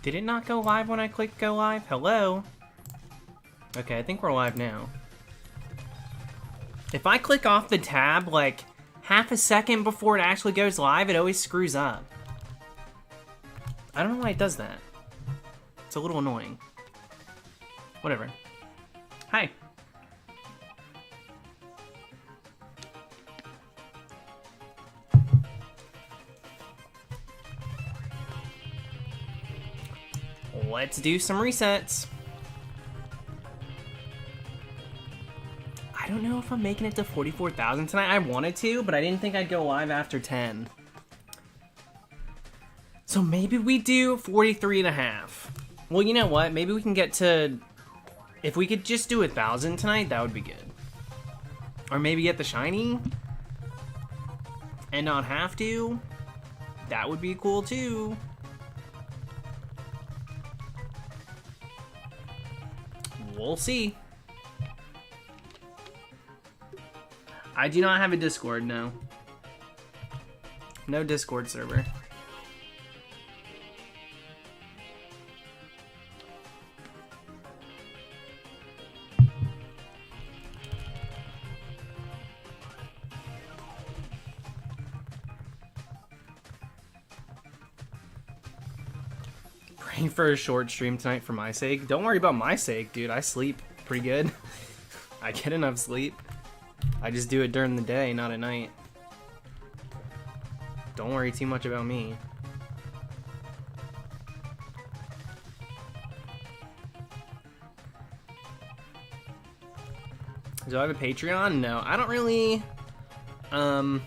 Did it not go live when I clicked go live? Hello? Okay, I think we're live now. If I click off the tab, like, half a second before it actually goes live, it always screws up. I don't know why it does that. It's a little annoying. Whatever. Hi. Let's do some resets. I don't know if I'm making it to 44,000 tonight. I wanted to, but I didn't think I'd go live after 10. So maybe we do 43.5. Well, you know what? Maybe we can get to... If we could just do 1,000 tonight, that would be good. Or maybe get the shiny. And not have to. That would be cool too. We'll see. I do not have a Discord, no. No Discord server. Praying for a short stream tonight for my sake. Don't worry about my sake, dude. I sleep pretty good. I get enough sleep. I just do it during the day, not at night. Don't worry too much about me. Do I have a Patreon? No, I don't really... I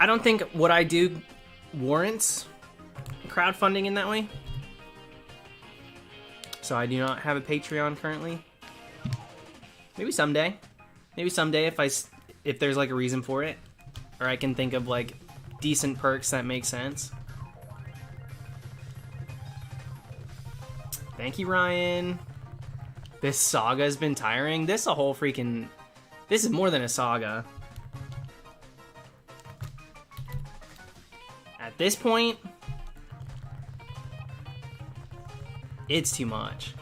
don't think what I do warrants crowdfunding in that way. So I do not have a Patreon currently. Maybe someday. Maybe someday if there's like a reason for it. Or I can think of like decent perks that make sense. Thank you, Ryan. This saga has been tiring. This is more than a saga. At this point, it's too much.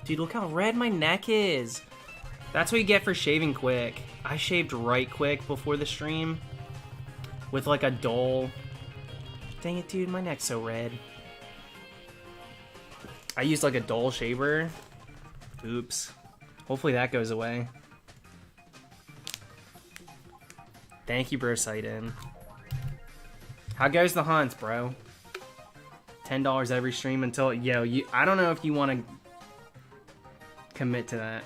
Dude, look how red my neck is. That's what you get for shaving quick. I shaved right quick before the stream with like a dull... Dang it, dude, my neck's so red. I used like a dull shaver. Oops. Hopefully that goes away. Thank you, bro, Sightin. How goes the hunt, bro? $10 every stream until... Yo, I don't know if you want to commit to that.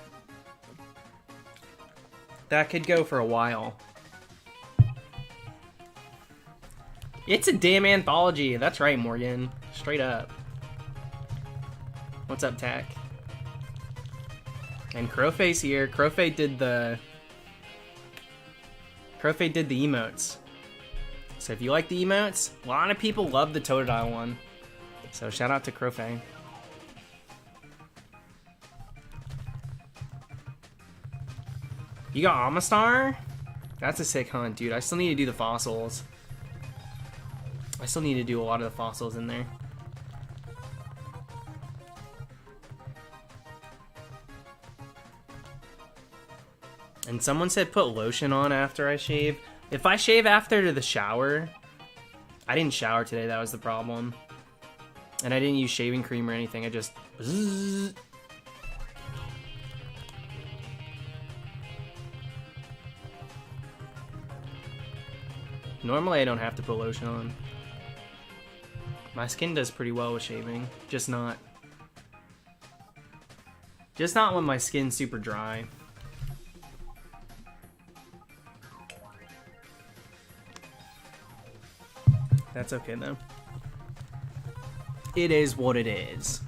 That could go for a while. It's a damn anthology. That's right, Morgan. Straight up. What's up, Tack? And Crowface here. Crowface did the emotes. So if you like the emotes, a lot of people love the Totodile one. So shout out to Crowface. You got Amistar? That's a sick hunt, dude. I still need to do the fossils. I still need to do a lot of the fossils in there. And someone said put lotion on after I shave. If I shave after the shower... I didn't shower today, that was the problem. And I didn't use shaving cream or anything, I just... Zzz. Normally I don't have to put lotion on. My skin does pretty well with shaving, just not when my skin's super dry. That's okay though. It is what it is.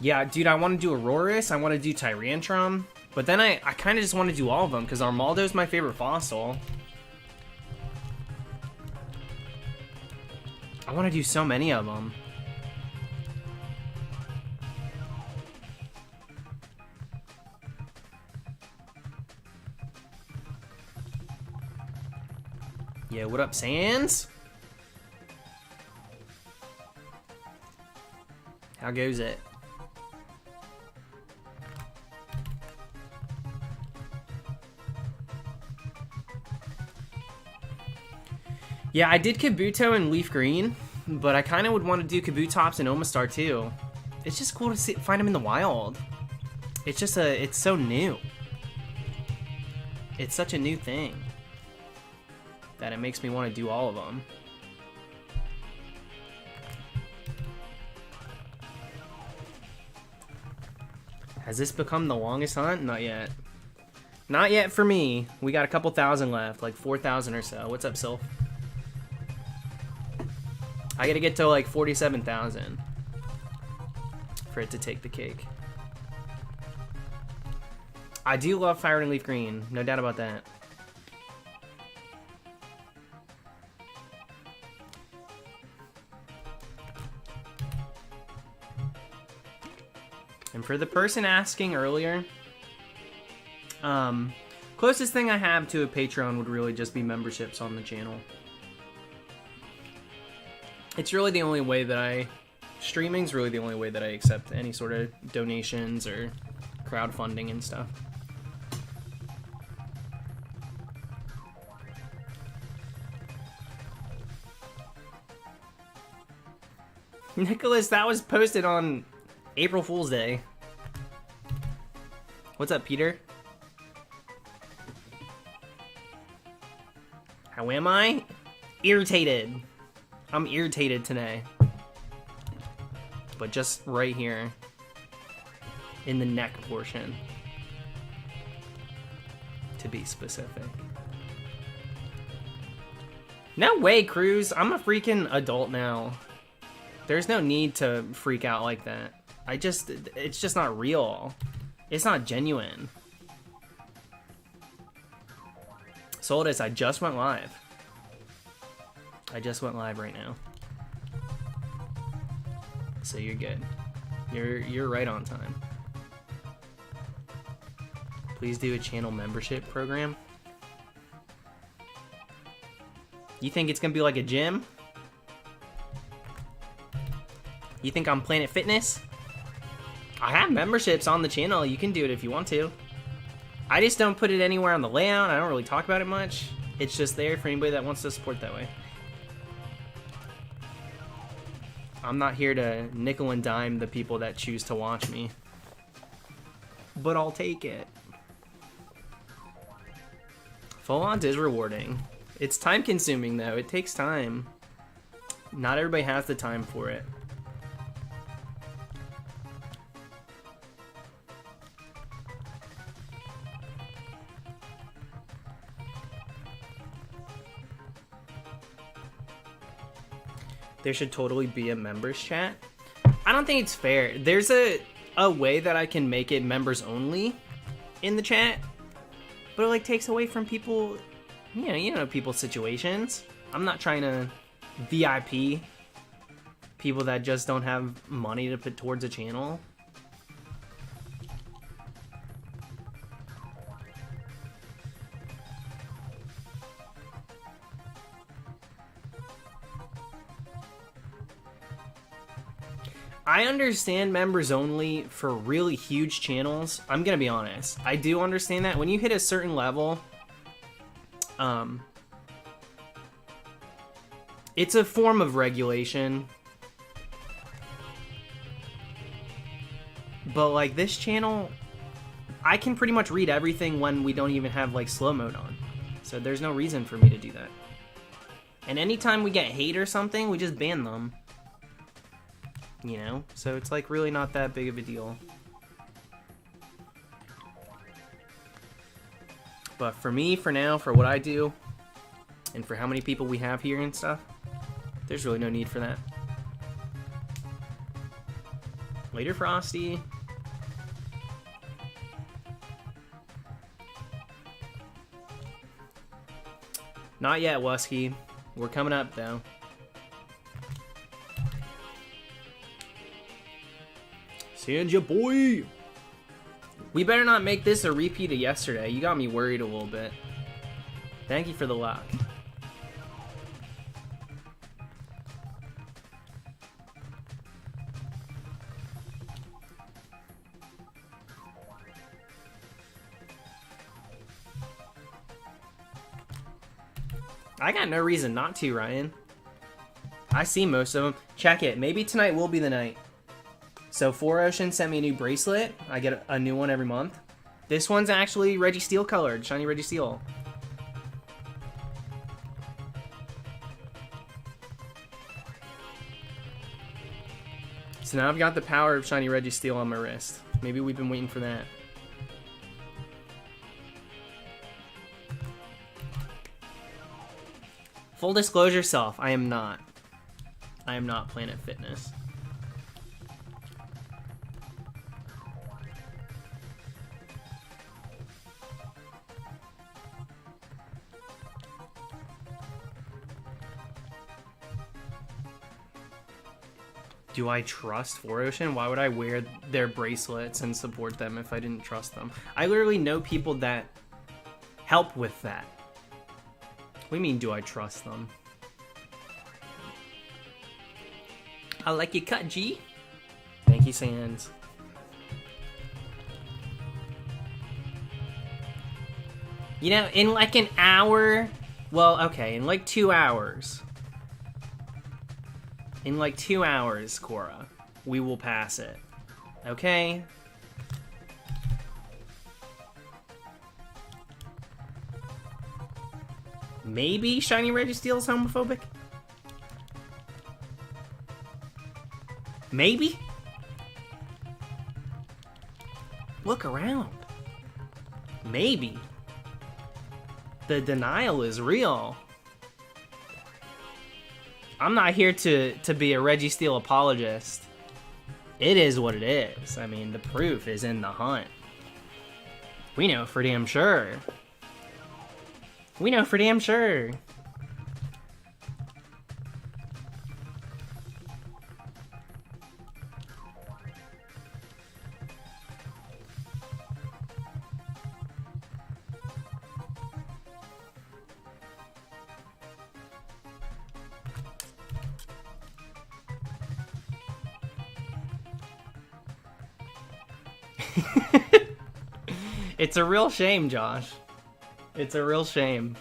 Yeah, dude, I want to do Aurorus, I want to do Tyrantrum, but then I kind of just want to do all of them, because Armaldo's my favorite fossil. I want to do so many of them. Yeah, what up, Sans? How goes it? Yeah, I did Kabuto and Leaf Green, but I kind of would want to do Kabutops and Omastar too. It's just cool to find them in the wild. It's just it's so new. It's such a new thing that it makes me want to do all of them. Has this become the longest hunt? Not yet. Not yet for me. We got a couple thousand left, like 4,000 or so. What's up, Sylph? I gotta get to like 47,000 for it to take the cake. I do love Fire and Leaf Green, no doubt about that. And for the person asking earlier, closest thing I have to a Patreon would really just be memberships on the channel. It's really the only way that streaming's really the only way that I accept any sort of donations or crowdfunding and stuff. Nicholas, that was posted on April Fool's Day. What's up, Peter? How am I? Irritated. I'm irritated today. But just right here. In the neck portion. To be specific. No way, Cruz. I'm a freaking adult now. There's no need to freak out like that. It's just not real. It's not genuine. Soldis, I just went live. I just went live right now. So you're good. You're right on time. Please do a channel membership program. You think it's gonna be like a gym? You think I'm Planet Fitness? I have memberships on the channel. You can do it if you want to. I just don't put it anywhere on the layout. I don't really talk about it much. It's just there for anybody that wants to support that way. I'm not here to nickel and dime the people that choose to watch me. But I'll take it. Full on is rewarding. It's time consuming though. It takes time. Not everybody has the time for it. There should totally be a members chat. I don't think it's fair. There's a way that I can make it members only in the chat, but it like takes away from people, you know people's situations. I'm not trying to VIP people that just don't have money to put towards a channel. I understand members only for really huge channels. I'm gonna be honest. I do understand that. When you hit a certain level, it's a form of regulation. But like this channel, I can pretty much read everything when we don't even have like slow mode on. So there's no reason for me to do that. And anytime we get hate or something, we just ban them. You know, so it's like really not that big of a deal. But for me, for now, for what I do, and for how many people we have here and stuff, there's really no need for that. Later, Frosty. Not yet, Wusky. We're coming up, though. Sanja boy! We better not make this a repeat of yesterday. You got me worried a little bit. Thank you for the luck. I got no reason not to, Ryan. I see most of them. Check it. Maybe tonight will be the night. So 4Ocean sent me a new bracelet. I get a new one every month. This one's actually REGISTEEL colored. Shiny REGISTEEL. So now I've got the power of Shiny REGISTEEL on my wrist. Maybe we've been waiting for that. Full disclosure self, I am not. I am not Planet Fitness. Do I trust 4Ocean? Why would I wear their bracelets and support them if I didn't trust them? I literally know people that help with that. What do you mean, do I trust them? I like your cut, G. Thank you, Sands. You know, in like an hour... Well, okay, in like 2 hours... In like 2 hours, Cora, we will pass it. Okay? Maybe Shiny REGISTEEL is homophobic? Maybe? Look around. Maybe. The denial is real. I'm not here to be a REGISTEEL apologist. It is what it is. I mean, the proof is in the hunt. We know for damn sure. We know for damn sure. It's a real shame, Josh. It's a real shame.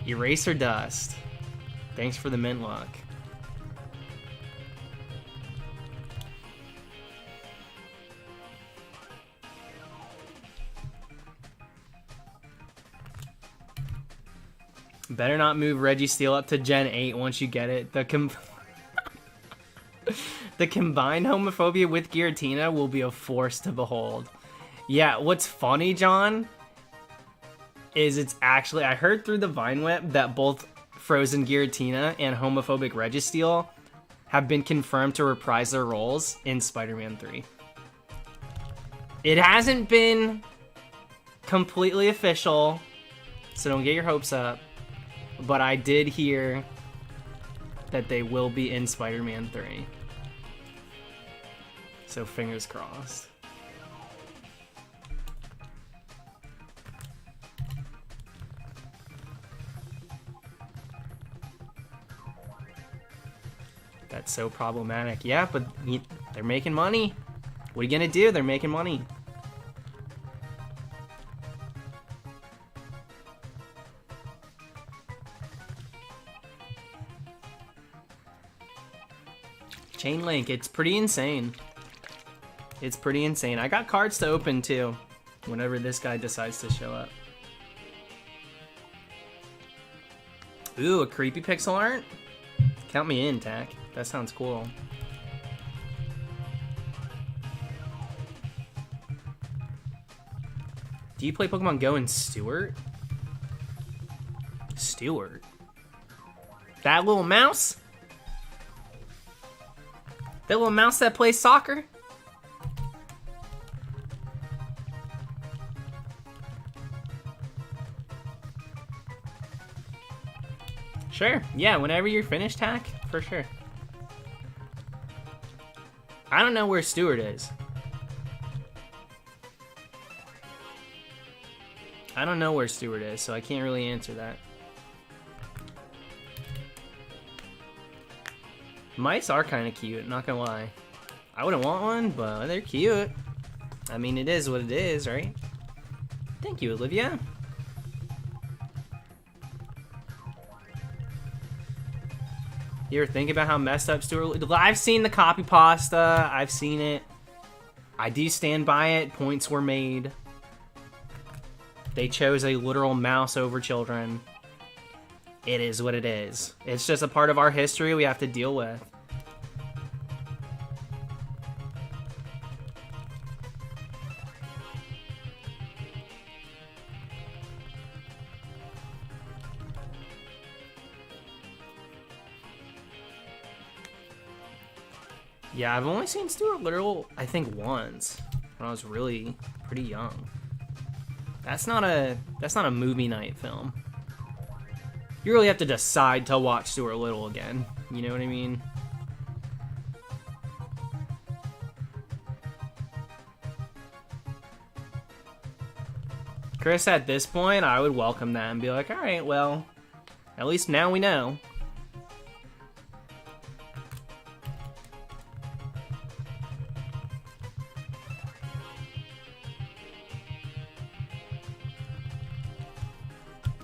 Eraser dust. Thanks for the mint luck. Better not move REGISTEEL up to Gen 8 once you get it. The combined homophobia with Giratina will be a force to behold. Yeah, what's funny, John, is it's actually... I heard through the Vine Whip that both Frozen Giratina and homophobic REGISTEEL have been confirmed to reprise their roles in Spider-Man 3. It hasn't been completely official, so don't get your hopes up, but I did hear that they will be in Spider-Man 3. So fingers crossed. That's so problematic. Yeah, but they're making money. What are you gonna do? They're making money. Chain Link, it's pretty insane. It's pretty insane. I got cards to open too, whenever this guy decides to show up. Ooh, a creepy pixel art? Count me in, Tack. That sounds cool. Do you play Pokemon Go in Stewart? Stewart? That little mouse? That little mouse that plays soccer? Sure. Yeah, whenever you're finished, Tack, for sure. I don't know where Stuart is. I don't know where Stuart is, so I can't really answer that. Mice are kind of cute, not gonna lie. I wouldn't want one, but they're cute. I mean, it is what it is, right? Thank you, Olivia. You ever think about how messed up Stuart? I've seen the copy pasta. I've seen it. I do stand by it. Points were made. They chose a literal mouse over children. It is what it is. It's just a part of our history we have to deal with. Yeah, I've only seen Stuart Little, I think, once when I was really pretty young. That's not a movie night film. You really have to decide to watch Stuart Little again. You know what I mean? Chris, at this point, I would welcome that and be like, all right, well, at least now we know.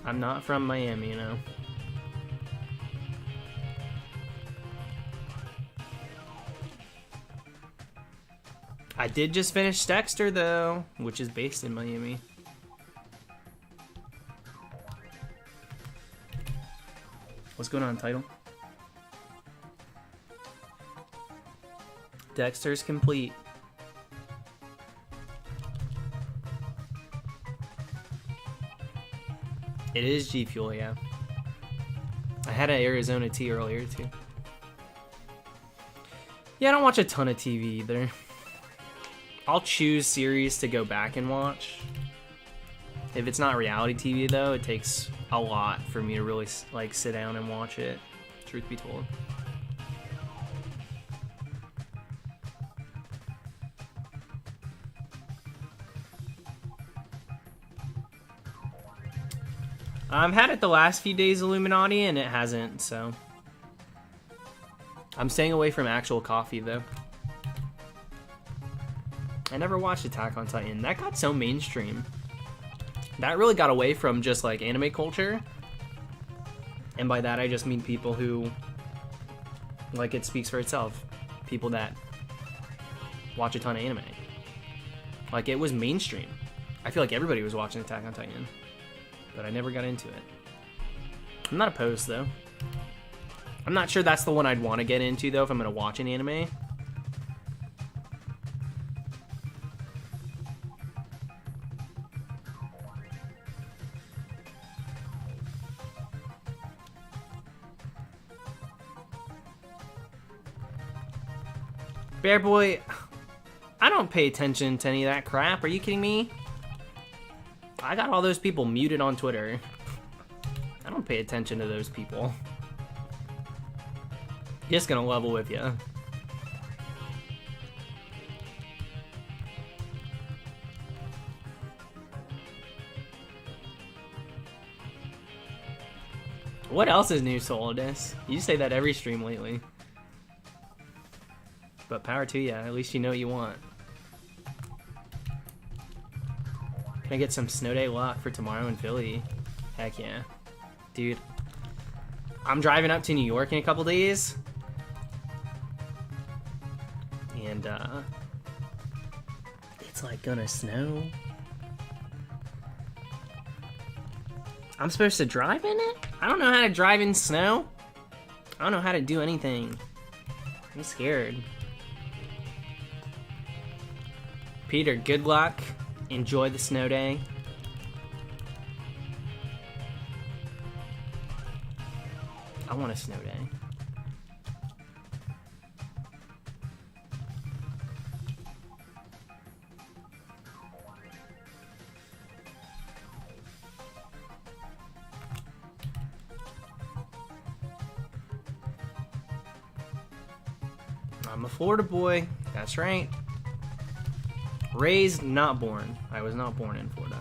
I'm not from Miami, you know. I did just finish Dexter, though, which is based in Miami. What's going on, title? Dexter's complete. It is G Fuel, yeah. I had an Arizona tea earlier, too. Yeah, I don't watch a ton of TV either. I'll choose series to go back and watch. If it's not reality TV, though, it takes a lot for me to really, like, sit down and watch it, truth be told. I've had it the last few days, Illuminati, and it hasn't, so. I'm staying away from actual coffee, though. I never watched Attack on Titan. That got so mainstream. That really got away from just, like, anime culture. And by that, I just mean people who, like, it speaks for itself. People that watch a ton of anime. Like, it was mainstream. I feel like everybody was watching Attack on Titan. But I never got into it. I'm not opposed, though. I'm not sure that's the one I'd want to get into, though, if I'm going to watch an anime. Bear Boy, I don't pay attention to any of that crap. Are you kidding me? I got all those people muted on Twitter. I don't pay attention to those people. Just gonna level with you. What else is new, Solidus? You say that every stream lately. But power to you, at least you know what you want. Can I get some snow day luck for tomorrow in Philly? Heck yeah. Dude, I'm driving up to New York in a couple days. And, it's like gonna snow. I'm supposed to drive in it? I don't know how to drive in snow. I don't know how to do anything. I'm scared. Peter, good luck. Enjoy the snow day. I want a snow day. I'm a Florida boy. That's right. Raised, not born. I was not born in Florida.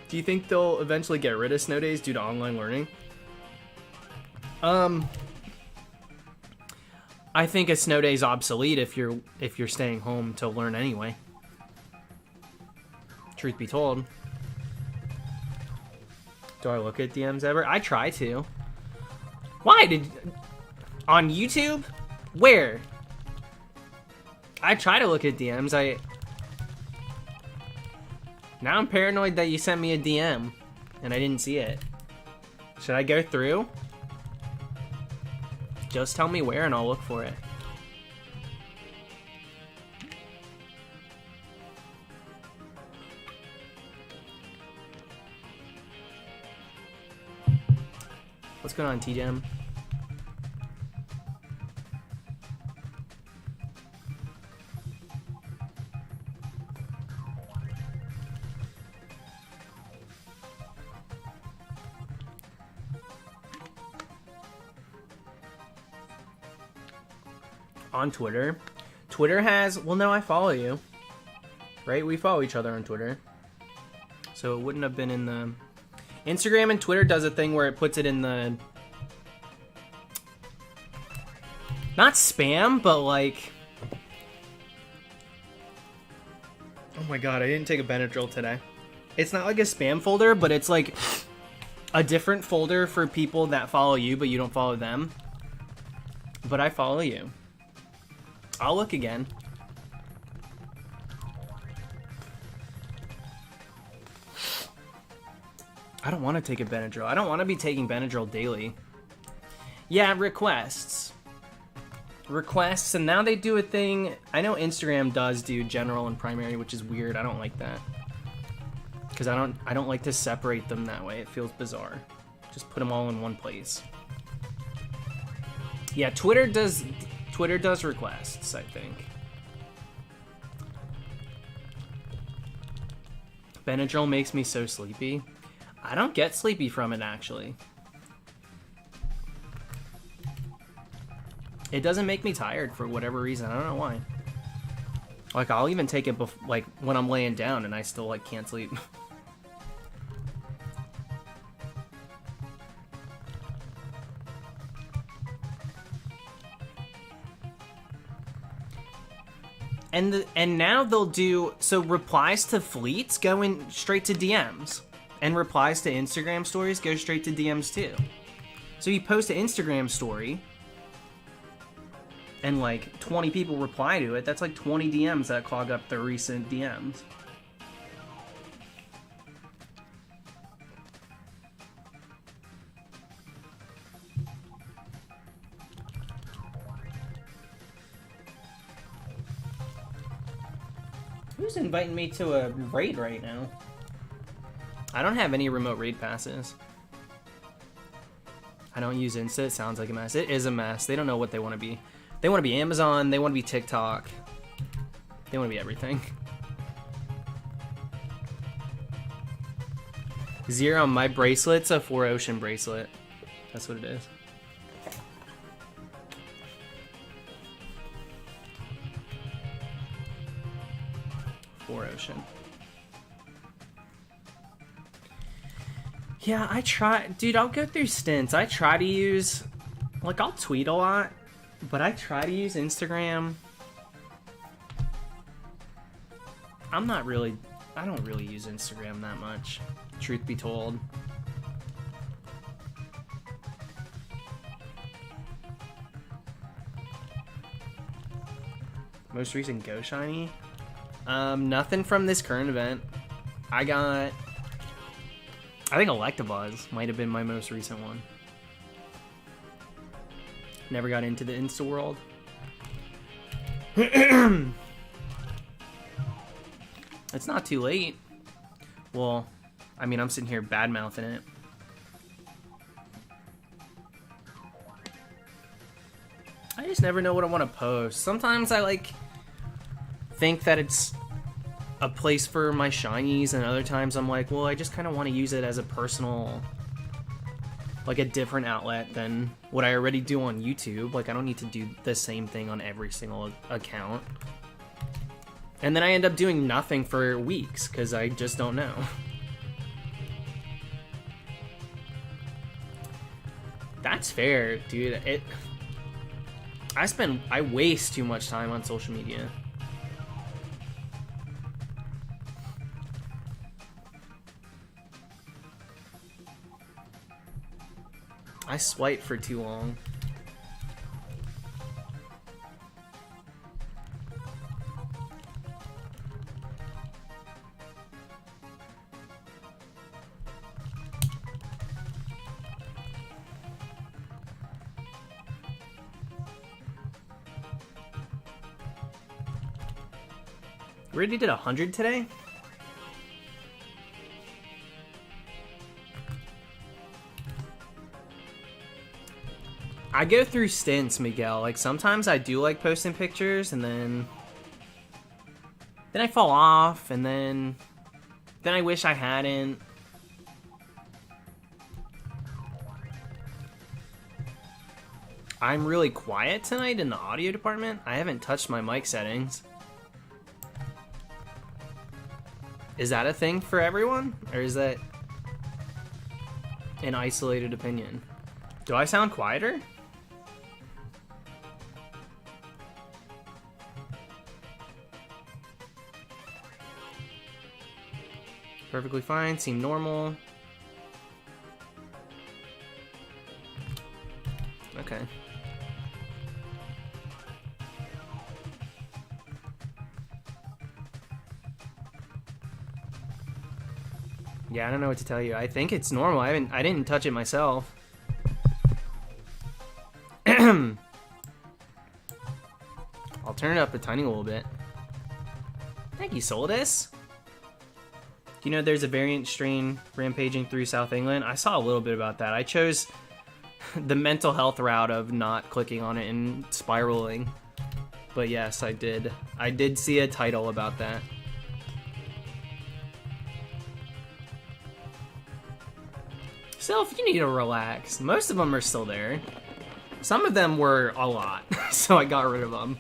Do you think they'll eventually get rid of snow days due to online learning? I think a snow day is obsolete if you're staying home to learn anyway. Truth be told. Do I look at DMs ever? I try to. Why on YouTube? Where? I try to look at DMs. Now I'm paranoid that you sent me a DM and I didn't see it. Should I go through? Just tell me where and I'll look for it. What's going on, TDM? On Twitter. Twitter has, well, no, I follow you. Right? We follow each other on Twitter. So it wouldn't have been in the... Instagram and Twitter does a thing where it puts it in the... Not spam, but like... Oh my god, I didn't take a Benadryl today. It's not like a spam folder, but it's like a different folder for people that follow you, but you don't follow them. But I follow you. I'll look again. I don't want to take a Benadryl. I don't want to be taking Benadryl daily. Yeah, requests. Requests, and now they do a thing. I know Instagram does do general and primary, which is weird. I don't like that. Because I don't like to separate them that way. It feels bizarre. Just put them all in one place. Yeah, Twitter does requests, I think. Benadryl makes me so sleepy. I don't get sleepy from it, actually. It doesn't make me tired for whatever reason. I don't know why. Like, I'll even take it like when I'm laying down and I still like can't sleep. And now they'll do, so replies to fleets go in straight to DMs, and replies to Instagram stories go straight to DMs too. So you post an Instagram story and like 20 people reply to it, that's like 20 DMs that clog up the recent DMs. Who's inviting me to a raid right now? I don't have any remote raid passes. I don't use Insta. It sounds like a mess. It is a mess. They don't know what they want to be. They want to be Amazon. They want to be TikTok. They want to be everything. Zero, my bracelet's a 4Ocean bracelet. That's what it is. Ocean. Yeah, I try, dude, I'll go through stints. I try to use, like, I'll tweet a lot, but I try to use Instagram. I don't really use Instagram that much, truth be told. Most recent Go Shiny? Nothing from this current event. I think Electabuzz might have been my most recent one. Never got into the Insta world. It's not too late. Well, I mean, I'm sitting here bad-mouthing it. I just never know what I want to post. Sometimes I, like, think that it's a place for my shinies, and other times I'm like, well, I just kind of want to use it as a personal, like a different outlet than what I already do on YouTube. Like, I don't need to do the same thing on every single account. And then I end up doing nothing for weeks because I just don't know. That's fair, dude. I waste too much time on social media. I swipe for too long. We already did 100 today? I go through stints, Miguel. Like, sometimes I do like posting pictures, and then I fall off, and then I wish I hadn't. I'm really quiet tonight in the audio department. I haven't touched my mic settings. Is that a thing for everyone? Or is that an isolated opinion? Do I sound quieter? Perfectly fine, seem normal. Okay. Yeah, I don't know what to tell you. I think it's normal. I didn't touch it myself. I'll turn it up a tiny little bit. Thank you, Solidus. Do you know there's a variant strain rampaging through South England? I saw a little bit about that. I chose the mental health route of not clicking on it and spiraling. But yes, I did. I did see a title about that. Self, you need to relax. Most of them are still there. Some of them were a lot, so I got rid of them.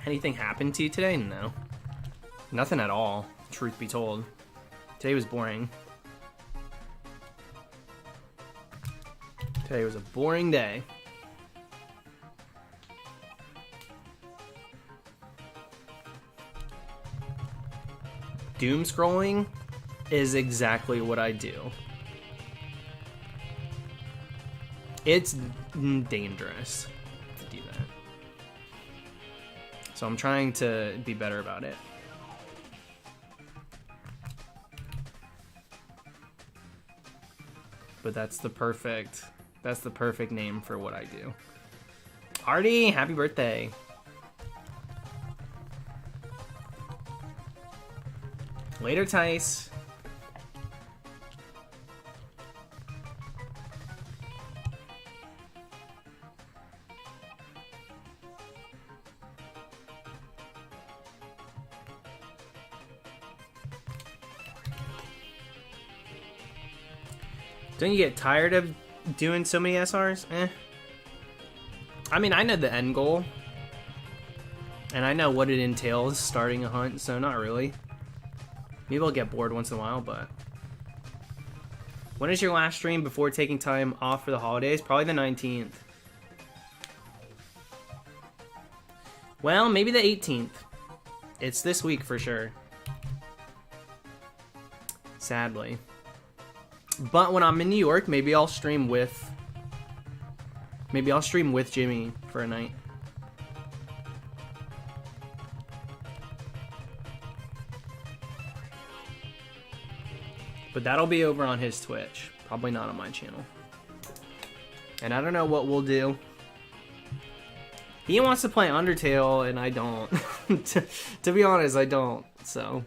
Anything happened to you today? No. Nothing at all, truth be told. Today was boring. Today was a boring day. Doom scrolling is exactly what I do. It's dangerous to do that. So I'm trying to be better about it. But that's the perfect name for what I do. Artie, happy birthday. Later, Tice. Don't you get tired of doing so many SRs? I mean, I know the end goal. And I know what it entails starting a hunt, so not really. Maybe I'll get bored once in a while, but... When is your last stream before taking time off for the holidays? Probably the 19th. Well, maybe the 18th. It's this week for sure. Sadly. But when I'm in New York, maybe I'll stream with... Maybe I'll stream with Jimmy for a night. But that'll be over on his Twitch. Probably not on my channel. And I don't know what we'll do. He wants to play Undertale, and I don't. to be honest, I don't. So,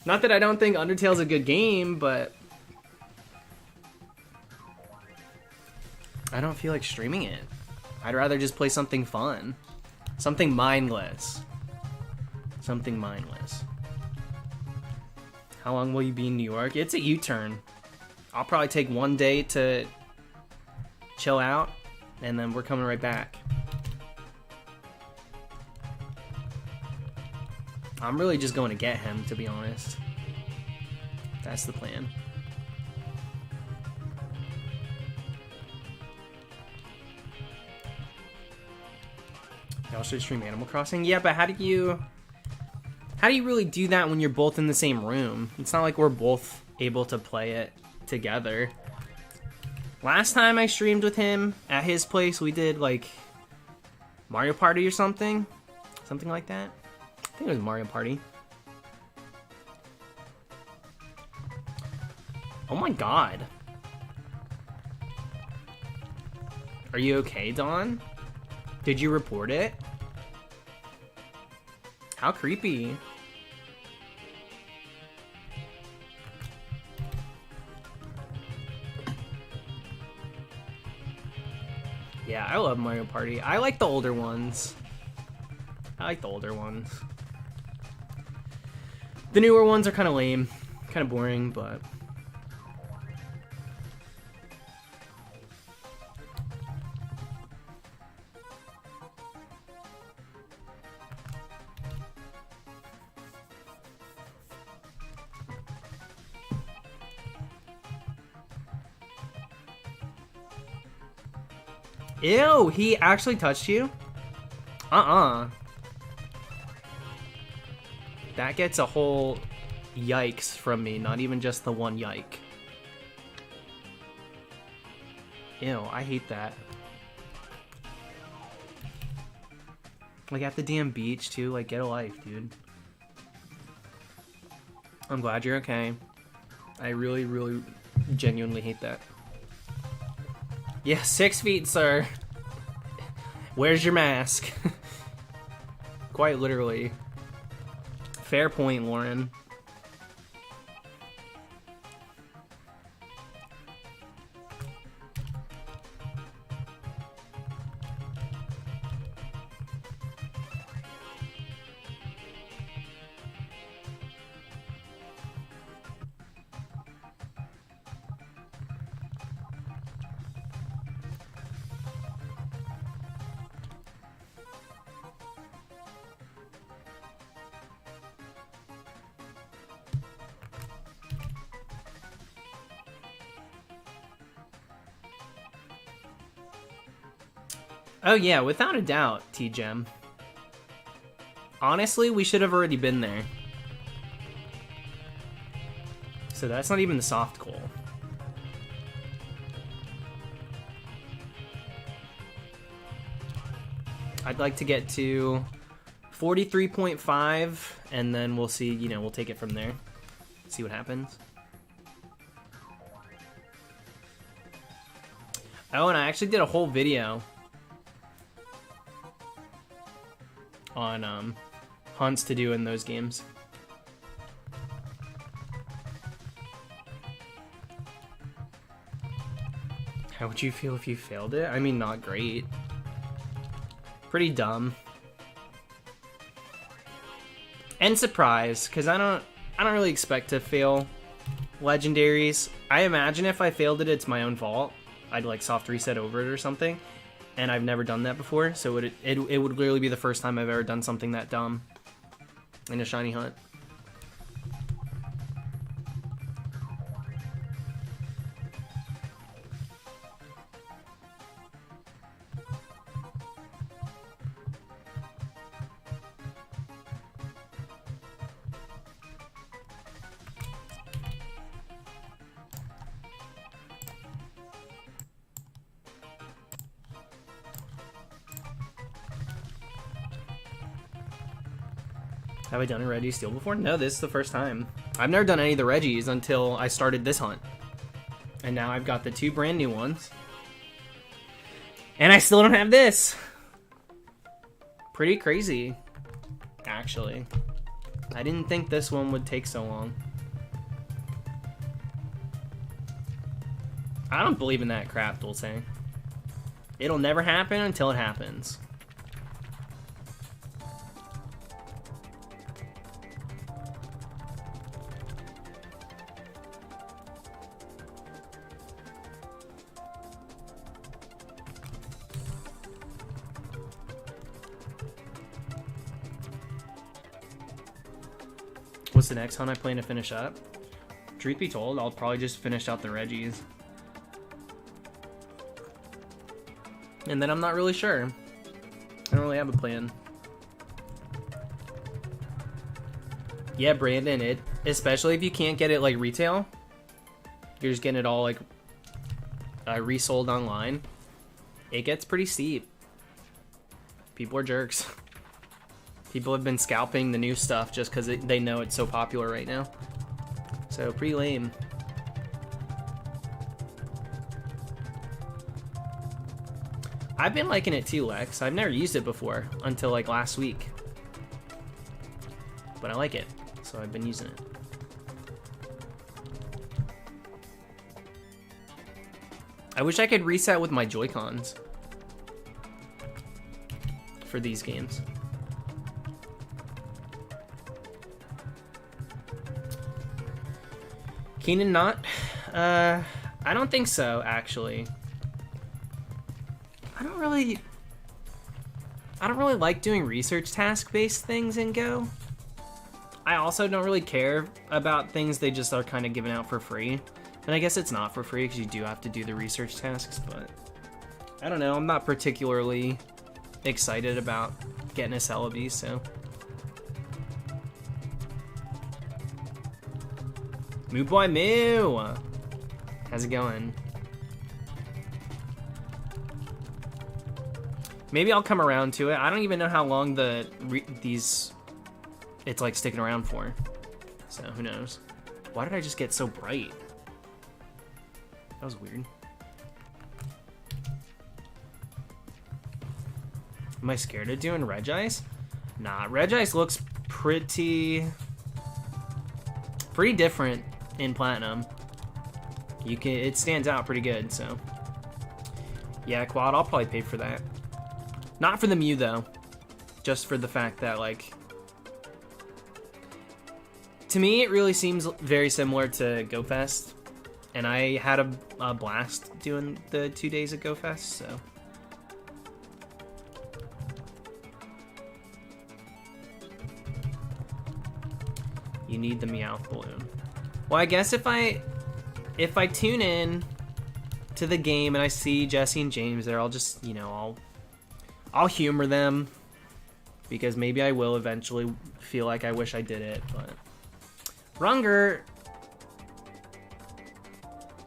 not that I don't think Undertale's a good game, but I don't feel like streaming it. I'd rather just play something fun. Something mindless. Something mindless. How long will you be in New York? It's a U-turn. I'll probably take one day to chill out, and then we're coming right back. I'm really just going to get him, to be honest. That's the plan. Y'all should stream Animal Crossing? Yeah, but how do you really do that when you're both in the same room? It's not like we're both able to play it together. Last time I streamed with him at his place, we did like Mario Party or something. Something like that. I think it was Mario Party. Oh my god. Are you okay, Dawn? Did you report it? How creepy. Yeah, I love Mario Party. I like the older ones. The newer ones are kind of lame, kind of boring, but... Ew, he actually touched you? That gets a whole yikes from me, not even just the one yike. Ew, I hate that. Like at the damn beach too, like get a life, dude. I'm glad you're okay. I really, really genuinely hate that. Yeah, 6 feet, sir. Where's your mask? Quite literally. Fair point, Lauren. Oh yeah, without a doubt, T-Gem. Honestly, we should have already been there. So that's not even the soft goal. I'd like to get to 43.5, and then we'll see, you know, we'll take it from there. See what happens. Oh, and I actually did a whole video on hunts to do in those games. How would you feel if you failed it? I mean, not great. Pretty dumb. And surprised, because I don't really expect to fail legendaries. I imagine if I failed it, it's my own fault. I'd like soft reset over it or something. And I've never done that before, so it would literally be the first time I've ever done something that dumb in a shiny hunt. Have I done a REGISTEEL before? No, this is the first time. I've never done any of the Regis until I started this hunt. And now I've got the 2 brand new ones. And I still don't have this. Pretty crazy, actually. I didn't think this one would take so long. I don't believe in that crap, Dulce. It'll never happen until it happens. What's the next hunt I plan to finish up? Truth be told, I'll probably just finish out the Regis. And then I'm not really sure. I don't really have a plan. Yeah, Brandon, especially if you can't get it like retail, you're just getting it all like resold online. It gets pretty steep. People are jerks. People have been scalping the new stuff just because they know it's so popular right now. So pretty lame. I've been liking it too, Lex. I've never used it before until like last week. But I like it, so I've been using it. I wish I could reset with my Joy-Cons for these games. Keenan not? I don't think so, actually. I don't really like doing research task-based things in Go. I also don't really care about things they just are kind of given out for free. And I guess it's not for free because you do have to do the research tasks, but I don't know. I'm not particularly excited about getting a Celebi, so. Moo boy moo! How's it going? Maybe I'll come around to it. I don't even know how long it's like sticking around for. So who knows? Why did I just get so bright? That was weird. Am I scared of doing Regis? Nah, Regis looks pretty different in Platinum. It stands out pretty good, so. Yeah, Quad, I'll probably pay for that. Not for the Mew, though. Just for the fact that, like... To me, it really seems very similar to GoFest. And I had a blast doing the 2 days at GoFest, so... You need the Meowth balloon. Well, I guess if I tune in to the game and I see Jesse and James there, I'll just, you know, I'll humor them, because maybe I will eventually feel like I wish I did it, but... Runger!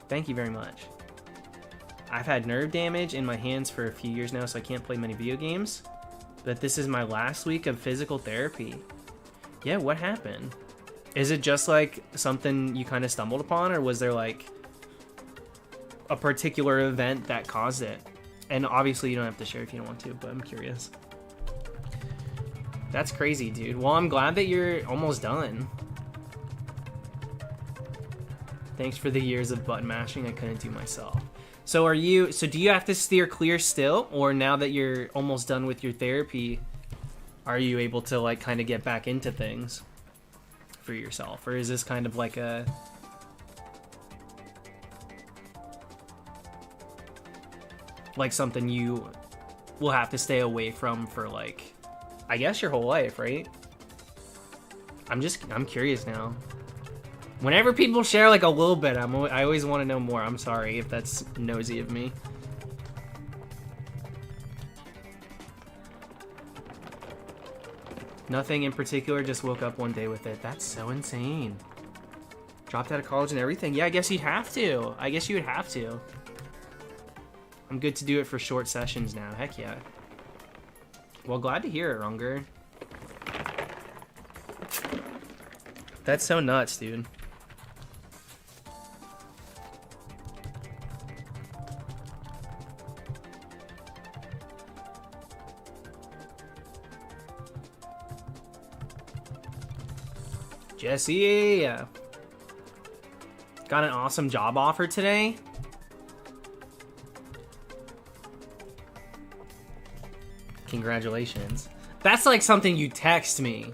Thank you very much. I've had nerve damage in my hands for a few years now, so I can't play many video games. But this is my last week of physical therapy. Yeah, what happened? Is it just like something you kind of stumbled upon, or was there like a particular event that caused it? And obviously you don't have to share if you don't want to, but I'm curious. That's crazy, dude. Well, I'm glad that you're almost done. Thanks for the years of button mashing I couldn't do myself. So do you have to steer clear still, or now that you're almost done with your therapy, are you able to like kind of get back into things for yourself? Or is this kind of like something you will have to stay away from for like, I guess your whole life, right? I'm curious now. Whenever people share like a little bit, I always want to know more. I'm sorry if that's nosy of me. Nothing in particular, just woke up one day with it. That's so insane. Dropped out of college and everything. Yeah, I guess you'd have to. I guess you would have to. I'm good to do it for short sessions now. Heck yeah. Well, glad to hear it, Runger. That's so nuts, dude. Jesse! Got an awesome job offer today. Congratulations. That's like something you text me,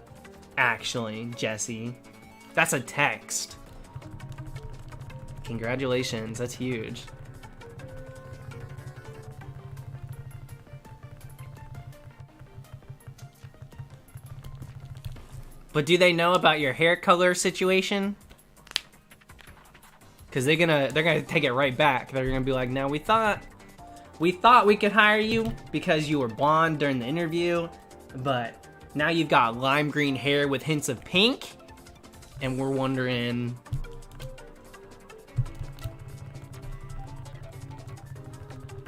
actually, Jesse. That's a text. Congratulations, that's huge. But do they know about your hair color situation? Because they're gonna take it right back. They're gonna be like, "No, we thought we could hire you because you were blonde during the interview, but now you've got lime green hair with hints of pink, and we're wondering."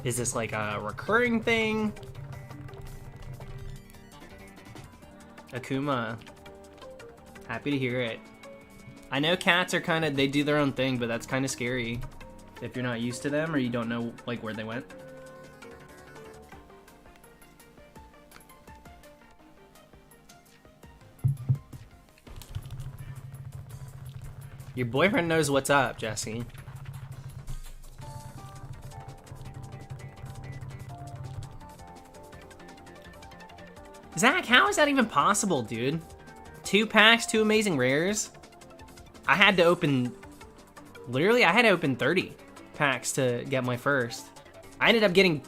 Is this like a recurring thing? Akuma. Happy to hear it. I know cats are kind of, they do their own thing, but that's kind of scary if you're not used to them or you don't know like where they went. Your boyfriend knows what's up, Jesse. Zach, how is that even possible, dude? 2 packs, 2 amazing rares. I had to open, literally, I had to open 30 packs to get my first. I ended up getting,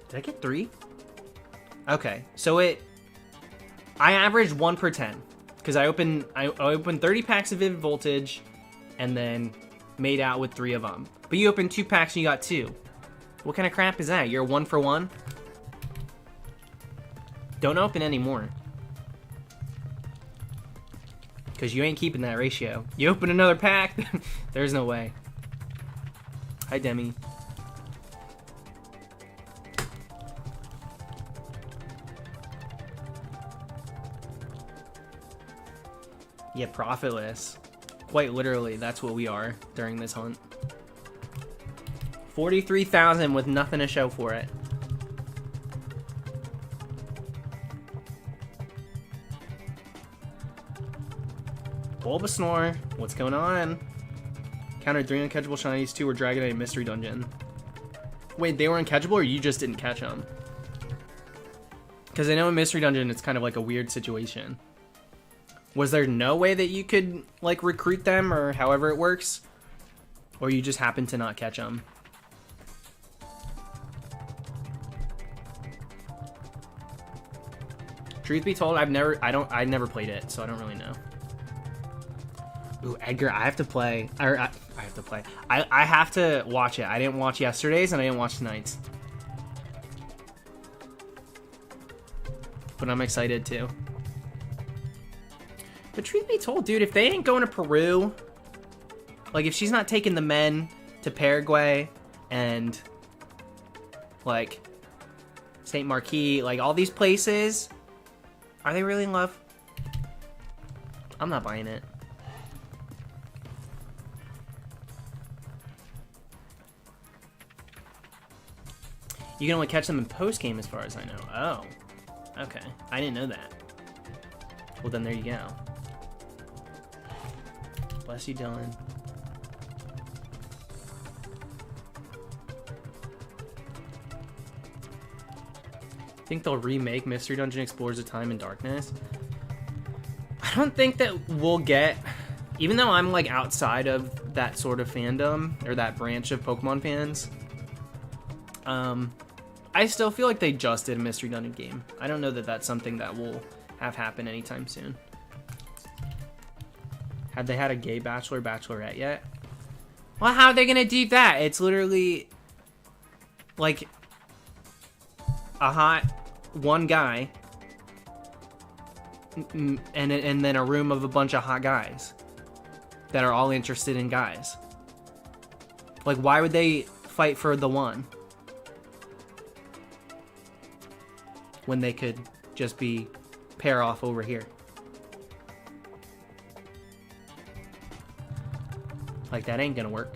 did I get 3? Okay, so I averaged 1 per 10 because I opened 30 packs of Vivid Voltage and then made out with 3 of them. But you opened 2 packs and you got 2. What kind of crap is that? You're 1 for 1? Don't open anymore. Because you ain't keeping that ratio. You open another pack, there's no way. Hi, Demi. Yeah, profitless. Quite literally, that's what we are during this hunt. 43,000 with nothing to show for it. Bulbasaur, what's going on? Countered 3 uncatchable shinies, 2 were Dragonite and Mystery Dungeon. Wait, they were uncatchable or you just didn't catch them? Because I know in Mystery Dungeon it's kind of like a weird situation. Was there no way that you could like recruit them or however it works? Or you just happened to not catch them? Truth be told, I never played it, so I don't really know. Ooh, Edgar, I have to play. I have to watch it. I didn't watch yesterday's and I didn't watch tonight's. But I'm excited too. But truth be told, dude, if they ain't going to Peru, like if she's not taking the men to Paraguay and like St. Marquis, like all these places, are they really in love? I'm not buying it. You can only catch them in post-game as far as I know. Oh, okay. I didn't know that. Well, then there you go. Bless you, Dylan. Think they'll remake Mystery Dungeon Explorers of Time and Darkness? I don't think that we'll get, even though I'm like outside of that sort of fandom or that branch of Pokemon fans, I still feel like they just did a Mystery Dungeon game. I don't know that that's something that will have happen anytime soon. Have they had a gay bachelor, bachelorette yet? Well, how are they gonna do that? It's literally like a hot one guy and then a room of a bunch of hot guys that are all interested in guys. Like, why would they fight for the one when they could just be pair off over here? Like, that ain't gonna work.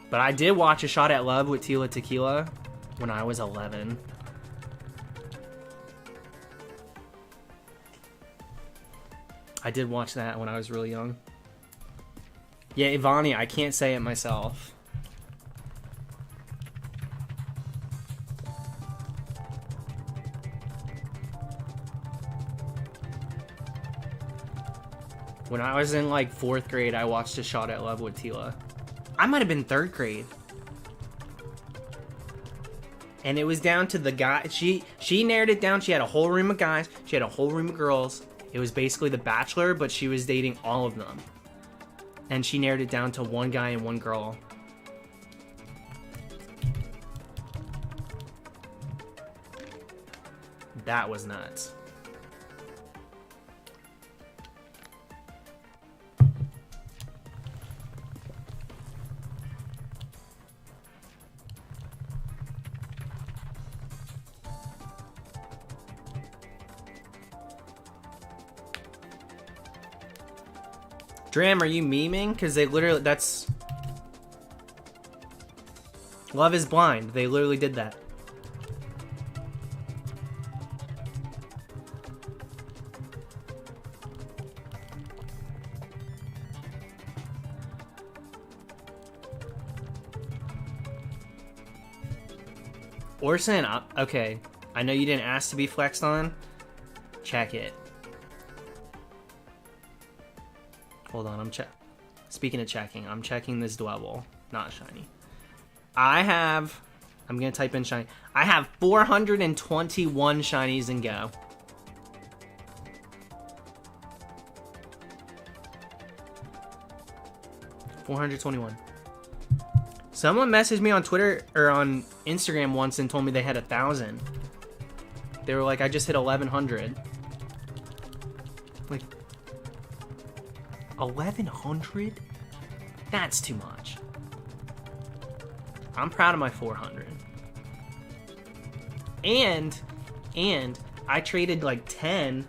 But I did watch A Shot at Love with Tila Tequila when I was 11. I did watch that when I was really young. Yeah, Ivani, I can't say it myself. When I was in like 4th grade, I watched A Shot at Love with Tila. I might have been 3rd grade. And it was down to the guy. She narrowed it down. She had a whole room of guys. She had a whole room of girls. It was basically The Bachelor, but she was dating all of them. And she narrowed it down to one guy and one girl. That was nuts. Dram, are you memeing? Because they literally, that's... Love is Blind. They literally did that. Orson, okay. I know you didn't ask to be flexed on. Check it. Hold on, speaking of checking, I'm checking this level. Not shiny. I'm gonna type in shiny. I have 421 shinies in go. $421. Someone messaged me on Twitter or on Instagram once and told me they had 1,000. They were like, I just hit 1,100. Like, 1,100? That's too much. I'm proud of my 400. And I traded like 10.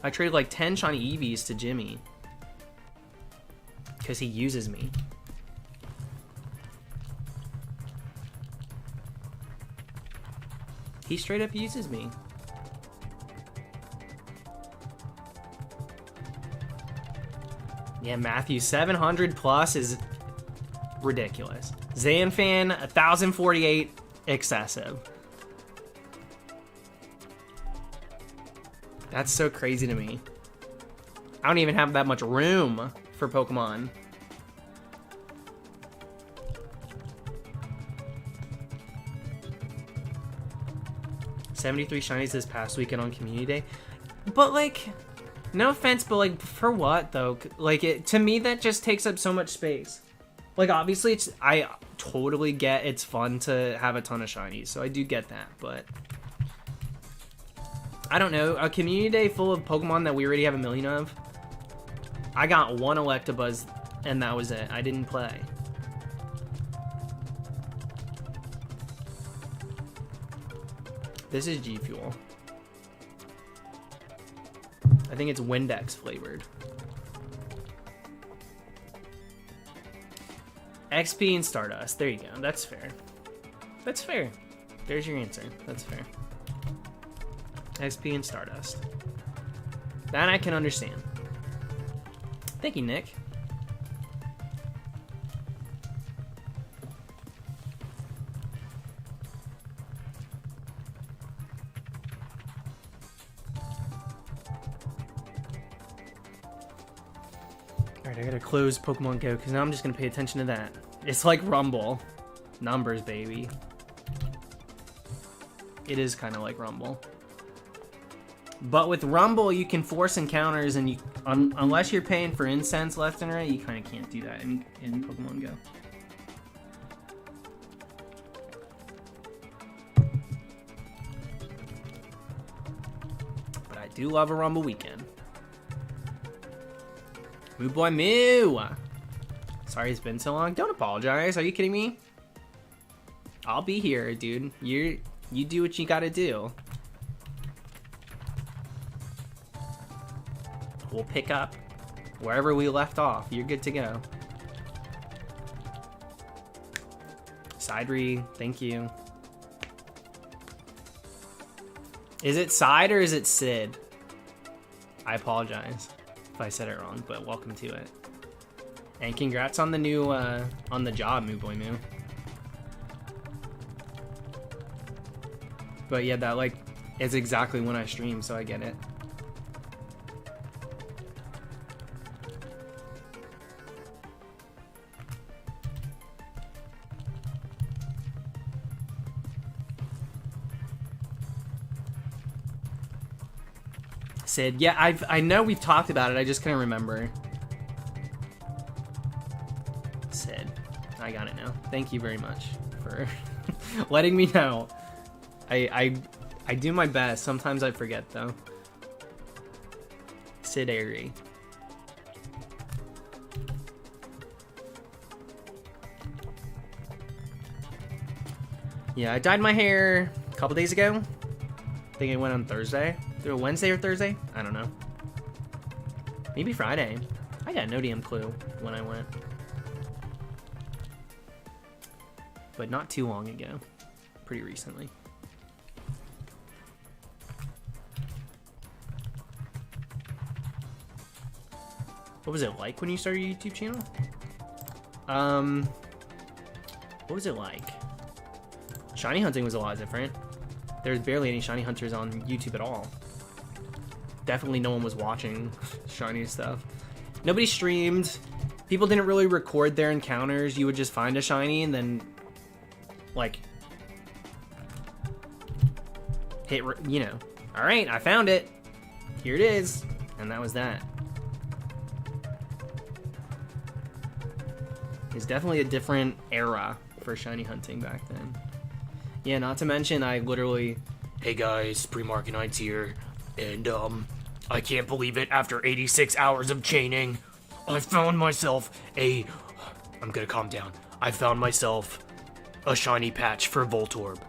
I traded like 10 shiny EVs to Jimmy. Because he uses me. He straight up uses me. Yeah, Matthew, 700 plus is ridiculous. Zanfan, 1,048, excessive. That's so crazy to me. I don't even have that much room for Pokemon. $73 shinies this past weekend on Community Day. But like, no offense, but like, for what though? Like, to me that just takes up so much space. Like, obviously I totally get it's fun to have a ton of shinies, so I do get that, but I don't know, a Community Day full of Pokemon that we already have a million of. I got one Electabuzz and that was it. I didn't play. This is G Fuel. I think it's Windex flavored. XP and Stardust. There you go. That's fair. That's fair. There's your answer. That's fair. XP and Stardust. That I can understand. Thank you, Nick. Alright, I gotta close Pokemon Go because now I'm just gonna pay attention to that. It's like Rumble. Numbers, baby. It is kind of like Rumble. But with Rumble, you can force encounters, and you unless you're paying for incense left and right, you kind of can't do that in Pokemon Go. But I do love a Rumble weekend. Moo boy moo! Sorry it's been so long. Don't apologize. Are you kidding me? I'll be here, dude. You do what you gotta do. We'll pick up wherever we left off. You're good to go. Sideri, thank you. Is it Side or is it Sid? I apologize if I said it wrong, but welcome to it. And congrats on the new, on the job, Moo Boy Moo. But yeah, that, like, is exactly when I stream, so I get it. Sid, yeah, I know we've talked about it. I just couldn't remember. Sid, I got it now. Thank you very much for letting me know. I do my best. Sometimes I forget though. Sid Airy. Yeah, I dyed my hair a couple days ago. I think it went on Thursday. Wednesday or Thursday? I don't know. Maybe Friday. I got no damn clue when I went. But not too long ago. Pretty recently. What was it like when you started your YouTube channel? What was it like? Shiny hunting was a lot different. There's barely any shiny hunters on YouTube at all. Definitely no one was watching shiny stuff. Nobody streamed. People didn't really record their encounters. You would just find a shiny and then, like, hit, you know, all right, I found it. Here it is. And that was that. It's definitely a different era for shiny hunting back then. Yeah, not to mention I literally... Hey guys, Pre-Market9's here, and I can't believe it, after 86 hours of chaining, I found myself a... I'm gonna calm down. I found myself a shiny patch for Voltorb.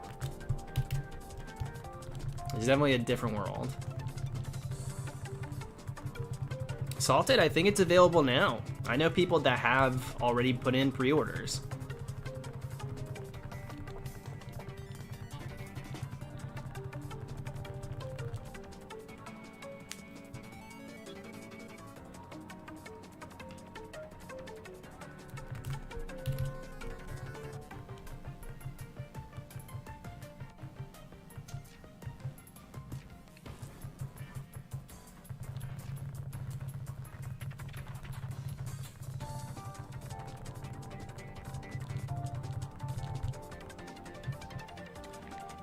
It's definitely a different world. Salted, I think it's available now. I know people that have already put in pre-orders.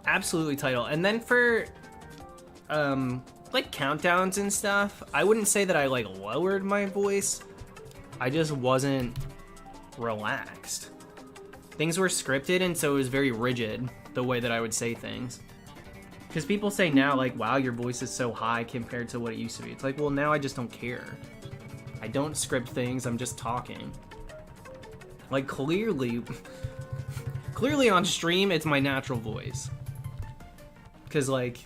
Absolutely title. And then for like countdowns and stuff, I wouldn't say that I like lowered my voice. I just wasn't relaxed. Things were scripted, and so it was very rigid the way that I would say things. Because people say now, like, wow, your voice is so high compared to what it used to be. It's like, well, now I just don't care. I don't script things, I'm just talking. Like, clearly on stream, it's my natural voice. Because, like,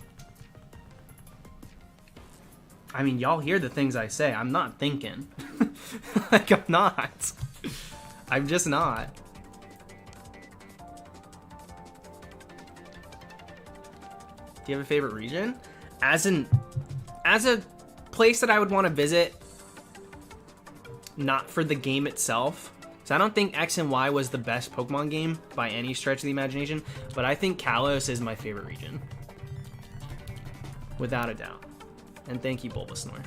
I mean, y'all hear the things I say. I'm not thinking. Like, I'm not. I'm just not. Do you have a favorite region? As a place that I would want to visit, not for the game itself. So I don't think X and Y was the best Pokemon game by any stretch of the imagination, but I think Kalos is my favorite region. Without a doubt. And thank you, Bulbasaur.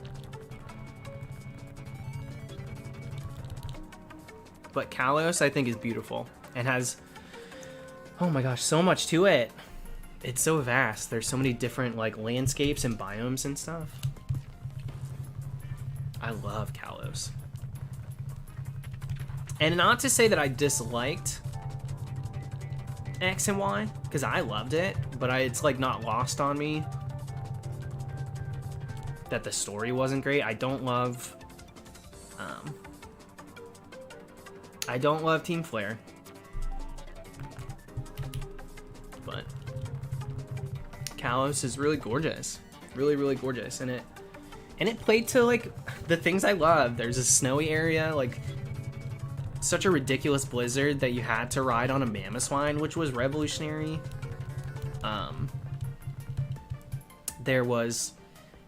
But Kalos, I think, is beautiful and has, oh my gosh, so much to it. It's so vast. There's so many different like landscapes and biomes and stuff. I love Kalos. And not to say that I disliked X and Y, because I loved it, but it's like not lost on me that the story wasn't great. I don't love Team Flare, but Kalos is really gorgeous, really gorgeous, and it played to like the things I love. There's a snowy area, like such a ridiculous blizzard that you had to ride on a Mamoswine, which was revolutionary. There was,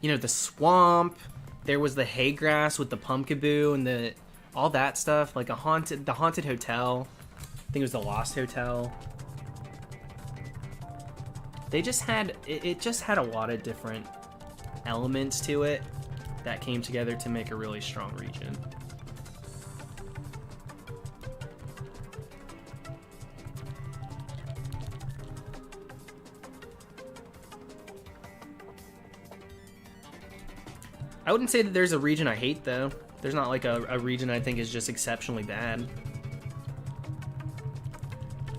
you know, the swamp. There was the hay grass with the pumpkaboo and all that stuff, like the haunted hotel. I think it was the Lost Hotel. They just had it just had a lot of different elements to it that came together to make a really strong region. I wouldn't say that there's a region I hate, though. There's not like a region I think is just exceptionally bad.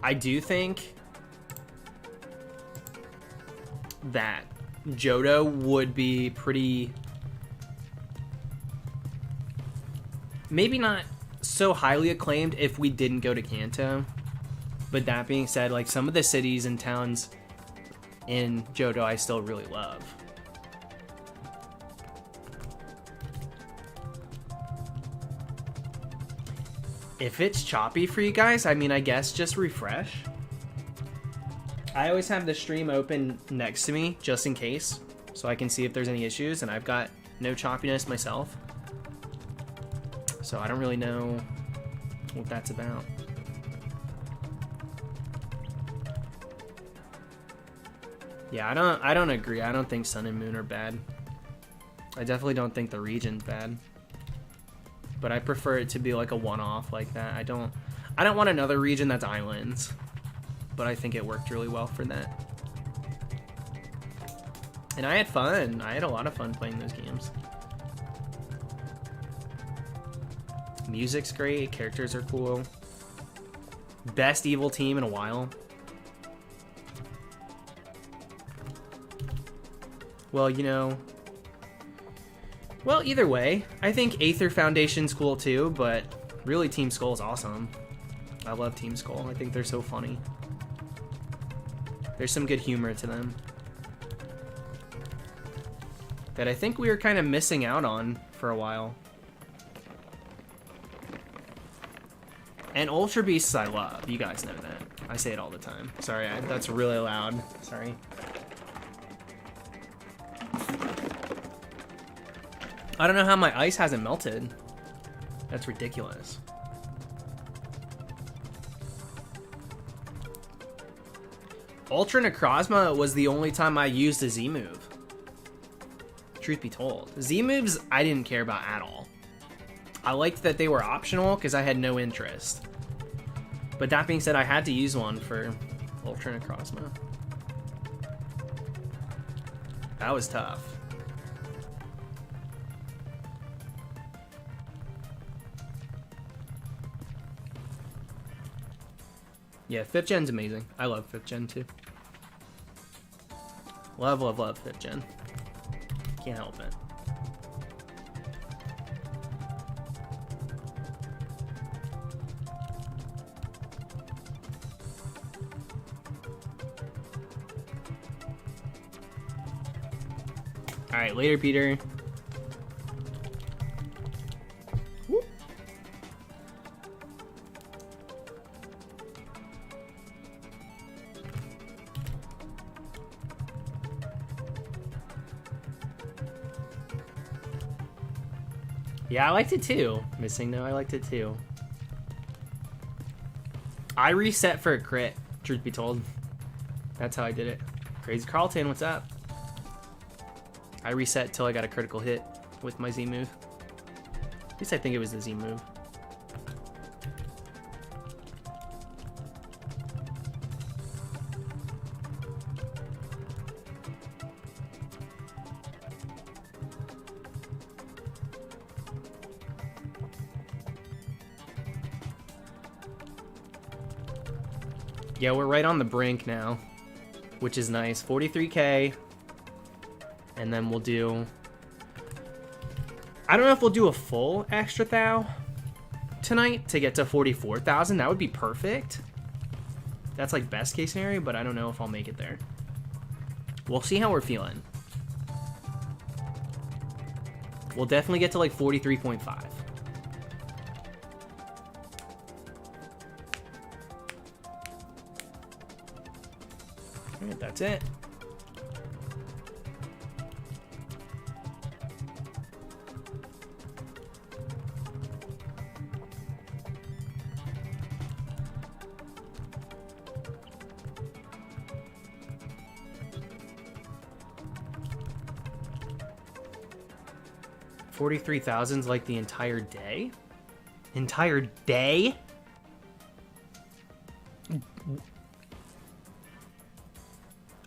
I do think that Johto would be pretty... maybe not so highly acclaimed if we didn't go to Kanto. But that being said, like, some of the cities and towns in Johto I still really love. If it's choppy for you guys, I mean, I guess just refresh. I always have the stream open next to me just in case, so I can see if there's any issues, and I've got no choppiness myself. So I don't really know what that's about. Yeah, I don't agree. I don't think Sun and Moon are bad. I definitely don't think the region's bad. But I prefer it to be like a one-off like that. I don't want another region that's islands. But I think it worked really well for that. And I had fun. I had a lot of fun playing those games. Music's great, characters are cool. Best evil team in a while. Well, you know... well, either way, I think Aether Foundation's cool too, but really Team Skull's awesome. I love Team Skull. I think they're so funny. There's some good humor to them that I think we were kind of missing out on for a while. And Ultra Beasts I love. You guys know that. I say it all the time. Sorry, that's really loud. Sorry. I don't know how my ice hasn't melted. That's ridiculous. Ultra Necrozma was the only time I used a Z move. Truth be told. Z moves I didn't care about at all. I liked that they were optional because I had no interest. But that being said, I had to use one for Ultra Necrozma. That was tough. Yeah, 5th gen's amazing. I love 5th gen too. Love, love, love 5th gen. Can't help it. Alright, later, Peter. Whoop. Yeah, I liked it too. Missing no, I liked it too. I reset for a crit, truth be told. That's how I did it. Crazy Carlton, what's up? I reset till I got a critical hit with my Z move. At least I think it was the Z move. Yeah, we're right on the brink now, which is nice. 43k. And then we'll do... I don't know if we'll do a full extra thou tonight to get to 44,000. That would be perfect. That's like best case scenario, but I don't know if I'll make it there. We'll see how we're feeling. We'll definitely get to like 43.5. Alright, that's it. $43,000's like the entire day? Entire day?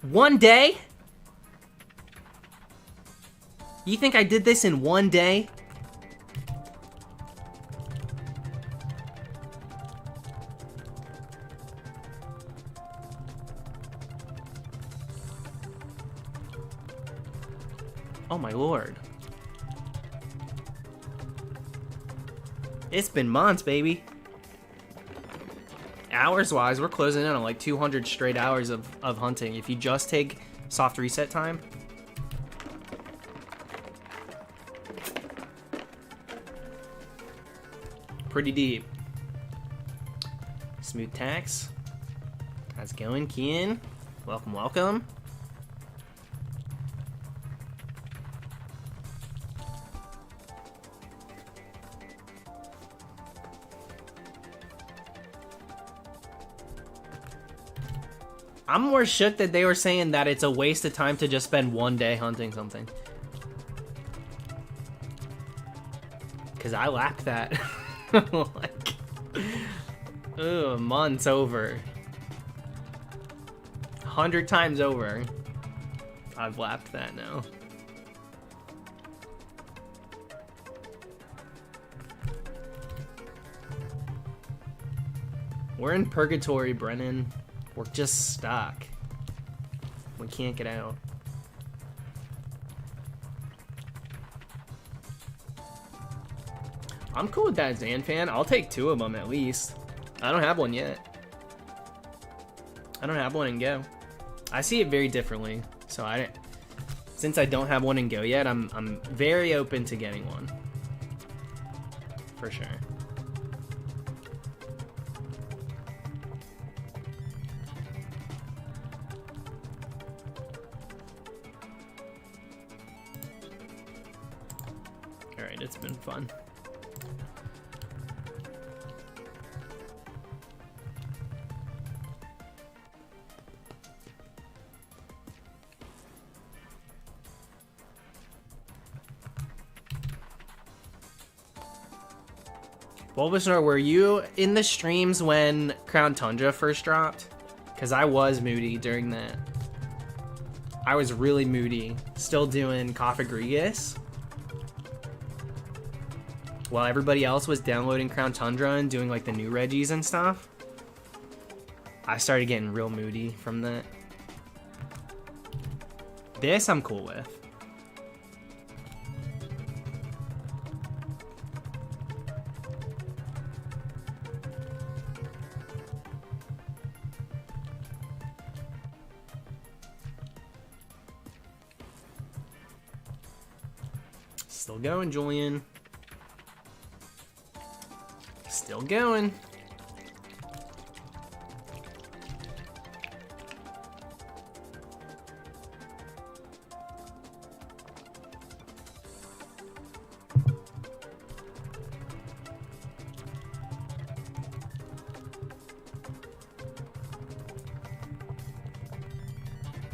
One day? You think I did this in one day? Oh my lord. It's been months, baby. Hours-wise, we're closing in on like 200 straight hours of hunting. If you just take soft reset time. Pretty deep. Smooth tax. How's it going, Kian? Welcome, welcome. I'm more shook that they were saying that it's a waste of time to just spend one day hunting something. Because I lapped that. Like, ugh, months over. 100 times over. I've lapped that now. We're in purgatory, Brennan. We're just stuck. We can't get out. I'm cool with that Zan fan. I'll take 2 of them at least. I don't have one yet. I don't have one in Go. I see it very differently. So since I don't have one in Go yet, I'm very open to getting one. For sure. Alright, it's been fun. Bulbasaur, were you in the streams when Crown Tundra first dropped? Because I was moody during that. I was really moody. Still doing Cofagrigus. While everybody else was downloading Crown Tundra and doing like the new Regis and stuff. I started getting real moody from that. This I'm cool with. Still going, Julian. Still going.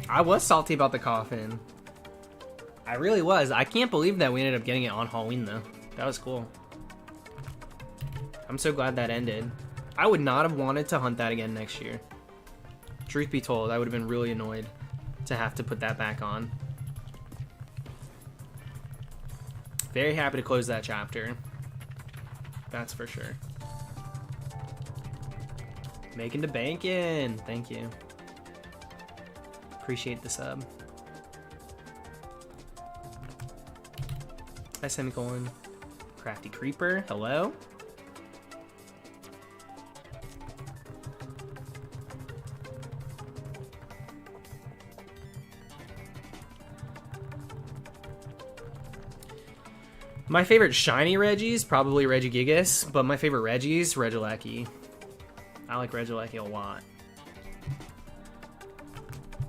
I was salty about the coffin. I really was. I can't believe that we ended up getting it on Halloween, though. That was cool. I'm so glad that ended. I would not have wanted to hunt that again next year. Truth be told, I would have been really annoyed to have to put that back on. Very happy to close that chapter. That's for sure. Making the bankin'. Thank you. Appreciate the sub. Hi, semicolon. Crafty Creeper, hello. My favorite shiny Regis, probably Regigigas, but my favorite Regis, Regieleki. I like Regieleki a lot.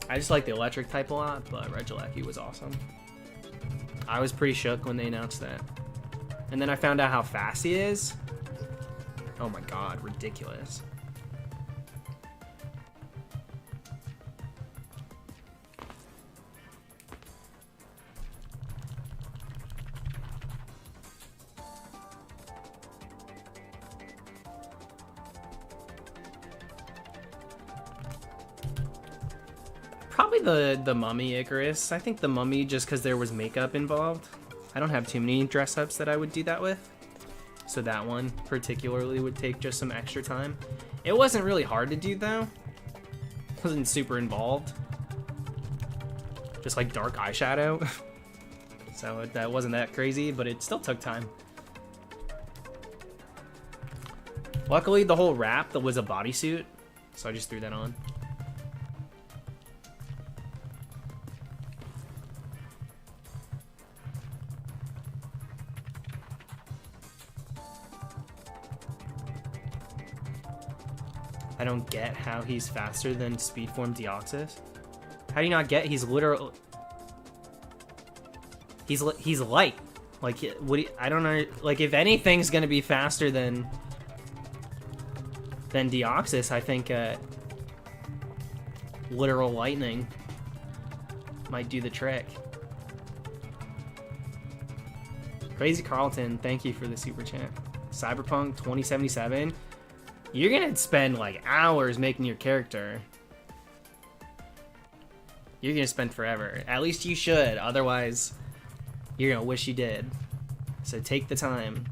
I just like the electric type a lot, but Regieleki was awesome. I was pretty shook when they announced that. And then I found out how fast he is. Oh my god, ridiculous. Probably the Mummy Icarus. I think the Mummy just because there was makeup involved. I don't have too many dress-ups that I would do that with. So that one particularly would take just some extra time. It wasn't really hard to do though. It wasn't super involved. Just like dark eyeshadow. So that wasn't that crazy, but it still took time. Luckily the whole wrap that was a bodysuit, so I just threw that on. I don't get how he's faster than Speedform Deoxys. How do you not get? He's literal. He's light. Like what? I don't know. Like if anything's gonna be faster than Deoxys, I think literal lightning might do the trick. Crazy Carlton, thank you for the super chat. Cyberpunk 2077. You're gonna spend like hours making your character. You're gonna spend forever. At least you should. Otherwise, you're gonna wish you did. So take the time.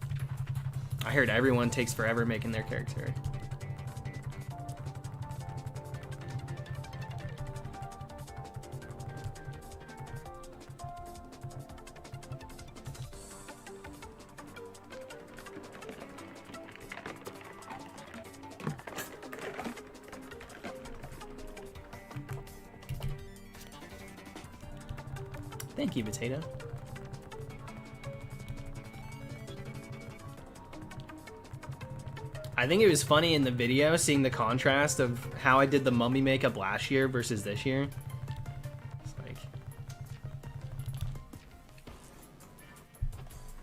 I heard everyone takes forever making their character. Thank you, Potato. I think it was funny in the video seeing the contrast of how I did the mummy makeup last year versus this year. It's like,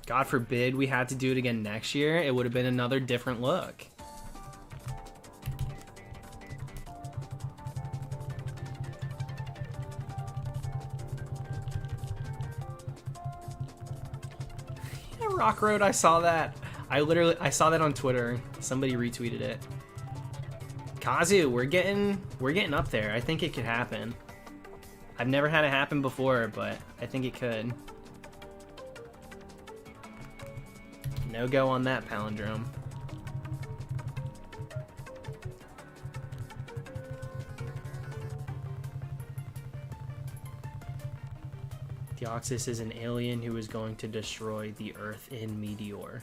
God forbid we had to do it again next year. It would have been another different look. Rock Road, I saw that. I saw that on Twitter. Somebody retweeted it. Kazu, we're getting up there. I think it could happen. I've never had it happen before, but I think it could. No go on that palindrome. Deoxys is an alien who is going to destroy the Earth in Meteor.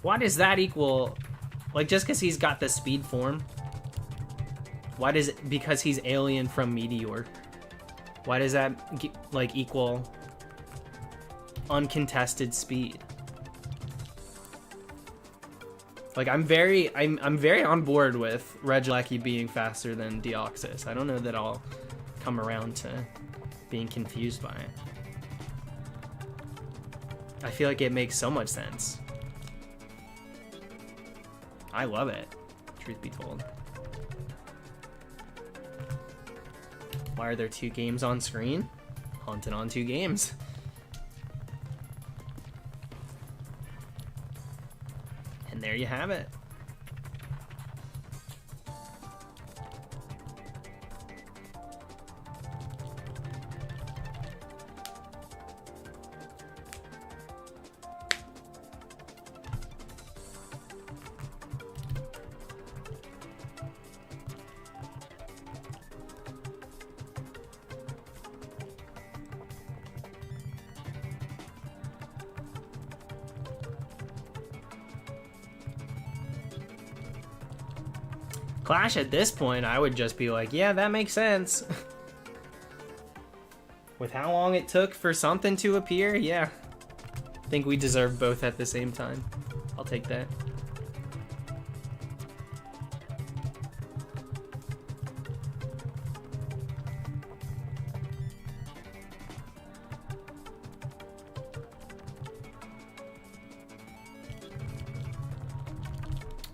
Why does that equal... Like, just because he's got the speed form? Why does it... Because he's alien from Meteor. Why does that, like, equal uncontested speed? Like, I'm very on board with Regi being faster than Deoxys. I don't know that I'll come around to being confused by it. I feel like it makes so much sense. I love it, truth be told. Why are there two games on screen? Hunting on two games. And there you have it. Clash at this point, I would just be like, yeah, that makes sense. With how long it took for something to appear, yeah. I think we deserve both at the same time. I'll take that.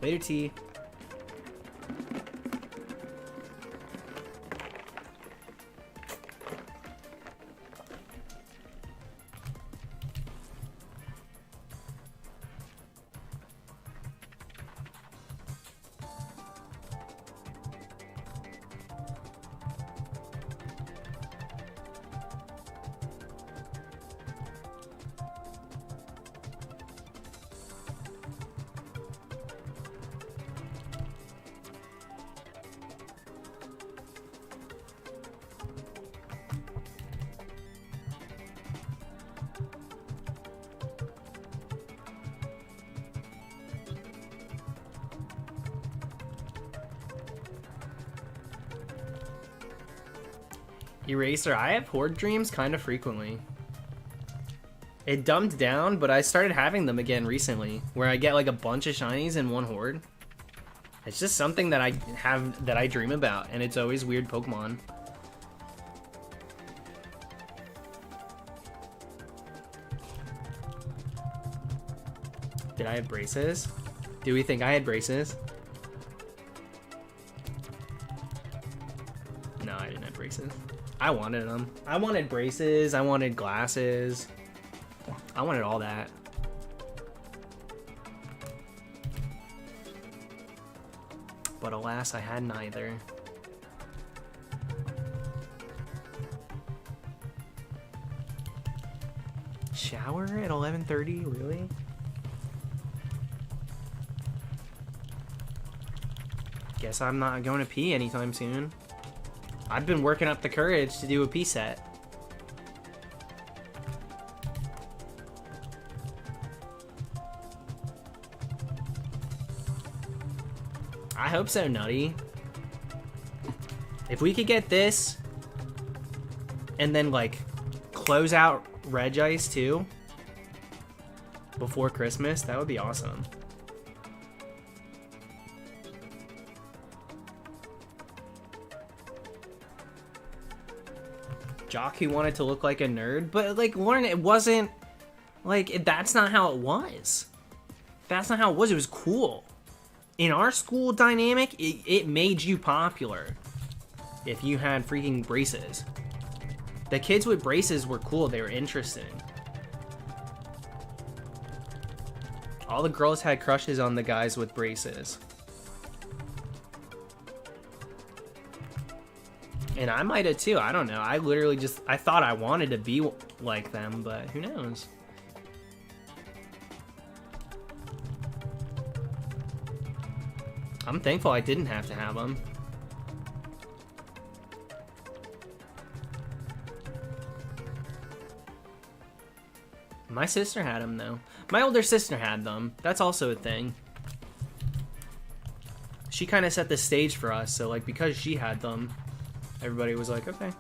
Later, T. Eraser, I have horde dreams kind of frequently. It dumbed down, but I started having them again recently, where I get like a bunch of shinies in one horde. It's just something that I dream about, and it's always weird Pokemon. Did I have braces? Do we think I had braces? No, I didn't have braces. I wanted them. I wanted braces, I wanted glasses. I wanted all that. But alas, I had neither. Shower at 11:30? Really? Guess I'm not going to pee anytime soon. I've been working up the courage to do a pee set. I hope so, Nutty. If we could get this and then like close out Regice too before Christmas, that would be awesome. Jock who wanted to look like a nerd, but like Lauren, it wasn't like that's not how it was. That's not how it was. It was cool. In our school dynamic, it made you popular if you had freaking braces. The kids with braces were cool. They were interesting. All the girls had crushes on the guys with braces. And I might have too. I don't know. I literally I thought I wanted to be like them, but who knows? I'm thankful I didn't have to have them. My sister had them though. My older sister had them. That's also a thing. She kind of set the stage for us, so like because she had them, everybody was like, okay.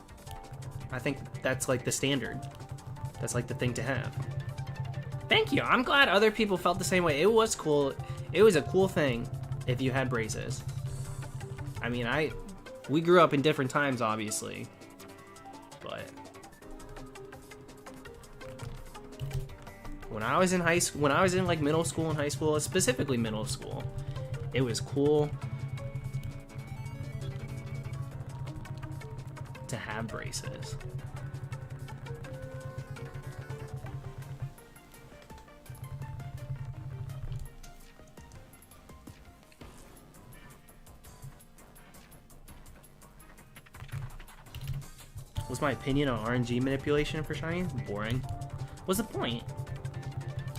I think that's like the standard. That's like the thing to have. Thank you. I'm glad other people felt the same way. It was cool. It was a cool thing if you had braces. I mean, we grew up in different times, obviously, but when I was in high school, when I was in like middle school and high school, specifically middle school, it was cool to have braces. Was my opinion on RNG manipulation for shiny? Boring. What's the point?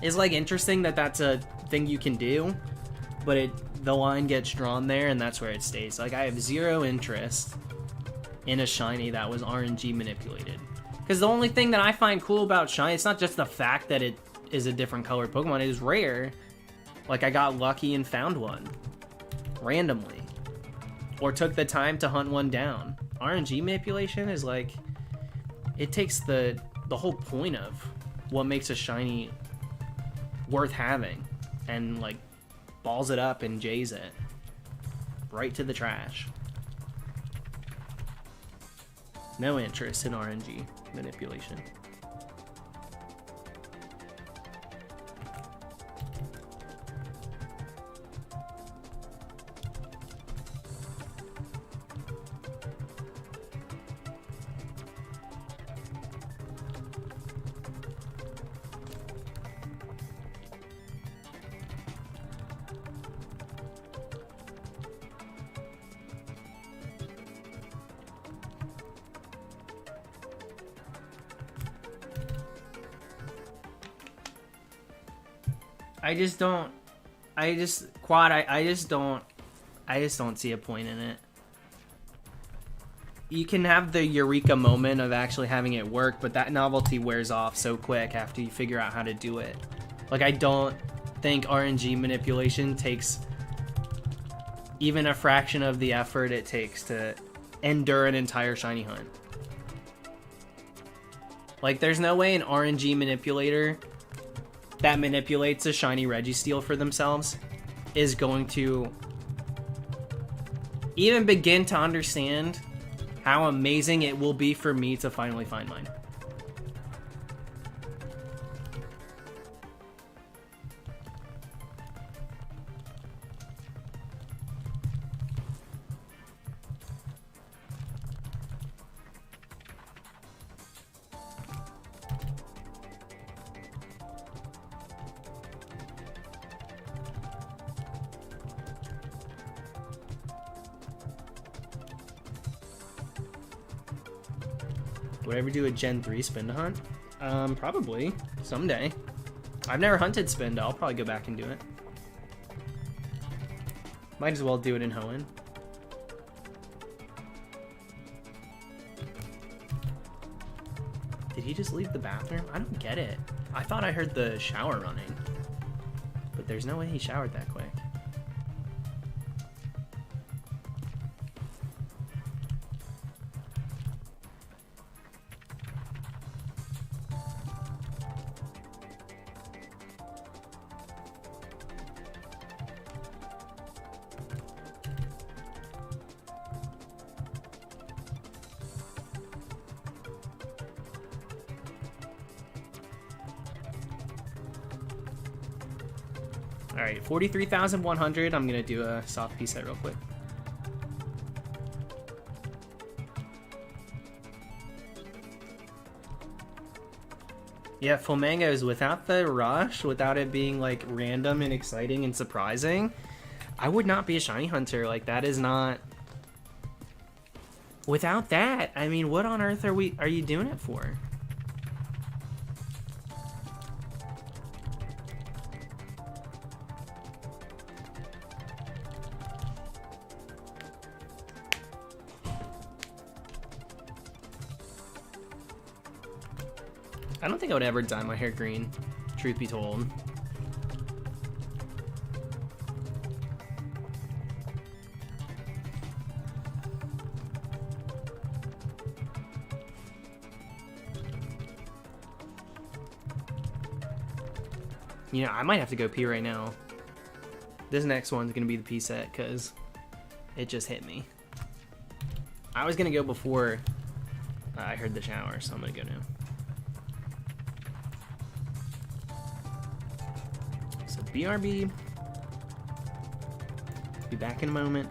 It's like interesting that that's a thing you can do, but the line gets drawn there and that's where it stays. Like I have zero interest in a shiny that was RNG manipulated. Because the only thing that I find cool about shiny, it's not just the fact that it is a different colored Pokemon, it is rare. Like I got lucky and found one randomly, or took the time to hunt one down. RNG manipulation is like, it takes the whole point of what makes a shiny worth having and like balls it up and jays it right to the trash. No interest in RNG manipulation. I just don't see a point in it. You can have the eureka moment of actually having it work, but that novelty wears off so quick after you figure out how to do it. Like, I don't think RNG manipulation takes even a fraction of the effort it takes to endure an entire shiny hunt. Like, there's no way an RNG manipulator that manipulates a shiny Registeel for themselves is going to even begin to understand how amazing it will be for me to finally find mine. Would I ever do a Gen 3 spin to hunt? Probably. Someday. I've never hunted Spinda. I'll probably go back and do it. Might as well do it in Hoenn. Did he just leave the bathroom? I don't get it. I thought I heard the shower running. But there's no way he showered that quick. Alright, 43,100. I'm gonna do a soft P set real quick. Yeah, Flamingos, without the rush, without it being like random and exciting and surprising, I would not be a shiny hunter. Like, that is not... Without that, I mean, what on earth are you doing it for? I don't think I would ever dye my hair green, truth be told. You know, I might have to go pee right now. This next one's gonna be the pee set, because it just hit me. I was gonna go before I heard the shower, so I'm gonna go now. So BRB. Be back in a moment.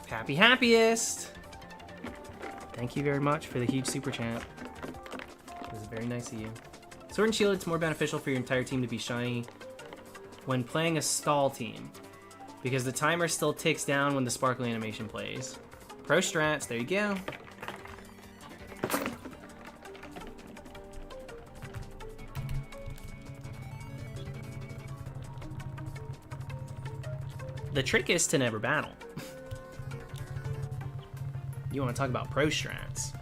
Happy happiest! Thank you very much for the huge super chat. It was very nice of you. Sword and Shield, it's more beneficial for your entire team to be shiny when playing a stall team, because the timer still ticks down when the sparkle animation plays. Pro strats, there you go. The trick is to never battle. You want to talk about pro strats.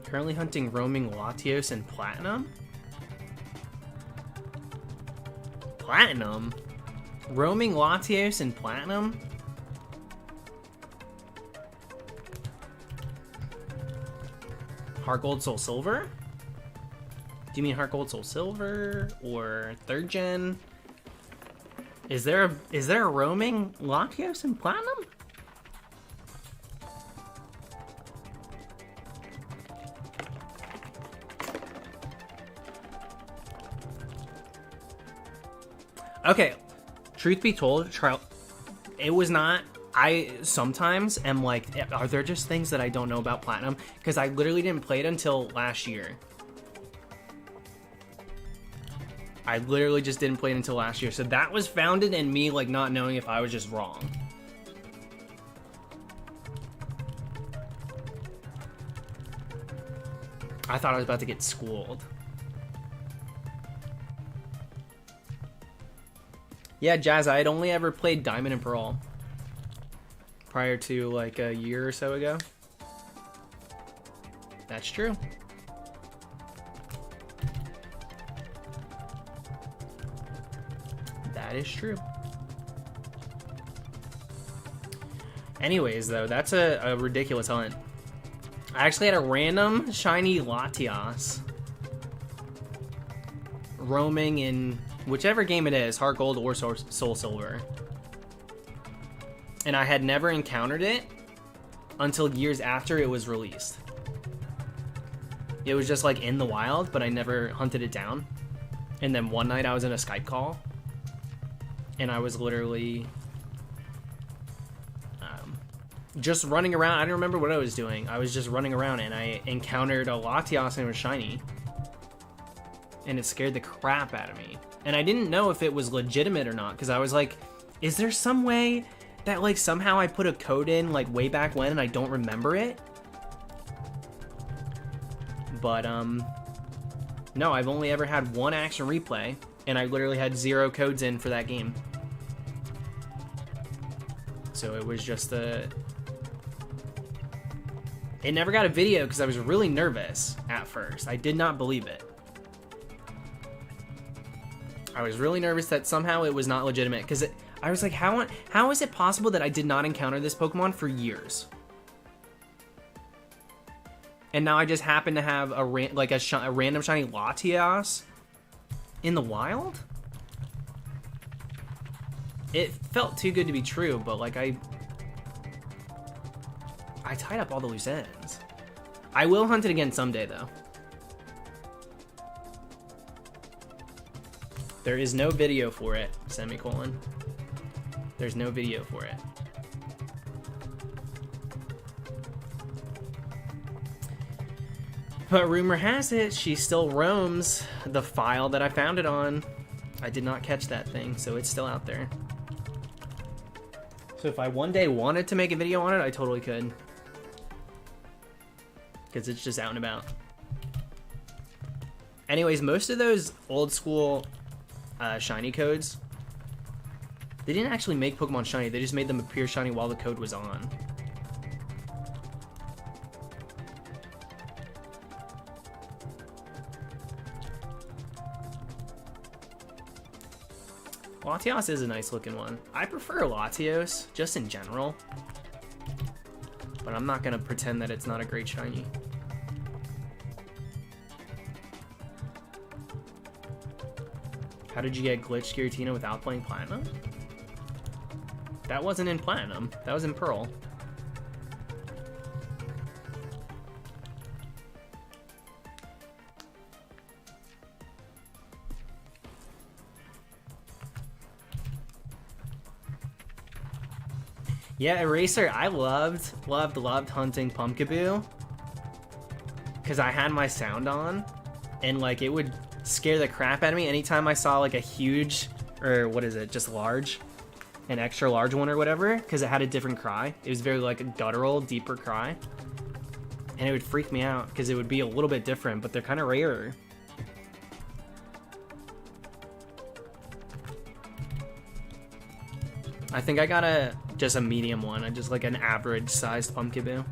Currently hunting roaming Latios and Platinum? Platinum? Roaming Latios and Platinum? Heart Gold Soul Silver? Do you mean Heart Gold Soul Silver or 3rd gen? Is there a roaming Latios and Platinum? Okay, truth be told, it was not. I sometimes am like, are there just things that I don't know about Platinum? Because I literally didn't play it until last year. I literally just didn't play it until last year. So that was founded in me like not knowing if I was just wrong. I thought I was about to get schooled. Yeah, Jazz, I had only ever played Diamond and Pearl prior to like a year or so ago. That's true. That is true. Anyways, though, that's a ridiculous hunt. I actually had a random shiny Latias roaming in whichever game it is, Heart Gold or Soul Silver. And I had never encountered it until years after it was released. It was just like in the wild, but I never hunted it down. And then one night I was in a Skype call and I was literally just running around. I don't remember what I was doing. I was just running around and I encountered a Latias and it was shiny. And it scared the crap out of me. And I didn't know if it was legitimate or not, because I was like, is there some way that like somehow I put a code in like way back when and I don't remember it? But no, I've only ever had one action replay and I literally had 0 codes in for that game. So it was just it never got a video because I was really nervous at first. I did not believe it. I was really nervous that somehow it was not legitimate because I was like, how is it possible that I did not encounter this Pokemon for years? And now I just happen to have a random shiny Latias in the wild? It felt too good to be true, but like I tied up all the loose ends. I will hunt it again someday though. There is no video for it, semicolon. There's no video for it. But rumor has it, she still roams the file that I found it on. I did not catch that thing, so it's still out there. So if I one day wanted to make a video on it, I totally could. Because it's just out and about. Anyways, most of those old school shiny codes, they didn't actually make Pokemon shiny, they just made them appear shiny while the code was on. Latios is a nice looking one. I prefer Latios, just in general. But I'm not gonna pretend that it's not a great shiny. How did you get glitched Giratina without playing Platinum? That wasn't in Platinum. That was in Pearl. Yeah, Eraser, I loved hunting Pumpkaboo. Because I had my sound on, and like it would scare the crap out of me anytime I saw like a huge, or what is it, just large, an extra large one or whatever, because it had a different cry. It was very like a guttural, deeper cry. And it would freak me out because it would be a little bit different, but they're kind of rarer. I think I got just a medium one. I just like an average sized Pumpkaboo.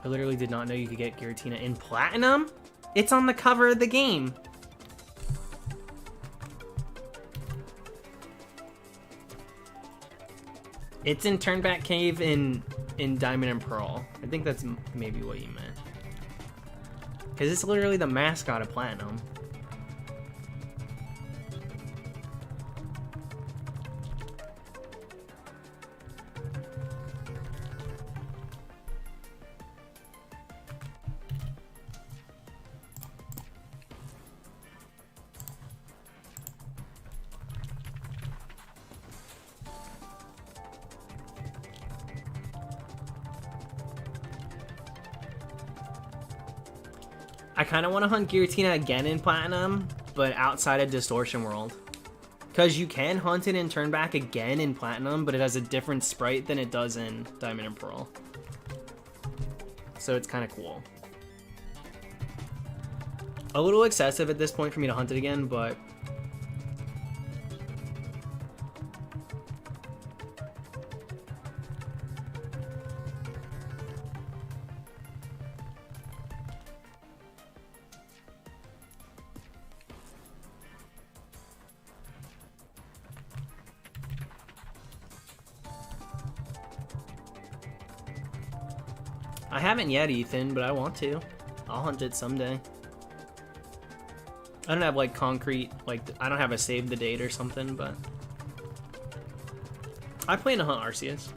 I literally did not know you could get Giratina in Platinum. It's on the cover of the game. It's in Turnback Cave in Diamond and Pearl. I think that's maybe what you meant. Because it's literally the mascot of Platinum. I kind of want to hunt Giratina again in Platinum, but outside of Distortion World. Because you can hunt it and turn back again in Platinum, but it has a different sprite than it does in Diamond and Pearl. So it's kind of cool. A little excessive at this point for me to hunt it again, but... I haven't yet, Ethan, but I want to. I'll hunt it someday. I don't have like concrete, like I don't have a save the date or something, but I plan to hunt Arceus.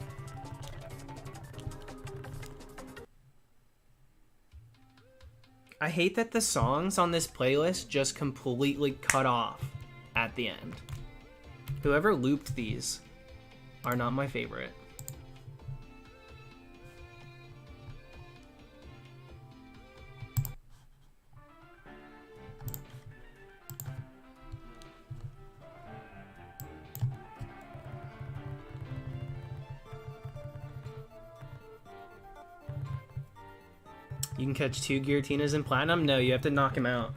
I hate that the songs on this playlist just completely cut off at the end. Whoever looped these are not my favorite. You can catch 2 Giratinas in Platinum? No, you have to knock him out.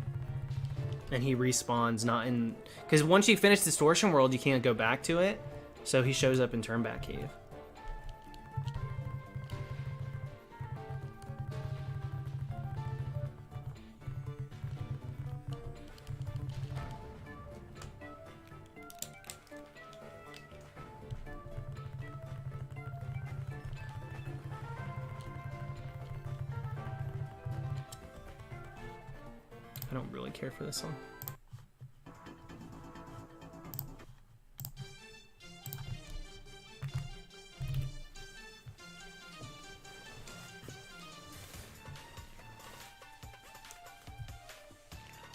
And he respawns, not in... Because once you finish Distortion World, you can't go back to it. So he shows up in Turnback Cave. I don't really care for this one.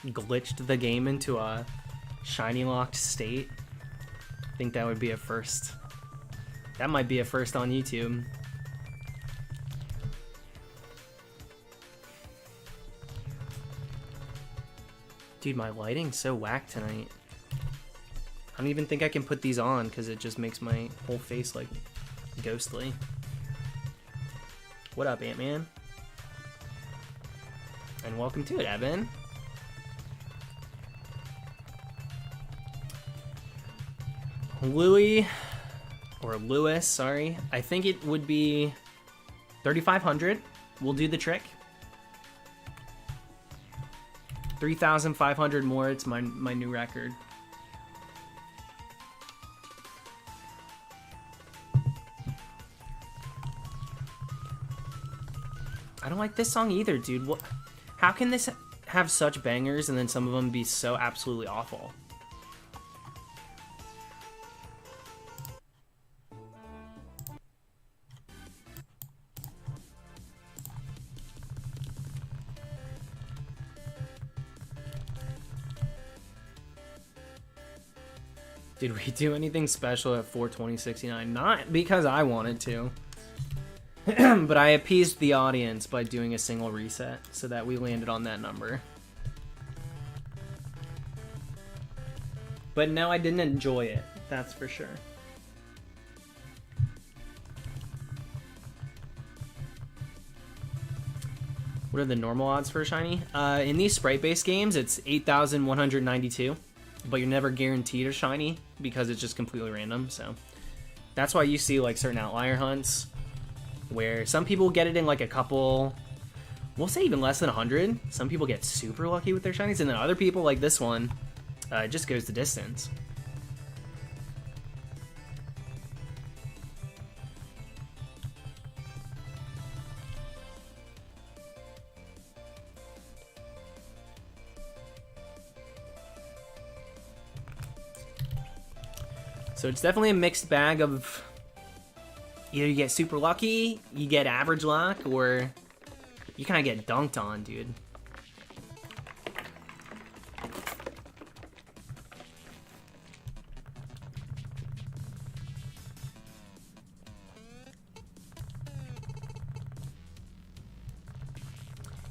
Glitched the game into a shiny locked state. I think that would be a first. That might be a first on YouTube. Dude, my lighting's so whack tonight. I don't even think I can put these on because it just makes my whole face like ghostly. What up, Ant-Man? And welcome to it, Evan. Louis, or Lewis, sorry. I think it would be 3,500. We'll do the trick. 3,500 more. It's my new record. I don't like this song either, dude. What? How can this have such bangers and then some of them be so absolutely awful? Did we do anything special at 420.69? Not because I wanted to. But I appeased the audience by doing a single reset so that we landed on that number. But no, I didn't enjoy it. That's for sure. What are the normal odds for a shiny? In these sprite-based games, it's 8,192. But you're never guaranteed a shiny because it's just completely random. So that's why you see like certain outlier hunts where some people get it in like a couple, we'll say even less than 100. Some people get super lucky with their shinies, and then other people like this one, it just goes the distance. So it's definitely a mixed bag of either you get super lucky, you get average luck, or you kind of get dunked on, dude.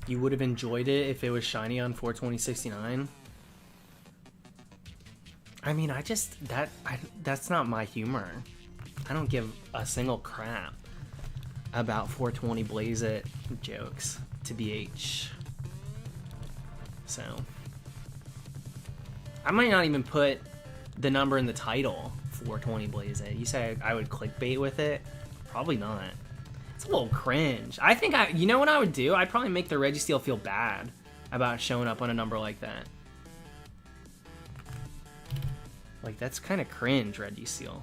You would have enjoyed it if it was shiny on 420.69. I mean, that's not my humor. I don't give a single crap about 420 Blaze It jokes to BH. So I might not even put the number in the title, 420 Blaze It. You say I would clickbait with it? Probably not. It's a little cringe. I think you know what I would do? I'd probably make the REGISTEEL feel bad about showing up on a number like that. Like, that's kind of cringe, REGISTEEL.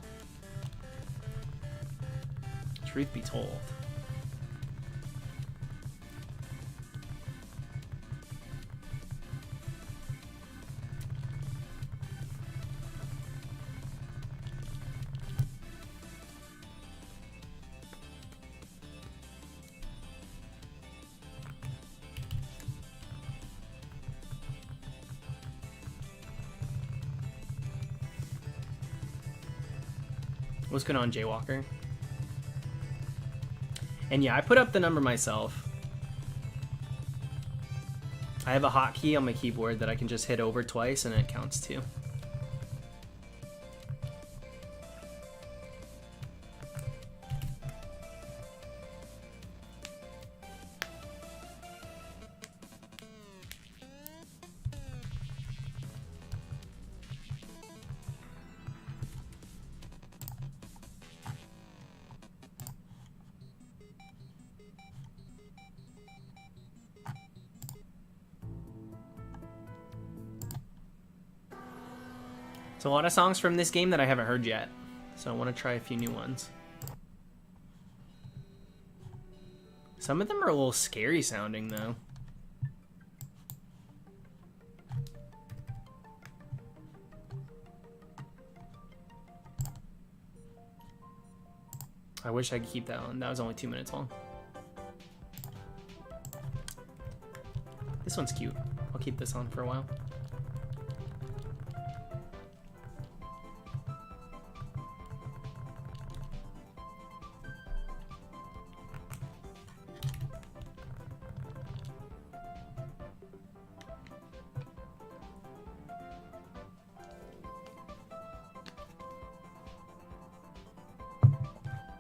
Truth be told. What's going on, Jaywalker? And yeah, I put up the number myself. I have a hotkey on my keyboard that I can just hit over twice and it counts too. It's a lot of songs from this game that I haven't heard yet, so I want to try a few new ones. Some of them are a little scary sounding, though. I wish I could keep that on. That was only 2 minutes long. This one's cute. I'll keep this on for a while.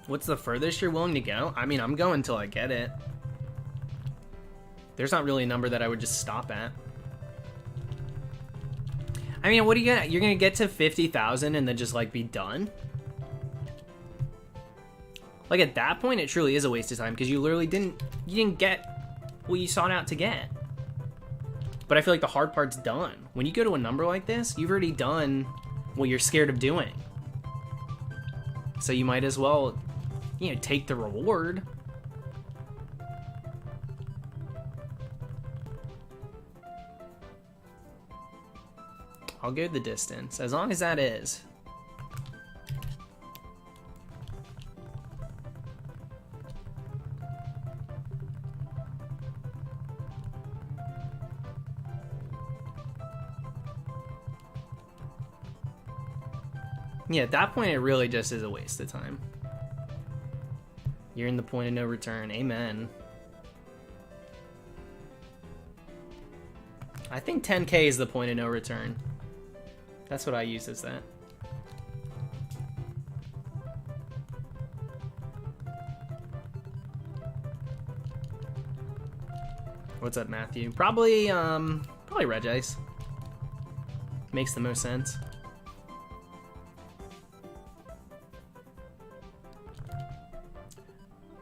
What's the furthest you're willing to go? I mean, I'm going till I get it. There's not really a number that I would just stop at. I mean, what are you gonna... You're gonna get to 50,000 and then just, like, be done? Like, at that point, it truly is a waste of time, because you literally didn't get what you sought out to get. But I feel like the hard part's done. When you go to a number like this, you've already done what you're scared of doing. So you might as well, you know, take the reward. I'll go the distance, as long as that is. Yeah, at that point, it really just is a waste of time. You're in the point of no return. Amen. I think 10K is the point of no return. That's what I use as that. What's up, Matthew? Probably Regi. Makes the most sense.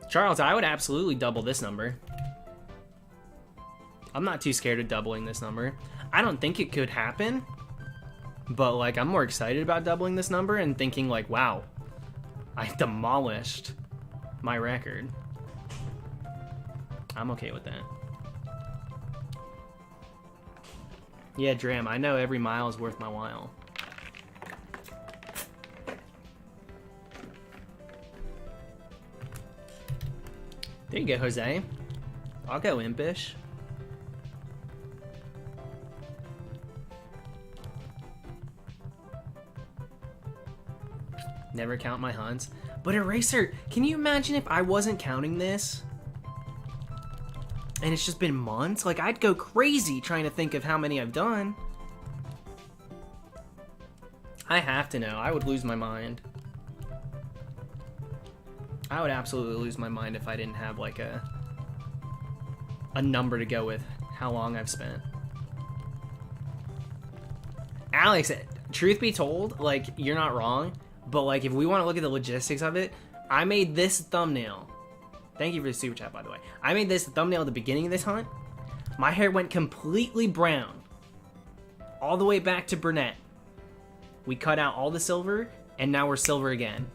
Charles, I would absolutely double this number. I'm not too scared of doubling this number. I don't think it could happen, but like I'm more excited about doubling this number and thinking like, wow, I demolished my record. I'm okay with that. Yeah, Dram, I know every mile is worth my while. There you go, Jose. I'll go impish. Never count my hunts. But Eraser, can you imagine if I wasn't counting this? And it's just been months? Like, I'd go crazy trying to think of how many I've done. I have to know. I would lose my mind. I would absolutely lose my mind if I didn't have like a number to go with how long I've spent. Alex, truth be told, like, you're not wrong, but like if we want to look at the logistics of it, I made this thumbnail. Thank you for the super chat, by the way. I made this thumbnail at the beginning of this hunt. My hair went completely brown, all the way back to brunette. We cut out all the silver, and now we're silver again.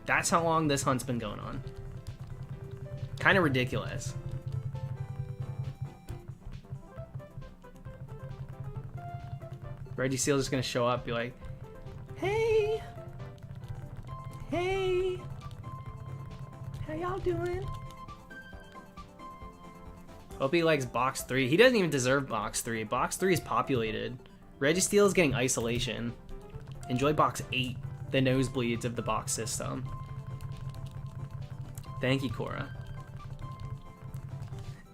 That's how long this hunt's been going on. Kind of ridiculous. REGISTEEL just gonna show up, be like, hey, hey, how y'all doing? Hope he likes box 3. He doesn't even deserve box 3. Box 3 is populated. REGISTEEL is getting isolation. Enjoy box 8, the nosebleeds of the box system. Thank you, Cora.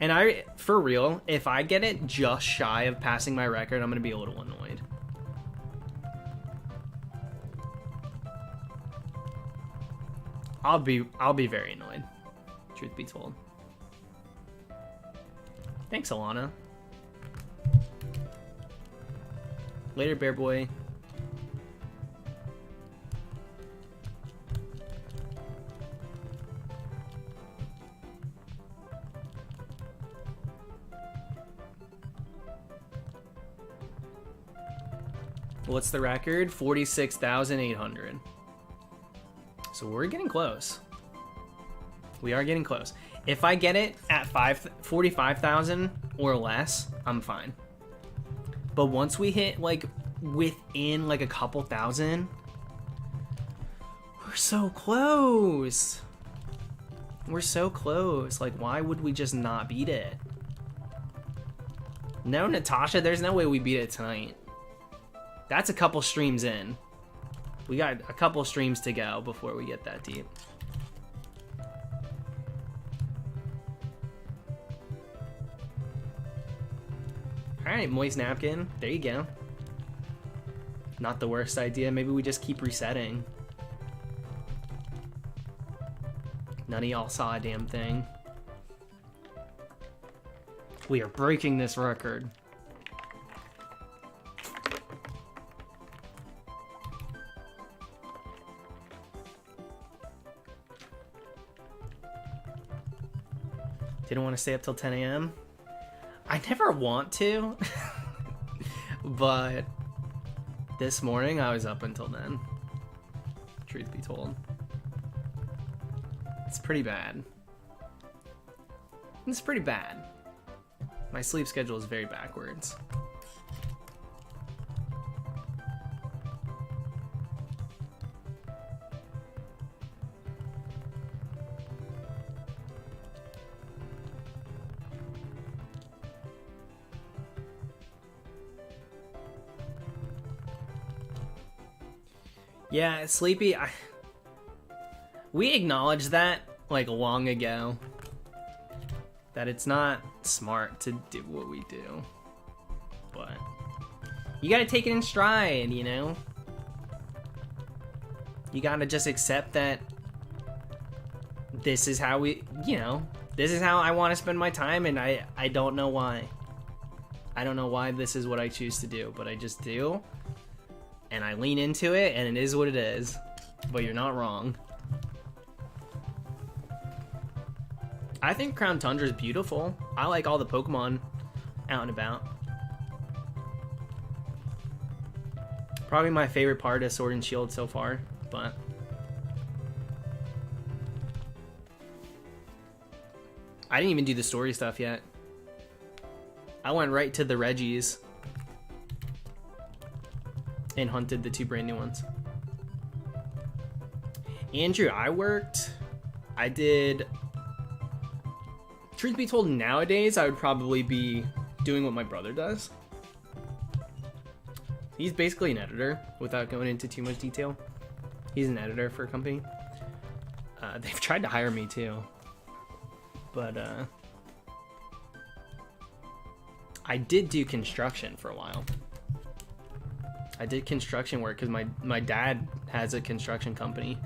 And for real, if I get it just shy of passing my record, I'm gonna be a little annoyed. I'll be very annoyed, truth be told. Thanks, Alana. Later, Bear Boy. What's the record? 46,800. So we're getting close. We are getting close. If I get it at 45,000 or less, I'm fine. But once we hit like within like a couple thousand, we're so close. We're so close. Like, why would we just not beat it? No, Natasha, there's no way we beat it tonight. That's a couple streams in. We got a couple streams to go before we get that deep. Alright, moist napkin. There you go. Not the worst idea. Maybe we just keep resetting. None of y'all saw a damn thing. We are breaking this record. Didn't want to stay up till 10 a.m. I never want to, but this morning I was up until then. Truth be told. It's pretty bad. It's pretty bad. My sleep schedule is very backwards. Yeah, sleepy. We acknowledged that like long ago. That it's not smart to do what we do. But you gotta take it in stride, you know? You gotta just accept that this is how we, you know, this is how I want to spend my time, and I don't know why. I don't know why this is what I choose to do, but I just do. And I lean into it, and it is what it is. But you're not wrong. I think Crown Tundra is beautiful. I like all the Pokemon out and about. Probably my favorite part of Sword and Shield so far, but I didn't even do the story stuff yet. I went right to the Regis and hunted the 2 brand new ones. Andrew, I did, truth be told, nowadays I would probably be doing what my brother does. He's basically an editor, without going into too much detail. He's an editor for a company. They've tried to hire me too, but I did do construction for a while. I did construction work because my dad has a construction company.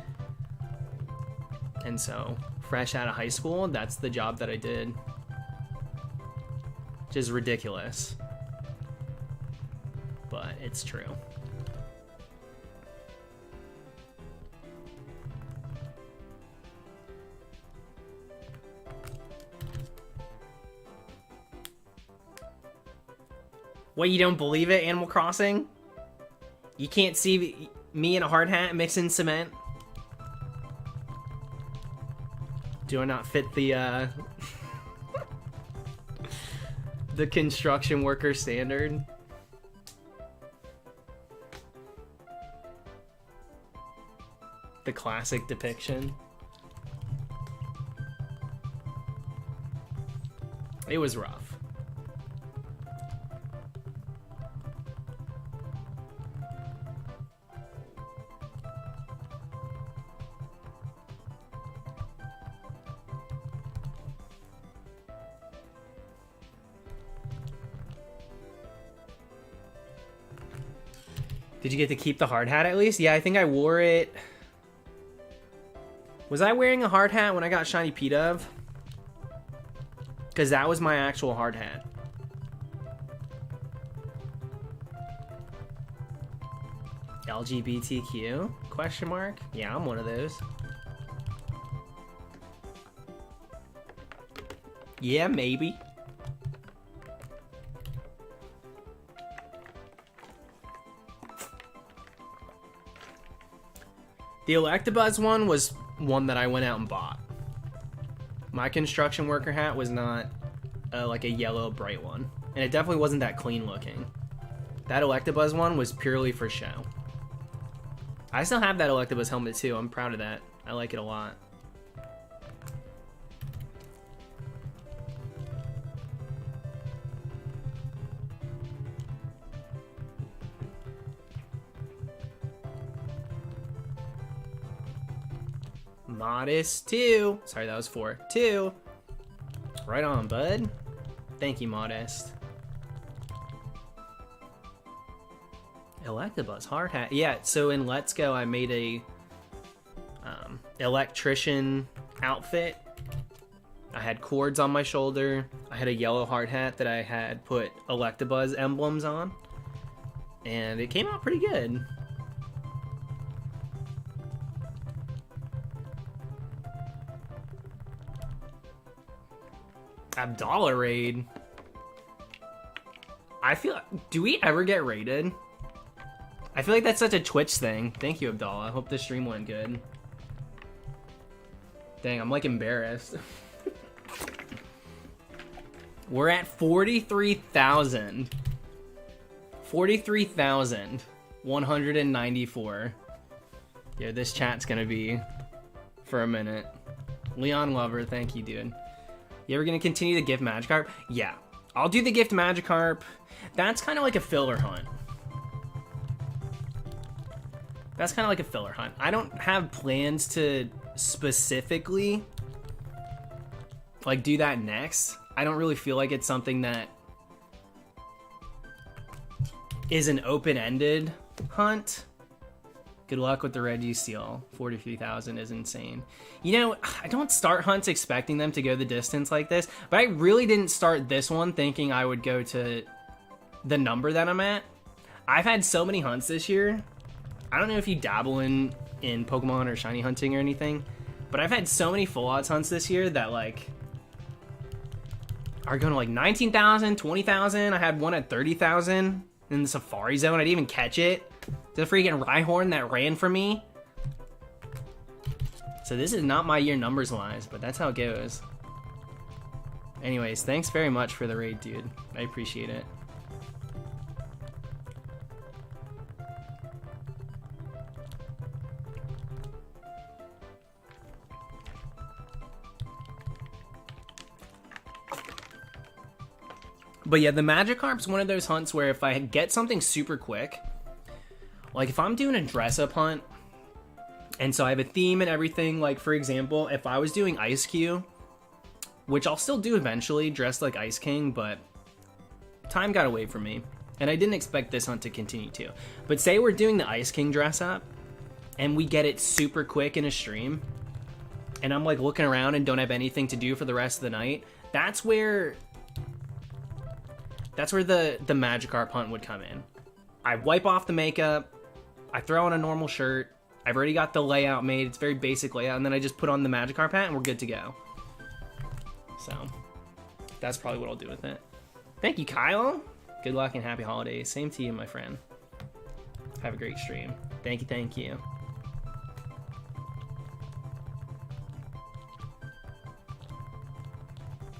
And so, fresh out of high school, that's the job that I did. Which is ridiculous. But it's true. What, you don't believe it, Animal Crossing? You can't see me in a hard hat mixing cement? Do I not fit the the construction worker standard? The classic depiction. It was rough. Did you get to keep the hard hat at least? Yeah, I think I wore it. Was I wearing a hard hat when I got Shiny P-Dove? Because that was my actual hard hat. LGBTQ? Question mark? Yeah, I'm one of those. Yeah, maybe. The Electabuzz one was one that I went out and bought. My construction worker hat was not like a yellow bright one. And it definitely wasn't that clean looking. That Electabuzz one was purely for show. I still have that Electabuzz helmet too. I'm proud of that. I like it a lot. Modest 2. Sorry, that was 4. 2. Right on, bud. Thank you, Modest. Electabuzz hard hat. Yeah, so in Let's Go, I made a electrician outfit. I had cords on my shoulder. I had a yellow hard hat that I had put Electabuzz emblems on. And it came out pretty good. Abdallah raid. I feel... Do we ever get raided? I feel like that's such a Twitch thing. Thank you, Abdallah. I hope the stream went good. Dang, I'm like embarrassed. We're at 43,000. 43,194. Yeah, this chat's gonna be for a minute. Leon Lover, thank you, dude. You ever gonna continue the gift Magikarp? Yeah, I'll do the gift Magikarp. That's kind of like a filler hunt. That's kind of like a filler hunt. I don't have plans to specifically like do that next. I don't really feel like it's something that is an open-ended hunt. Good luck with the REGISTEEL. 43,000 is insane. You know, I don't start hunts expecting them to go the distance like this, but I really didn't start this one thinking I would go to the number that I'm at. I've had so many hunts this year. I don't know if you dabble in Pokemon or shiny hunting or anything, but I've had so many full odds hunts this year that like are going to like 19,000, 20,000. I had one at 30,000 in the Safari Zone. I didn't even catch it. The freaking Rhyhorn that ran from me. So this is not my year numbers wise, but that's how it goes. Anyways, thanks very much for the raid, dude. I appreciate it. But yeah, the Magikarp's one of those hunts where if I get something super quick, like if I'm doing a dress-up hunt, and so I have a theme and everything, like for example, if I was doing Ice Q, which I'll still do eventually, dressed like Ice King, but time got away from me, and I didn't expect this hunt to continue to. But say we're doing the Ice King dress-up, and we get it super quick in a stream, and I'm like looking around and don't have anything to do for the rest of the night, that's where the Magikarp hunt would come in. I wipe off the makeup, I throw on a normal shirt, I've already got the layout made, it's very basic layout, and then I just put on the Magikarp hat and we're good to go. So, that's probably what I'll do with it. Thank you, Kyle. Good luck and happy holidays. Same to you, my friend. Have a great stream. Thank you, thank you.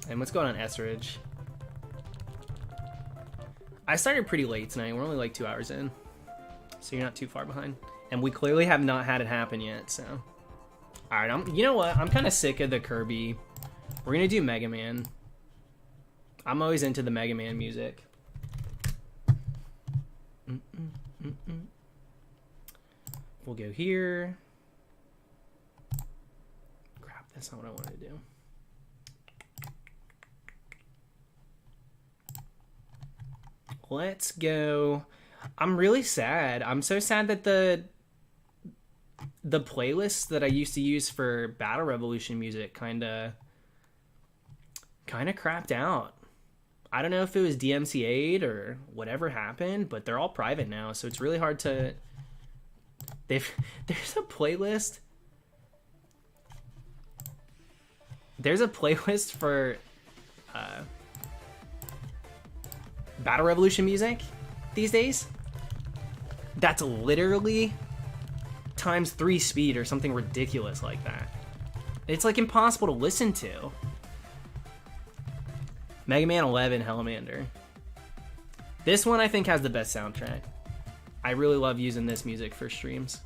And what's going on, Esridge? I started pretty late tonight. We're only like 2 hours in, so you're not too far behind. And we clearly have not had it happen yet, so. All right, you know what? I'm kind of sick of the Kirby. We're gonna do Mega Man. I'm always into the Mega Man music. We'll go here. Crap, that's not what I wanted to do. Let's go. I'm really sad. I'm so sad that the playlist that I used to use for Battle Revolution music kind of crapped out. I don't know if it was DMCA'd or whatever happened, but they're all private now, so it's really hard to... There's a playlist. There's a playlist for... Battle Revolution music these days that's literally ×3 speed or something ridiculous like that. It's like impossible to listen to. Mega Man 11 Hellamander. This one I think has the best soundtrack. I really love using this music for streams.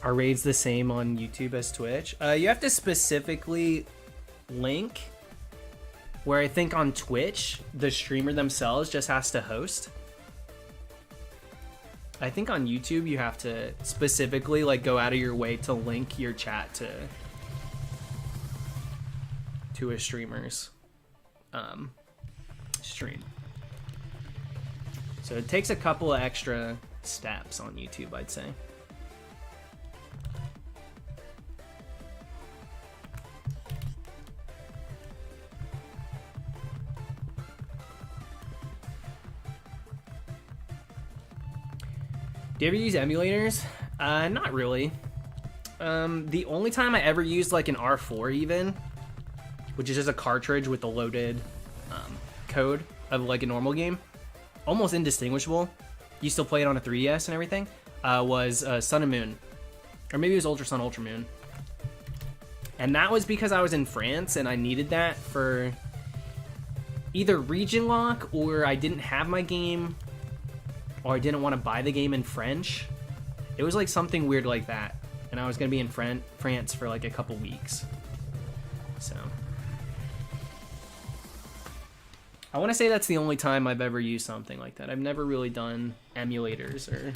Are raids the same on YouTube as Twitch? You have to specifically link, where I think on Twitch, the streamer themselves just has to host. I think on YouTube, you have to specifically like go out of your way to link your chat to a streamer's stream. So it takes a couple of extra steps on YouTube, I'd say. Do you ever use emulators? Not really. The only time I ever used like an R4 even, which is just a cartridge with the loaded code of like a normal game, almost indistinguishable. You still play it on a 3DS and everything. Was Sun and Moon, or maybe it was Ultra Sun, Ultra Moon. And that was because I was in France and I needed that for either region lock, or I didn't have my game, or I didn't want to buy the game in French. It was like something weird like that. And I was going to be in France for like a couple weeks. So I want to say that's the only time I've ever used something like that. I've never really done emulators or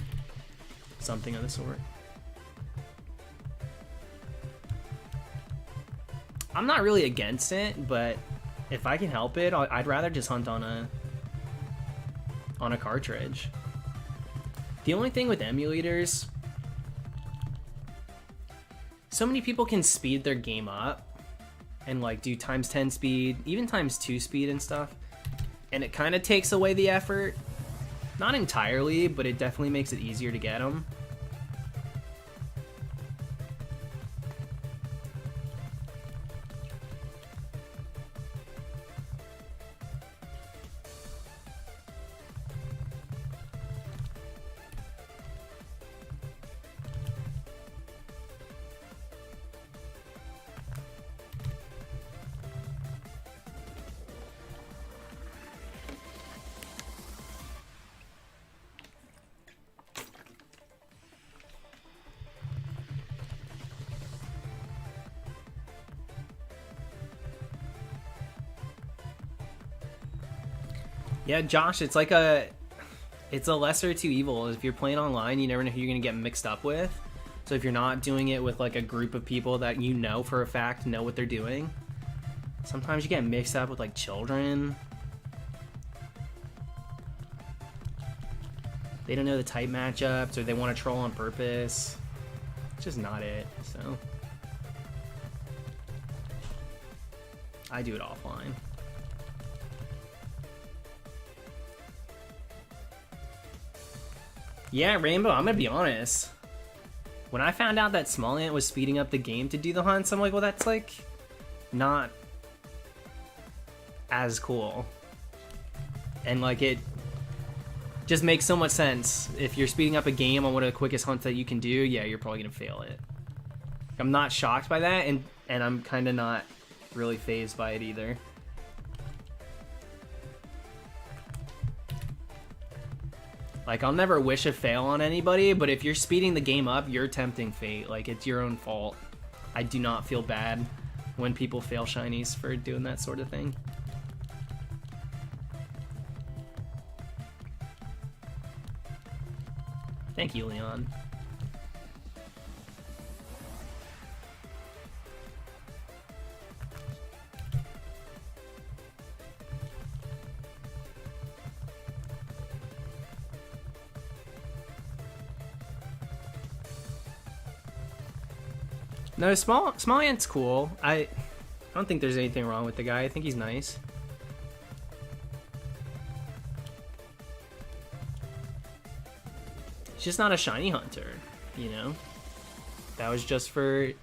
something of the sort. I'm not really against it, but if I can help it, I'd rather just hunt on a cartridge. The only thing with emulators, so many people can speed their game up and like do ×10 speed, even ×2 speed and stuff, and it kind of takes away the effort. Not entirely, but it definitely makes it easier to get them. Yeah, Josh, it's a lesser of two evils. If you're playing online, you never know who you're going to get mixed up with. So if you're not doing it with like a group of people that you know for a fact know what they're doing, sometimes you get mixed up with like children. They don't know the type matchups, or they want to troll on purpose. It's just not it, so I do it offline. Yeah, Rainbow, I'm gonna be honest. When I found out that Small Ant was speeding up the game to do the hunts, I'm like, well, that's like not as cool. And like it just makes so much sense. If you're speeding up a game on one of the quickest hunts that you can do, yeah, you're probably gonna fail it. I'm not shocked by that, and I'm kind of not really fazed by it either. Like, I'll never wish a fail on anybody, but if you're speeding the game up, you're tempting fate. Like, it's your own fault. I do not feel bad when people fail shinies for doing that sort of thing. Thank you, Leon. No, Small Ant's cool. I don't think there's anything wrong with the guy. I think he's nice. He's just not a shiny hunter, you know? That was just for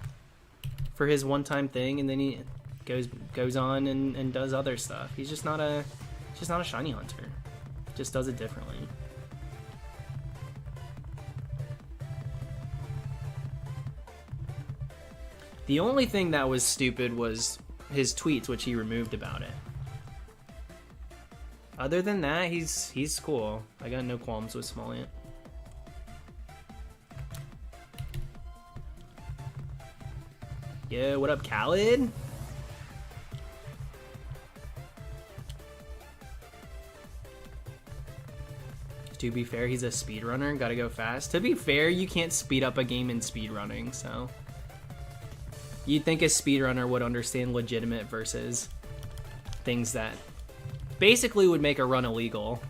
his one-time thing, and then he goes on and does other stuff. He's just not a shiny hunter. Just does it differently. The only thing that was stupid was his tweets, which he removed about it. Other than that, he's cool. I got no qualms with Small Ant. Yeah, what up, Khaled? To be fair, he's a speedrunner. Gotta go fast. To be fair, you can't speed up a game in speedrunning, so... You'd think a speedrunner would understand legitimate versus things that basically would make a run illegal.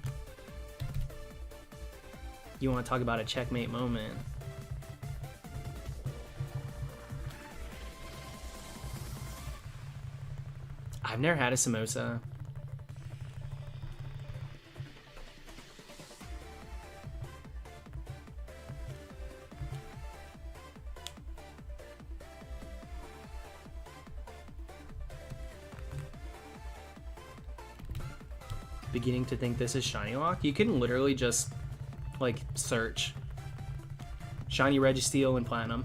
You want to talk about a checkmate moment. I've never had a samosa. beginning to think this is shiny lock. You can literally just like search shiny Registeel and platinum.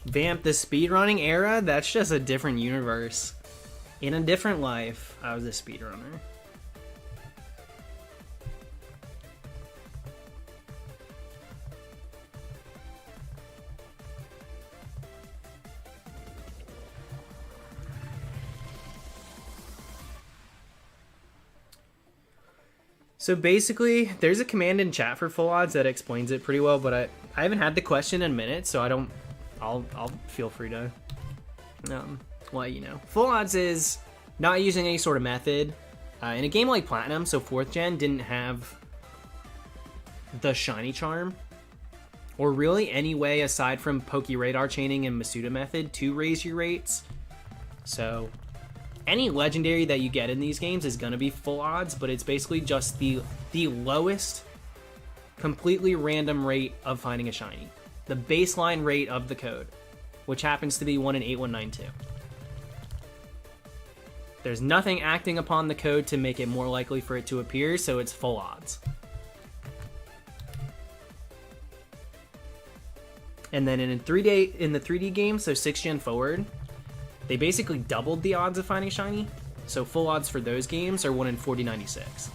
Vamp, the speedrunning era, that's just a different universe. In a different life, I was a speedrunner. So basically, there's a command in chat for full odds that explains it pretty well, but I haven't had the question in a minute, so I'll feel free to let you know. Full odds is not using any sort of method. In a game like Platinum, so 4th gen didn't have the shiny charm, or really any way aside from Poke Radar chaining and Masuda method to raise your rates. So any legendary that you get in these games is going to be full odds, but it's basically just the lowest completely random rate of finding a shiny. The baseline rate of the code, which happens to be 1 in 8192. There's nothing acting upon the code to make it more likely for it to appear, so it's full odds. And then in the 3D game, so 6th gen forward, they basically doubled the odds of finding shiny. So full odds for those games are 1 in 4096.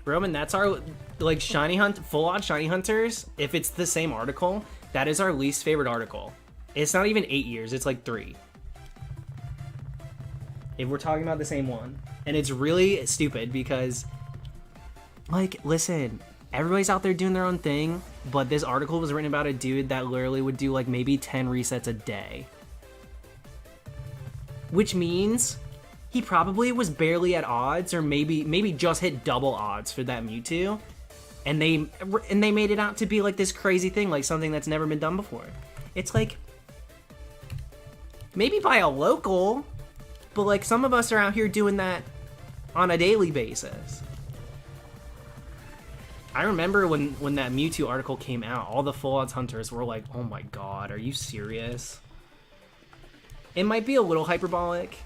Roman, that's our like shiny hunt, full odds shiny hunters. If it's the same article, that is our least favorite article. It's not even 8 years, it's like 3. If we're talking about the same one. And it's really stupid because, like, listen, everybody's out there doing their own thing, but this article was written about a dude that literally would do like maybe 10 resets a day. Which means he probably was barely at odds, or maybe just hit double odds for that Mewtwo. And they made it out to be like this crazy thing, like something that's never been done before. It's like, maybe by a local, but like some of us are out here doing that on a daily basis. I remember when that Mewtwo article came out, all the full odds hunters were like, oh my god, are you serious? It might be a little hyperbolic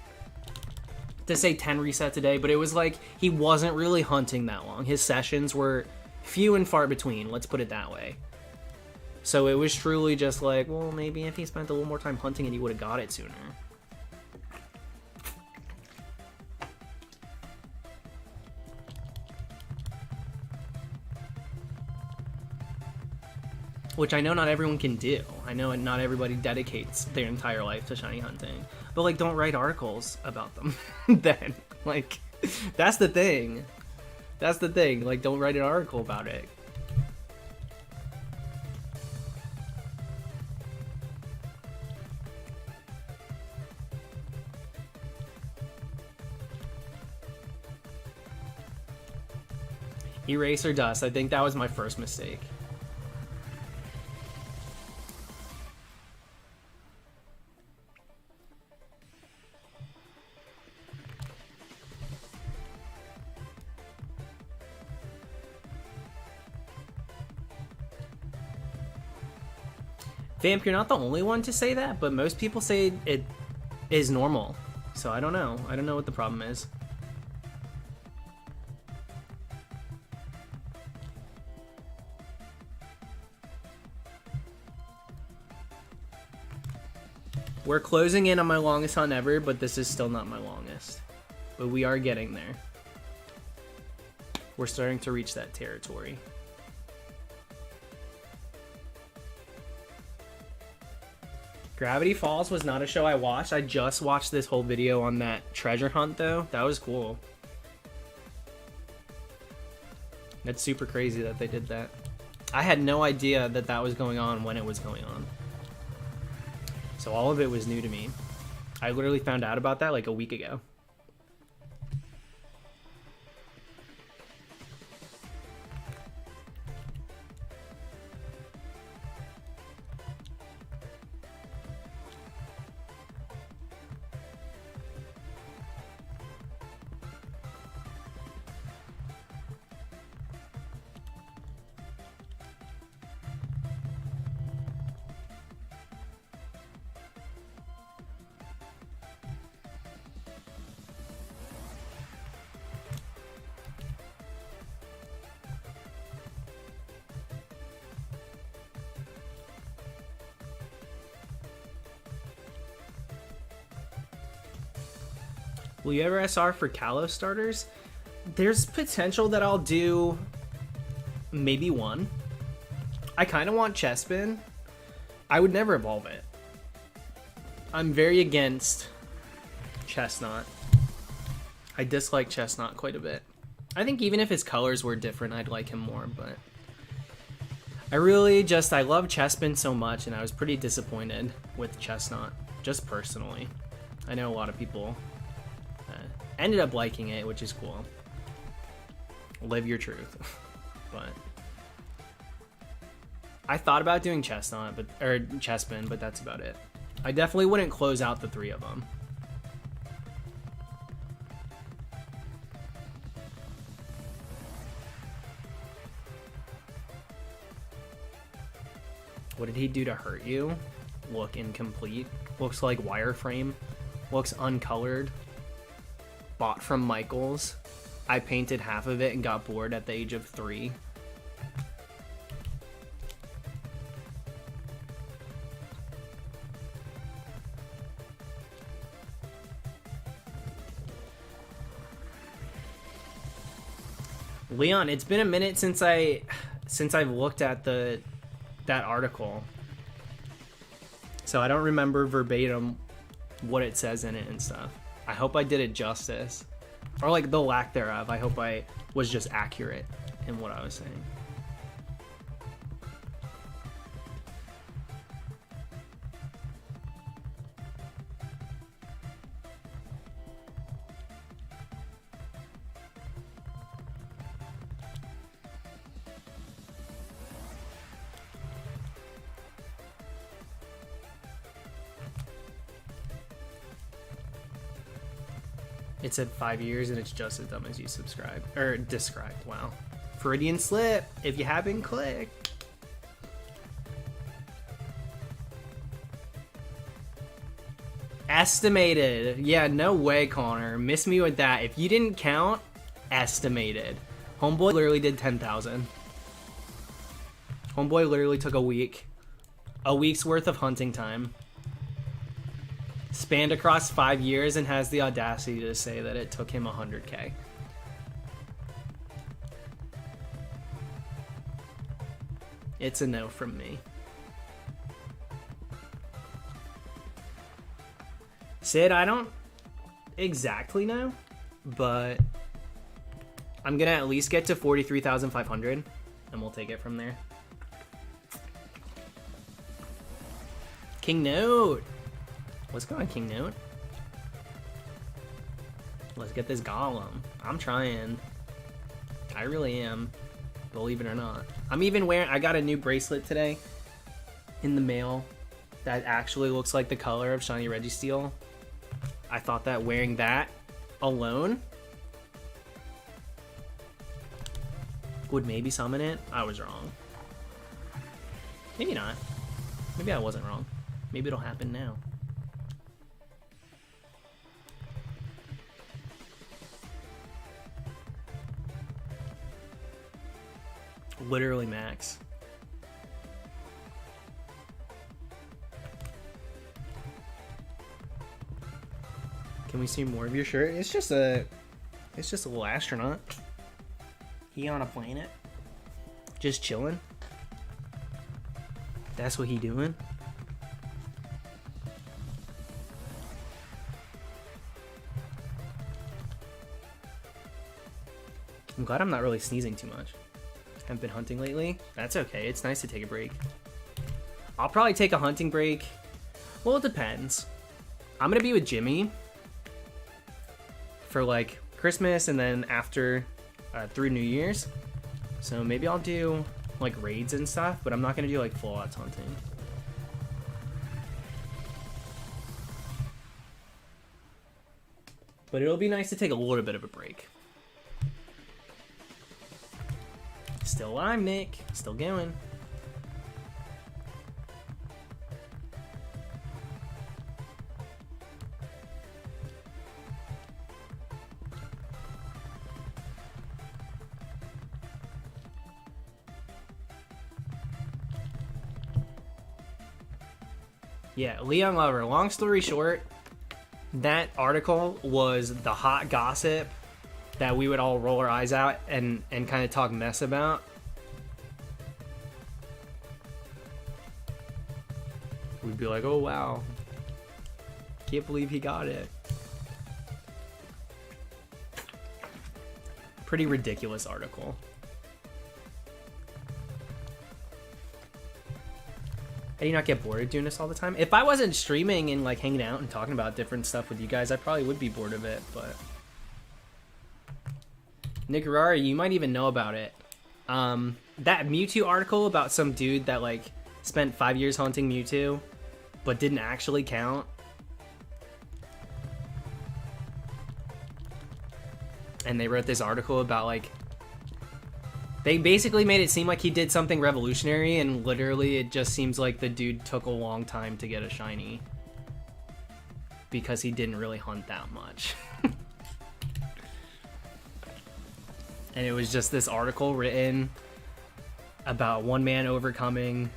to say 10 resets a day, but it was like he wasn't really hunting that long. His sessions were few and far between, let's put it that way. So it was truly just like, well, maybe if he spent a little more time hunting and he would have got it sooner. Which I know not everyone can do. I know not everybody dedicates their entire life to shiny hunting. But, like, don't write articles about them then. Like, that's the thing. That's the thing. Like, don't write an article about it. Erase or dust. I think that was my first mistake. Vamp, you're not the only one to say that, but most people say it is normal. So I don't know. I don't know what the problem is. We're closing in on my longest hunt ever, but this is still not my longest. But we are getting there. We're starting to reach that territory. Gravity Falls was not a show I watched. I just watched this whole video on that treasure hunt, though. That was cool. That's super crazy that they did that. I had no idea that that was going on when it was going on. So all of it was new to me. I literally found out about that like a week ago. Will you ever SR for Kalos starters? There's potential that I'll do maybe one. I kind of want Chespin. I would never evolve it. I'm very against Chestnut. I dislike Chestnut quite a bit. I think even if his colors were different, I'd like him more, but I love Chespin so much, and I was pretty disappointed with Chestnut, just personally. I know a lot of people ended up liking it, which is cool. Live your truth. But I thought about doing Chestnut, or Chespin, but that's about it. I definitely wouldn't close out the 3 of them. What did he do to hurt you? Look incomplete. Looks like wireframe. Looks uncolored. Bought from Michaels. I painted half of it and got bored at the age of 3. Leon, it's been a minute since I've looked at that article, so I don't remember verbatim what it says in it and stuff. I hope I did it justice, or like the lack thereof. I hope I was just accurate in what I was saying. It said 5 years and it's just as dumb as you subscribe or described. Wow. Freudian slip. If you haven't clicked. Estimated. Yeah, no way, Connor. Miss me with that. If you didn't count, estimated. Homeboy literally did 10,000. Homeboy literally took a week. A week's worth of hunting time. Spanned across 5 years and has the audacity to say that it took him 100K. It's a no from me. Sid, I don't exactly know, but I'm gonna at least get to 43,500 and we'll take it from there. King Note. What's going on, King Note? Let's get this golem. I'm trying. I really am. Believe it or not. I'm even wearing... I got a new bracelet today in the mail that actually looks like the color of Shiny Registeel. I thought that wearing that alone would maybe summon it. I was wrong. Maybe not. Maybe I wasn't wrong. Maybe it'll happen now. Literally max. Can we see more of your shirt? It's just a little astronaut. He on a planet. Just chilling. That's what he doing. I'm glad I'm not really sneezing too much. Haven't been hunting lately. That's okay. It's nice to take a break. I'll probably take a hunting break. Well, it depends. I'm gonna be with Jimmy for like Christmas and then after through New Year's. So maybe I'll do like raids and stuff, but I'm not gonna do like full out hunting. But it'll be nice to take a little bit of a break. Still alive, Nick. Still going. Yeah, Leon Lover. Long story short, that article was the hot gossip that we would all roll our eyes out and kind of talk mess about. We'd be like, oh wow, can't believe he got it. Pretty ridiculous article. How do you not get bored of doing this all the time? If I wasn't streaming and like hanging out and talking about different stuff with you guys, I probably would be bored of it, but... Nicarari, you might even know about it. That Mewtwo article about some dude that like spent 5 years hunting Mewtwo, but didn't actually count. And they wrote this article about like... They basically made it seem like he did something revolutionary, and literally it just seems like the dude took a long time to get a shiny. Because he didn't really hunt that much. And it was just this article written about one man overcoming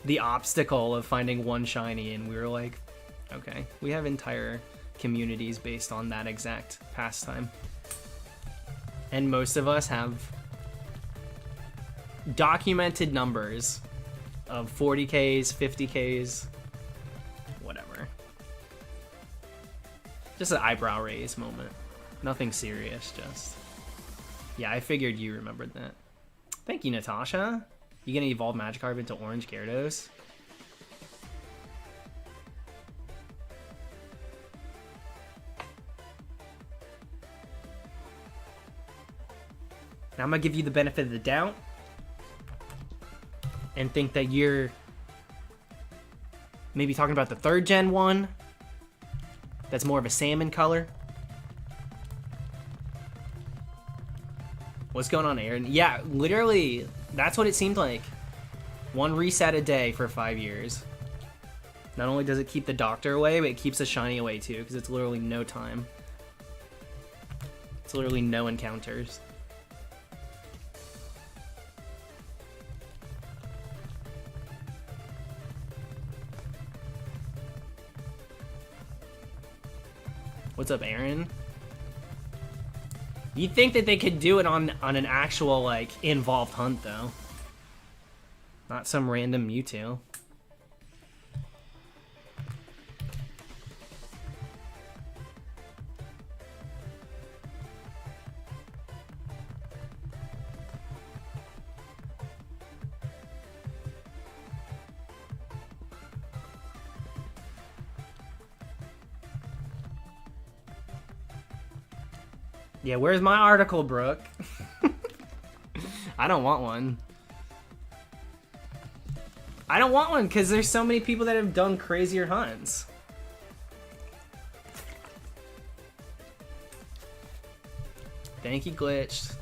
the obstacle of finding one shiny, and we were like, okay, we have entire communities based on that exact pastime. And most of us have documented numbers of 40Ks, 50Ks, whatever. Just an eyebrow raise moment. Nothing serious, just... Yeah, I figured you remembered that. Thank you, Natasha. You gonna evolve Magikarp into Orange Gyarados? Now I'm gonna give you the benefit of the doubt and think that you're maybe talking about the 3rd gen one that's more of a salmon color. What's going on, Aaron? Yeah, literally, that's what it seemed like. One reset a day for 5 years. Not only does it keep the doctor away, but it keeps the shiny away too, because it's literally no time. It's literally no encounters. What's up, Aaron? You'd think that they could do it on an actual, like, involved hunt, though. Not some random Mewtwo. Yeah, where's my article, Brooke? I don't want one. I don't want one because there's so many people that have done crazier hunts. Thank you, Glitched.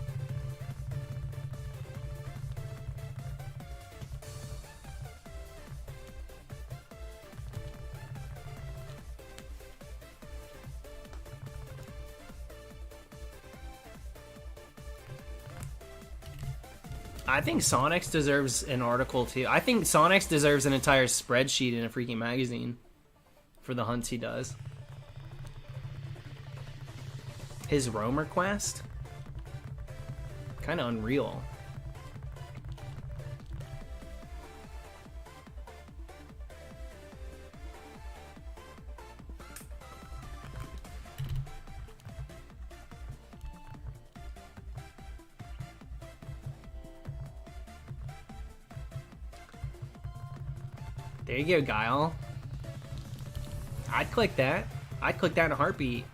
I think Sonics deserves an article too. I think Sonics deserves an entire spreadsheet in a freaking magazine for the hunts he does. His Roamer quest? Kind of unreal. There you go, Guile. I'd click that. I'd click that in a heartbeat.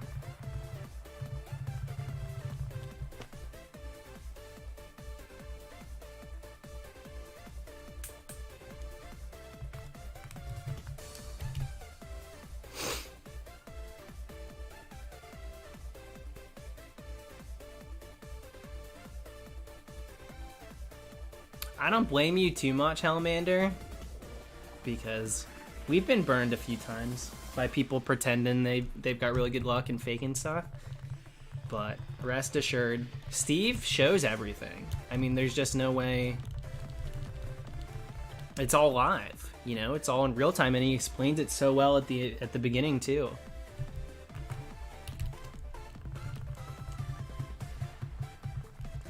I don't blame you too much, Hellmander, because we've been burned a few times by people pretending they've got really good luck and faking stuff. But rest assured, Steve shows everything. I mean, there's just no way. It's all live, you know. It's all in real time, and he explains it so well at the beginning too.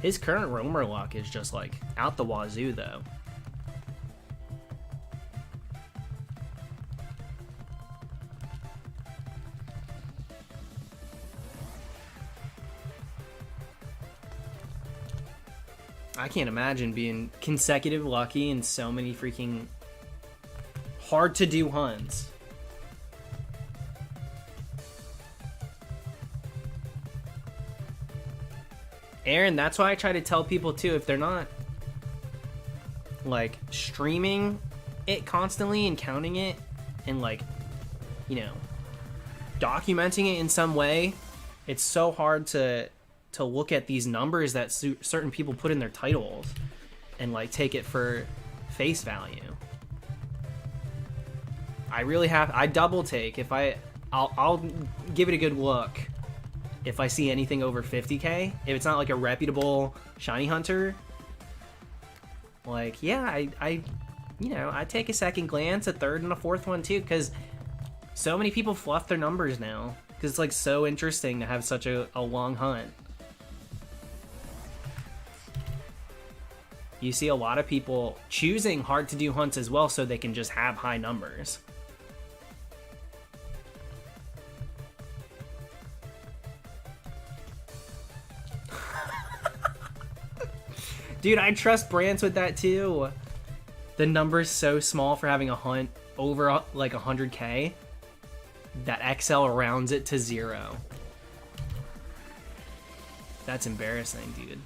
His current roamer luck is just like out the wazoo though. I can't imagine being consecutive lucky in so many freaking hard to do hunts. Aaron, that's why I try to tell people too, if they're not like streaming it constantly and counting it and like, you know, documenting it in some way, it's so hard to look at these numbers that certain people put in their titles and like take it for face value. I double take if I'll give it a good look if I see anything over 50k. If it's not like a reputable shiny hunter, like, yeah, I you know, I take a second glance, a third and a fourth one too, because so many people fluff their numbers now because it's like so interesting to have such a long hunt. You see a lot of people choosing hard to do hunts as well so they can just have high numbers. Dude, I trust Brance with that too. The number's so small for having a hunt over like 100k that XL rounds it to 0. That's embarrassing, dude.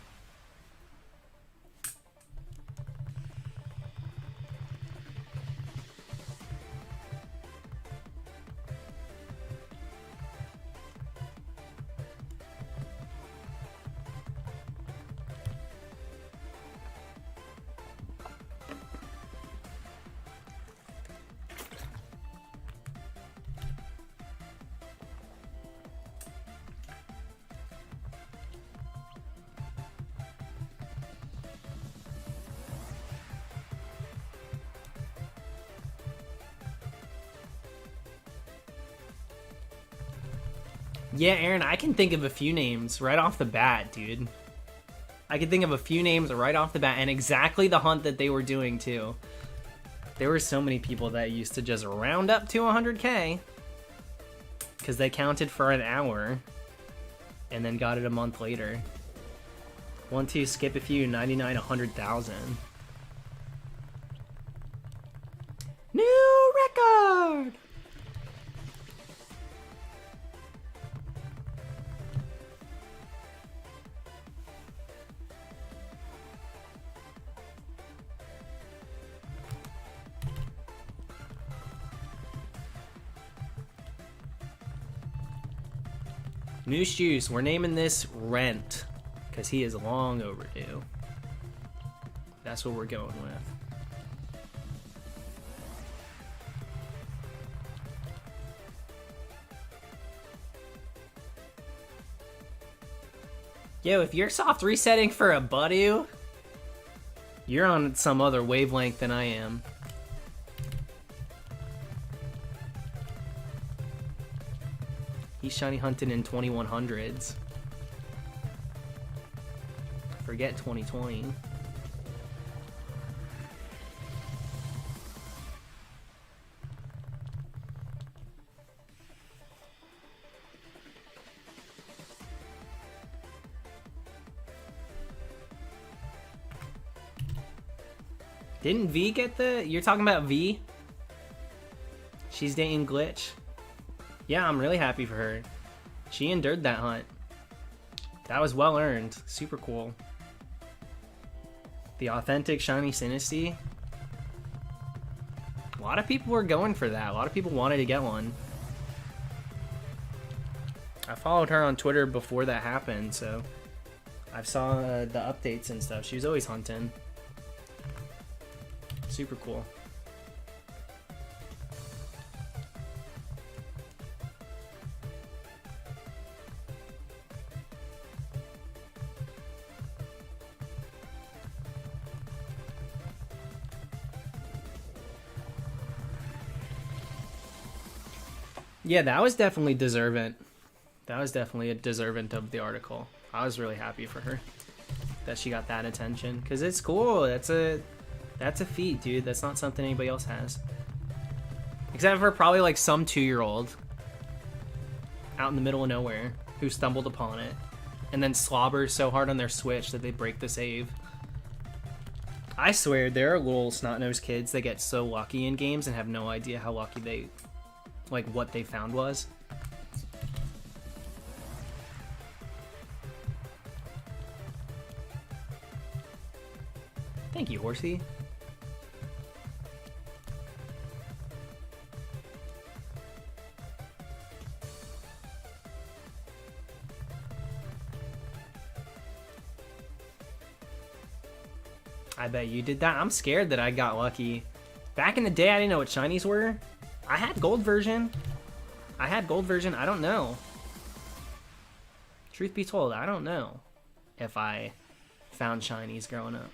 Yeah, Aaron, I can think of a few names right off the bat, dude. I can think of a few names right off the bat, and exactly the hunt that they were doing, too. There were so many people that used to just round up to 100k because they counted for an hour and then got it a month later. 1, 2, skip a few, 99, 100,000. New record! Moose Juice, we're naming this Rent, because he is long overdue. That's what we're going with. Yo, if you're soft resetting for a Budu, you're on some other wavelength than I am. He's shiny hunting in 2100s. Forget 2020. Didn't V get the... You're talking about V? She's dating Glitch? Yeah, I'm really happy for her. She endured that hunt. That was well earned. Super cool. The authentic shiny Sinisty. A lot of people were going for that. A lot of people wanted to get one. I followed her on Twitter before that happened, so I saw the updates and stuff. She was always hunting. Super cool. Yeah, that was definitely deserving. That was definitely a deserving of the article. I was really happy for her. that she got that attention, because it's cool. That's a feat, dude. That's not something anybody else has, except for probably like some 2-year-old out in the middle of nowhere who stumbled upon it and then slobbers so hard on their Switch that they break the save. I swear there are little snot-nosed kids that get so lucky in games and have no idea how lucky they, like, what they found was. Thank you, Horsey. I bet you did that. I'm scared that I got lucky. Back in the day, I didn't know what shinies were. I had gold version. I don't know. Truth be told, I don't know if I found shinies growing up.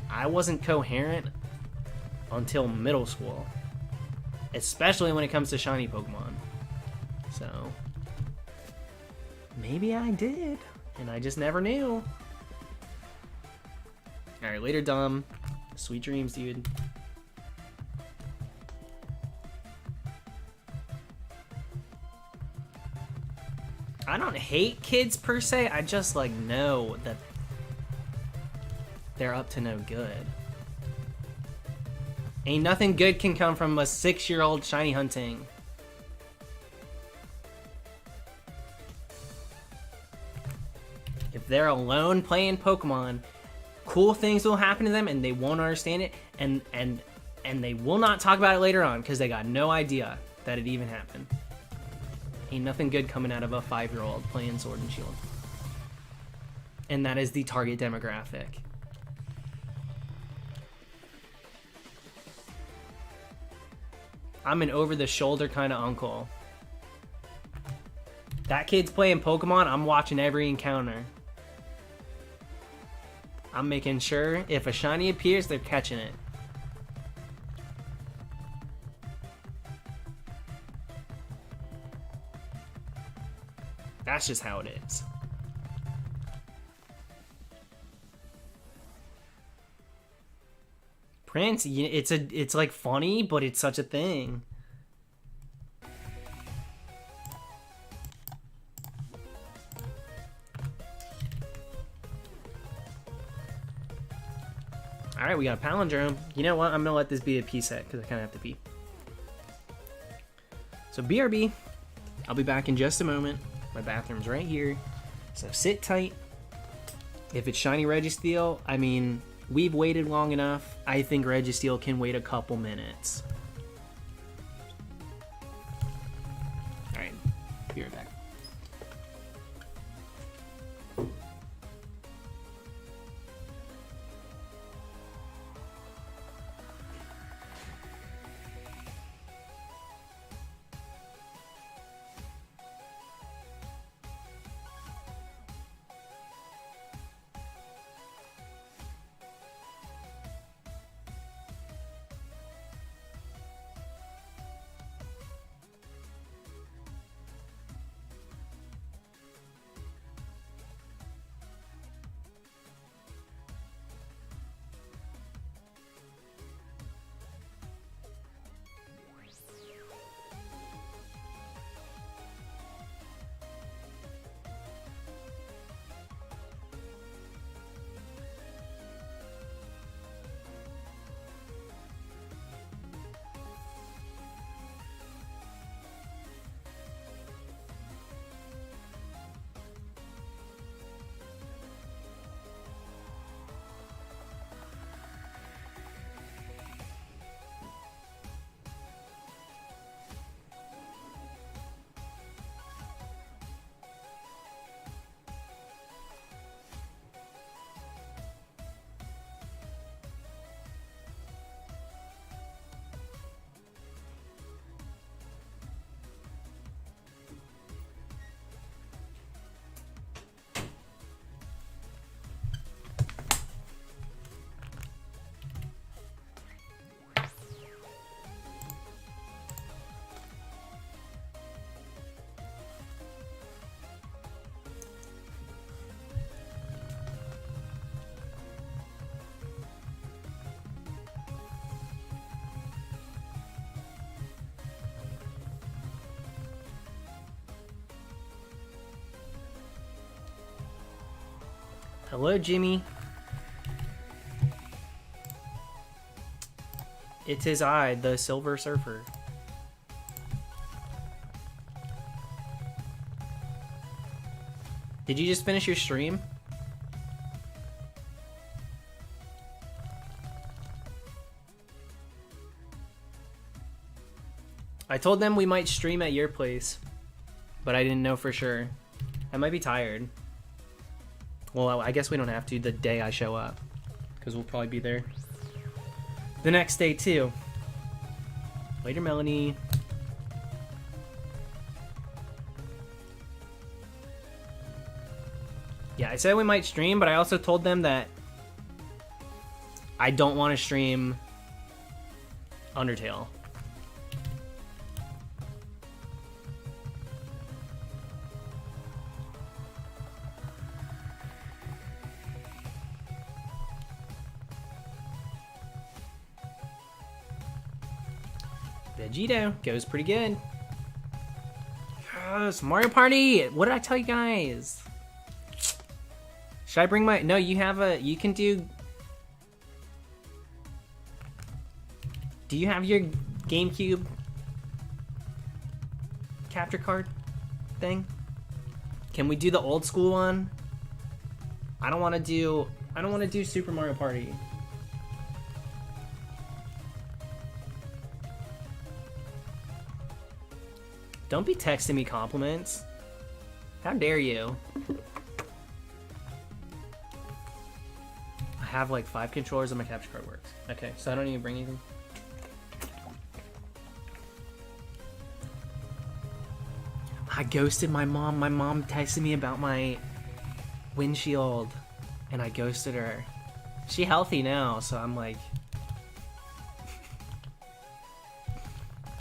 I wasn't coherent until middle school, especially when it comes to shiny Pokemon. So maybe I did, and I just never knew. Alright, later, Dom. Sweet dreams, dude. I don't hate kids per se, I just like know that they're up to no good. Ain't nothing good can come from a 6-year-old shiny hunting. If they're alone playing Pokemon, cool things will happen to them and they won't understand it, and they will not talk about it later on because they got no idea that it even happened. Ain't nothing good coming out of a 5-year-old playing Sword and Shield. And that is the target demographic. I'm an over-the-shoulder kind of uncle. That kid's playing Pokemon, I'm watching every encounter. I'm making sure if a shiny appears, they're catching it. That's just how it is. Prince, it's like funny, but it's such a thing. All right, we got a palindrome. You know what? I'm gonna let this be a pee set because I kind of have to pee. So BRB, I'll be back in just a moment. My bathroom's right here, so sit tight. If it's shiny Registeel, I mean, we've waited long enough. I think Registeel can wait a couple minutes. All right, be right back. Hello, Jimmy. It is I, the Silver Surfer. Did you just finish your stream? I told them we might stream at your place, but I didn't know for sure. I might be tired. Well, I guess we don't have to the day I show up, because we'll probably be there the next day too. Later, Melanie. Yeah, I said we might stream, but I also told them that I don't want to stream Undertale. Vegito goes pretty good. Yes, Mario Party! What did I tell you guys? Should I bring my... No, you have a... You can do... Do you have your GameCube capture card thing? Can we do the old school one? I don't want to do Super Mario Party. Don't be texting me compliments. How dare you? I have like 5 controllers and my capture card works. Okay, so I don't even bring anything. I ghosted my mom. My mom texted me about my windshield and I ghosted her. She healthy now, so I'm like...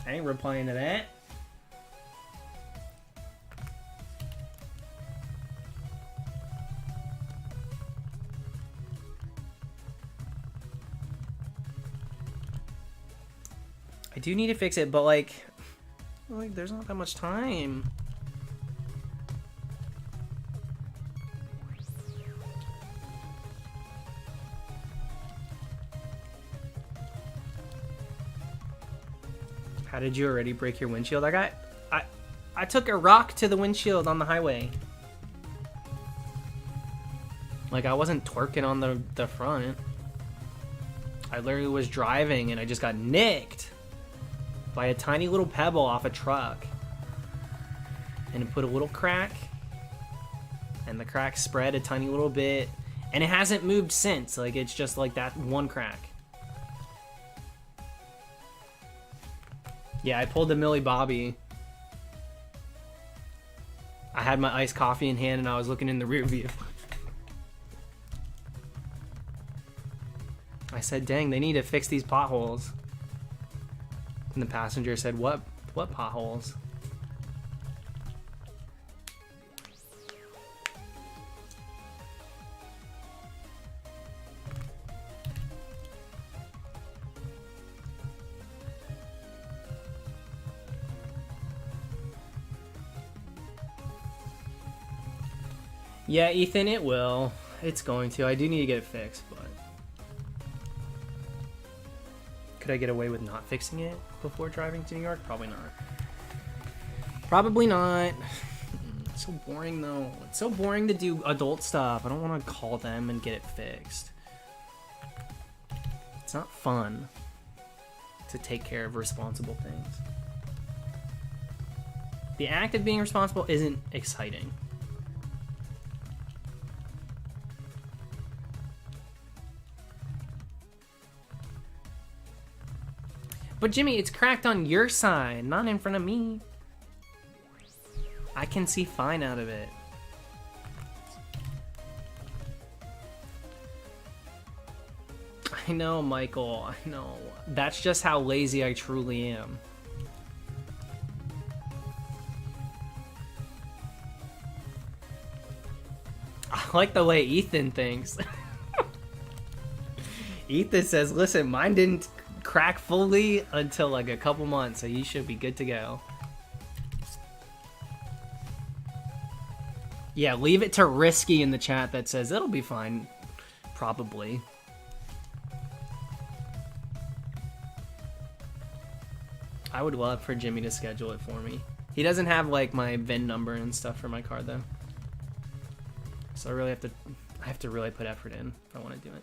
I ain't replying to that. I do need to fix it, but like there's not that much time. How did you already break your windshield? I took a rock to the windshield on the highway. Like I wasn't twerking on the front. I literally was driving and I just got nicked by a tiny little pebble off a truck. And it put a little crack. And the crack spread a tiny little bit. And it hasn't moved since. Like, it's just like that one crack. Yeah, I pulled a Millie Bobby. I had my iced coffee in hand and I was looking in the rear view. I said, dang, they need to fix these potholes. And the passenger said, what potholes? Yeah, Ethan, it will. It's going to. I do need to get it fixed, but... Could I get away with not fixing it before driving to New York? Probably not. Probably not. It's so boring, though. It's so boring to do adult stuff. I don't want to call them and get it fixed. It's not fun to take care of responsible things. The act of being responsible isn't exciting. But Jimmy, it's cracked on your side, not in front of me. I can see fine out of it. I know, Michael, I know. That's just how lazy I truly am. I like the way Ethan thinks. Ethan says, listen, mine didn't crack fully until like a couple months, so you should be good to go. Yeah, leave it to Risky in the chat that says it'll be fine. Probably. I would love for Jimmy to schedule it for me. He doesn't have like my VIN number and stuff for my card though. So I have to really put effort in if I want to do it.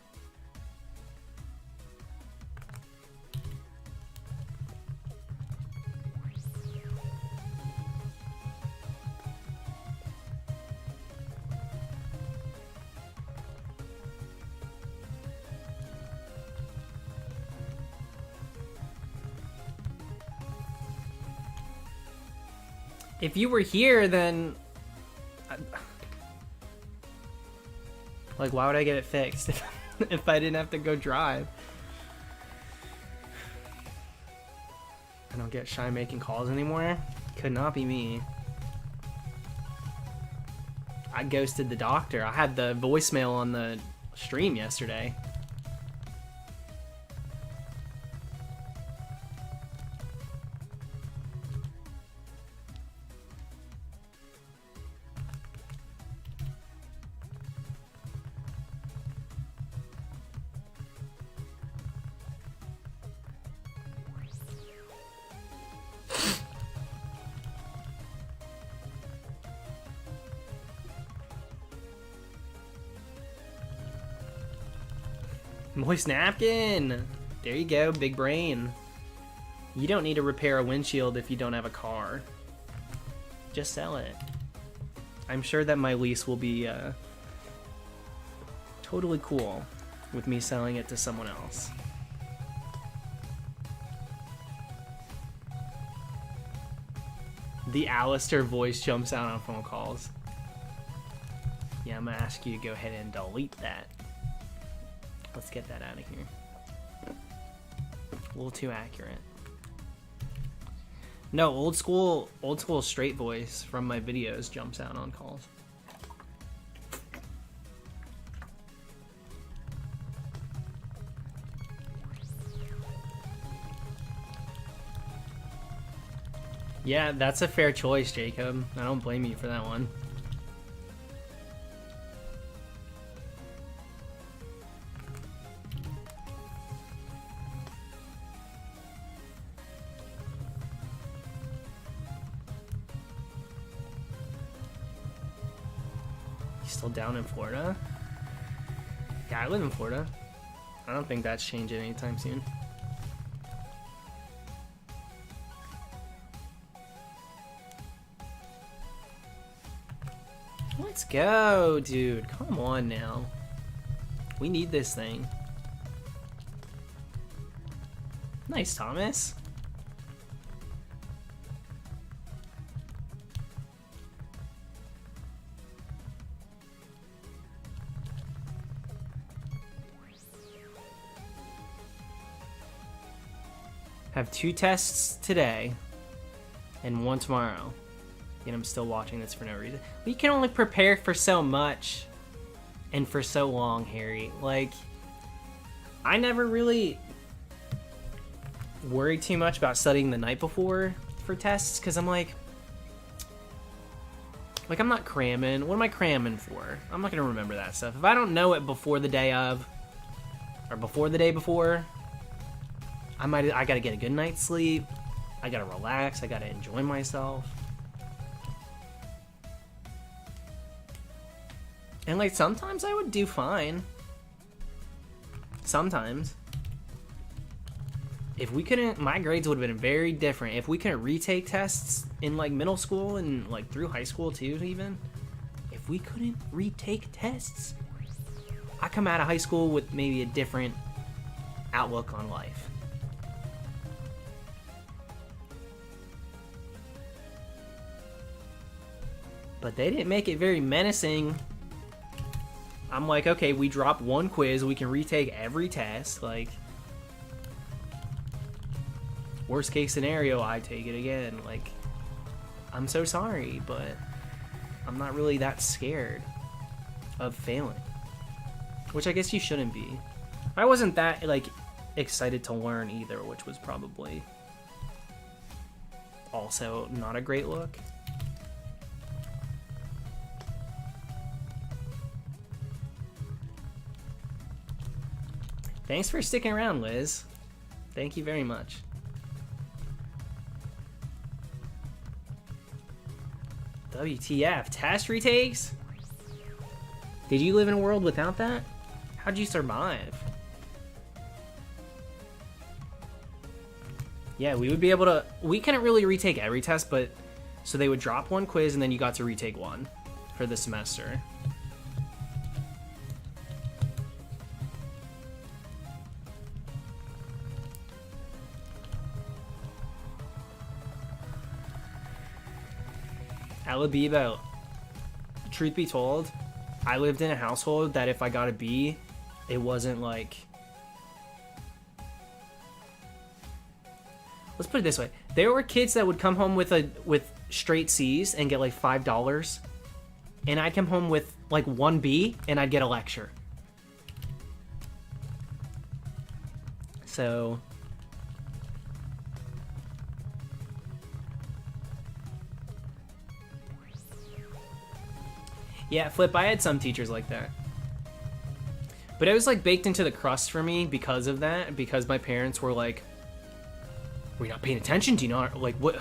If you were here, then... Like, why would I get it fixed if I didn't have to go drive? I don't get shy making calls anymore. Could not be me. I ghosted the doctor. I had the voicemail on the stream yesterday. Moist napkin! There you go, big brain. You don't need to repair a windshield if you don't have a car. Just sell it. I'm sure that my lease will be totally cool with me selling it to someone else. The Alistair voice jumps out on phone calls. Yeah, I'm gonna ask you to go ahead and delete that. Let's get that out of here. A little too accurate. No, old school straight voice from my videos jumps out on calls. Yeah, that's a fair choice, Jacob. I don't blame you for that one. Still down in Florida? Yeah, I live in Florida. I don't think that's changing anytime soon. Let's go, dude. Come on now. We need this thing. Nice, Thomas. Have 2 tests today and 1 tomorrow. And I'm still watching this for no reason. We can only prepare for so much and for so long, Harry. Like, I never really worried too much about studying the night before for tests because I'm like, I'm not cramming. What am I cramming for? I'm not gonna remember that stuff. If I don't know it before the day of or before the day before, I gotta get a good night's sleep. I gotta relax. I gotta enjoy myself. And like sometimes I would do fine. Sometimes. If we couldn't, my grades would have been very different. If we couldn't retake tests in like middle school and like through high school too even. If we couldn't retake tests, I come out of high school with maybe a different outlook on life. But they didn't make it very menacing. I'm like, okay, we drop 1 quiz, we can retake every test. Like, worst case scenario, I take it again. Like, I'm so sorry, but I'm not really that scared of failing. Which I guess you shouldn't be. I wasn't that, like, excited to learn either, which was probably also not a great look. Thanks for sticking around, Liz. Thank you very much. WTF, test retakes? Did you live in a world without that? How'd you survive? Yeah, we would be able to... We couldn't really retake every test, but... So they would drop one quiz and then you got to retake one for the semester. Alabiba, truth be told, I lived in a household that if I got a B, it wasn't like... Let's put it this way. There were kids that would come home with straight C's and get like $5. And I'd come home with like 1 B and I'd get a lecture. So... Yeah, Flip, I had some teachers like that. But it was like baked into the crust for me because of that. Because my parents were like, were you not paying attention? Do you not, like, what?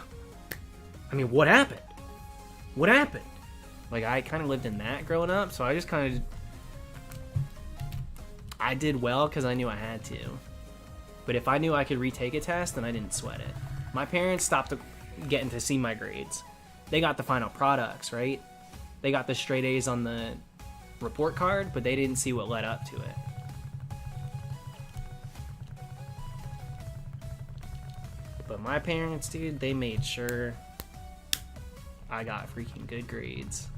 I mean, what happened? What happened? Like, I kind of lived in that growing up. So I just kind of, I did well because I knew I had to. But if I knew I could retake a test, then I didn't sweat it. My parents stopped getting to see my grades. They got the final products, right? They got the straight A's on the report card, but they didn't see what led up to it. But my parents, dude, they made sure I got freaking good grades.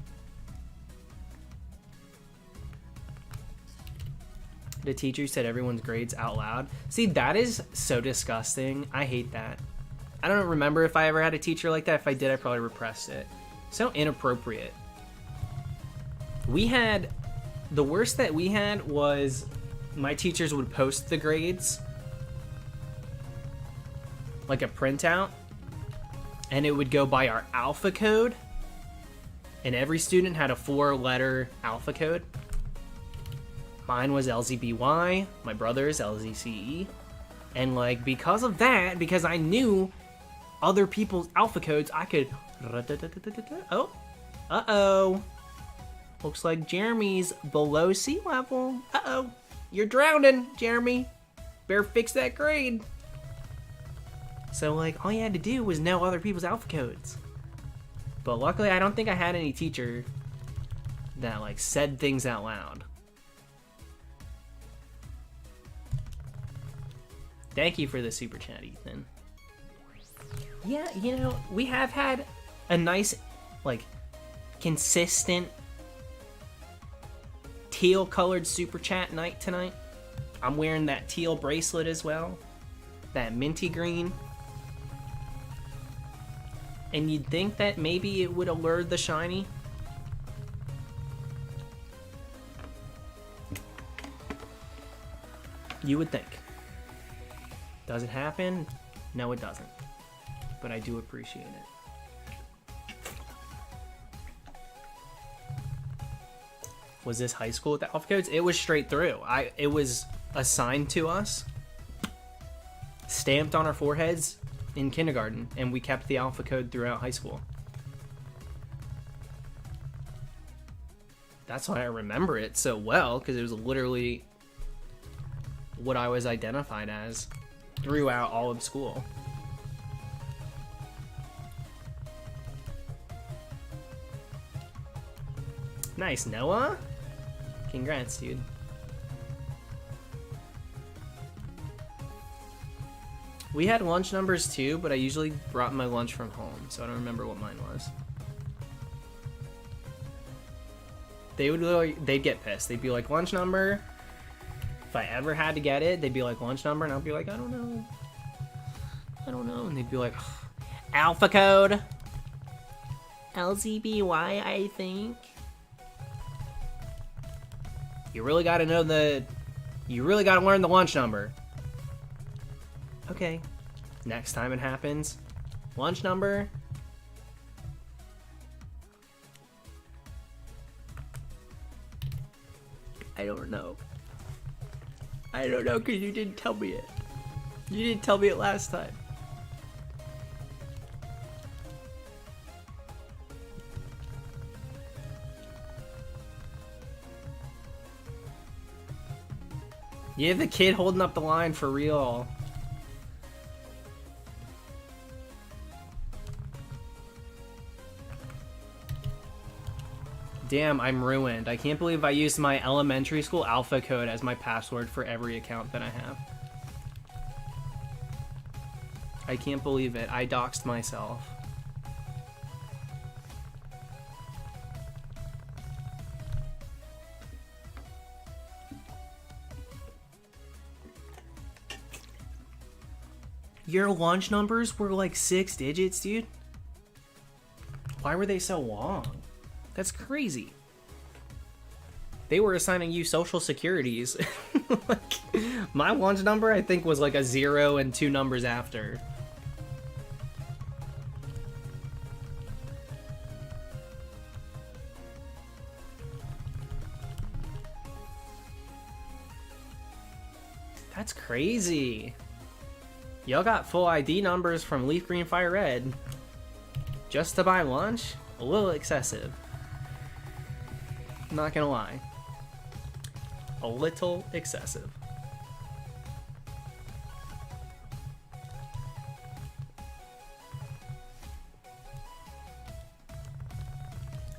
The teacher said everyone's grades out loud. See, that is so disgusting. I hate that. I don't remember if I ever had a teacher like that. If I did, I probably repressed it. So inappropriate. We had, the worst that we had was my teachers would post the grades, like a printout, and it would go by our alpha code, and every student had a 4-letter alpha code. Mine was LZBY, my brother's LZCE, and like because of that, because I knew other people's alpha codes, I could, oh, uh-oh. Looks like Jeremy's below sea level. Uh-oh. You're drowning, Jeremy. Better fix that grade. So, like, all you had to do was know other people's alpha codes. But luckily, I don't think I had any teacher that, like, said things out loud. Thank you for the super chat, Ethan. Yeah, you know, we have had a nice, like, consistent teal colored super chat night tonight. I'm wearing that teal bracelet as well, that minty green, and you'd think that maybe it would allure the shiny. You would think. Does it happen? No, it doesn't, but I do appreciate it. Was this high school with the alpha codes? It was straight through. It was assigned to us, stamped on our foreheads in kindergarten, and we kept the alpha code throughout high school. That's why I remember it so well, because it was literally what I was identified as throughout all of school. Nice, Noah. Congrats, dude. We had lunch numbers too, but I usually brought my lunch from home, so I don't remember what mine was. They'd get pissed. They'd be like, lunch number. If I ever had to get it, they'd be like, lunch number, and I'd be like, I don't know. And they'd be like, alpha code. LZBY, I think. You really gotta know you really gotta learn the lunch number. Okay. Next time it happens, lunch number. I don't know. I don't know, because you didn't tell me it. You didn't tell me it last time. Yeah, the kid holding up the line for real. Damn, I'm ruined. I can't believe I used my elementary school alpha code as my password for every account that I have. I can't believe it. I doxed myself. Your lunch numbers were like 6 digits, dude. Why were they so long? That's crazy. They were assigning you social securities. Like, my lunch number, I think, was like a 0 and 2 numbers after. That's crazy. Y'all got full ID numbers from Leaf Green Fire Red. Just to buy lunch? A little excessive. Not gonna lie. A little excessive.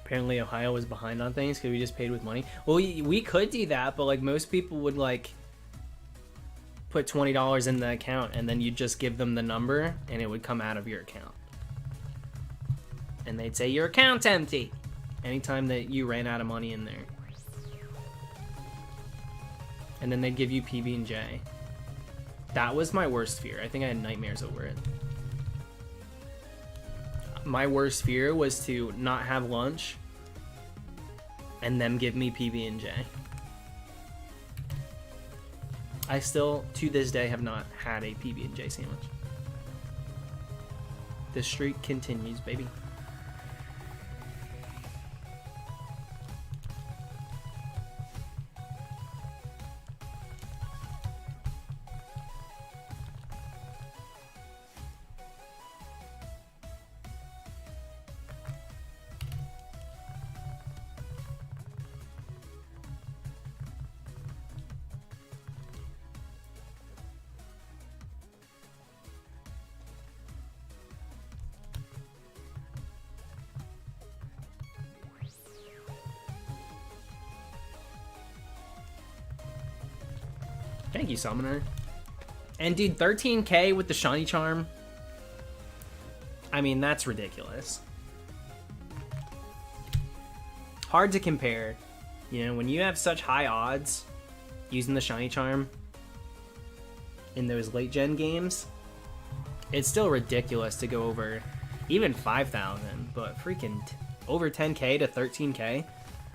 Apparently Ohio was behind on things because we just paid with money. Well, we could do that, but like most people would like put $20 in the account and then you just give them the number and it would come out of your account. And they'd say your account's empty anytime that you ran out of money in there. And then they'd give you PB&J. That was my worst fear. I think I had nightmares over it. My worst fear was to not have lunch and them give me PB&J. I still, to this day, have not had a PB&J sandwich. The streak continues, baby. Thank you, Summoner. And dude, 13k with the shiny charm. I mean, that's ridiculous. Hard to compare. You know, when you have such high odds using the shiny charm in those late gen games, it's still ridiculous to go over even 5,000, but freaking over 10k to 13k.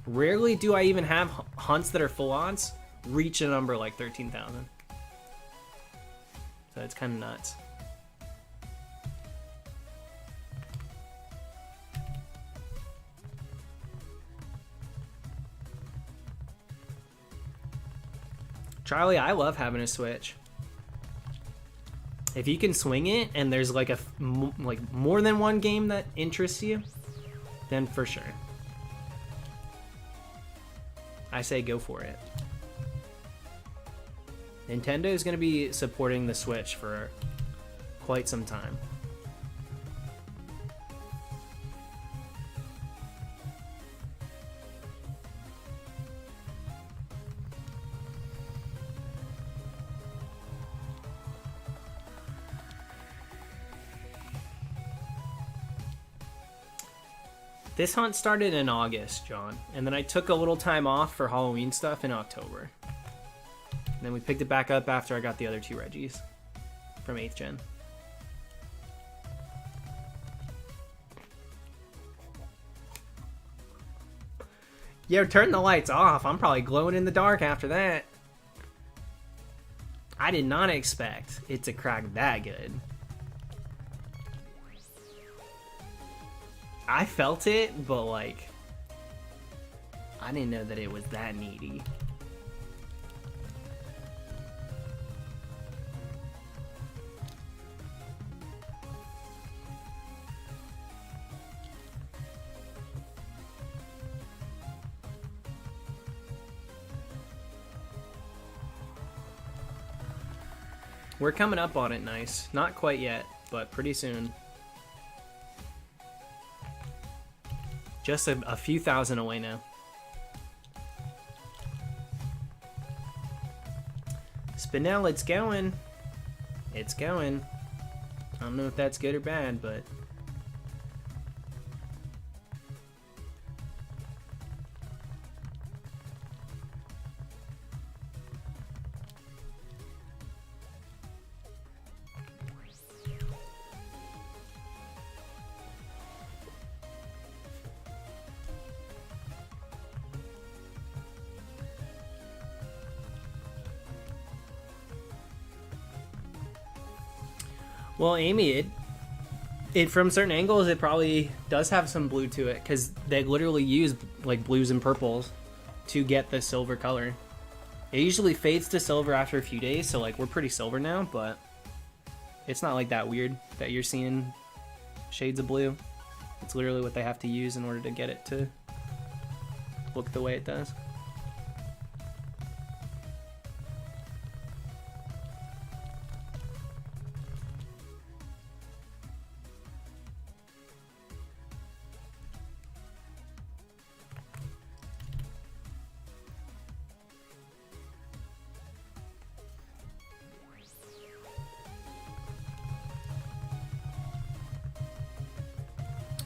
Rarely do I even have hunts that are full odds reach a number like 13,000. So it's kind of nuts. Charlie, I love having a Switch. If you can swing it and there's like like more than one game that interests you, then for sure. I say go for it. Nintendo is going to be supporting the Switch for quite some time. This hunt started in August, John, and then I took a little time off for Halloween stuff in October. And then we picked it back up after I got the other 2 Regis from 8th gen. Yo, turn the lights off. I'm probably glowing in the dark after that. I did not expect it to crack that good. I felt it, but like, I didn't know that it was that needy. We're coming up on it nice. Not quite yet, but pretty soon. Just a few thousand away now. Spinel, it's going. It's going. I don't know if that's good or bad, but... Well, Amy, it from certain angles, it probably does have some blue to it, because they literally use like blues and purples to get the silver color. It usually fades to silver after a few days, so like we're pretty silver now, but it's not like that weird that you're seeing shades of blue. It's literally what they have to use in order to get it to look the way it does.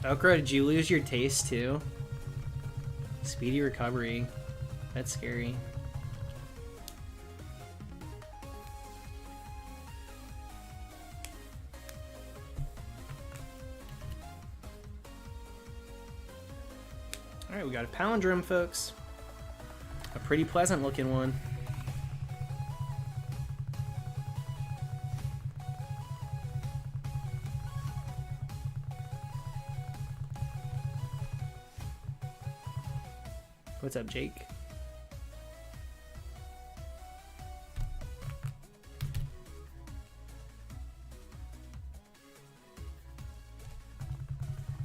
Okra, did you lose your taste too? Speedy recovery. That's scary. Alright, we got a palindrome, folks. A pretty pleasant looking one. What's up, Jake?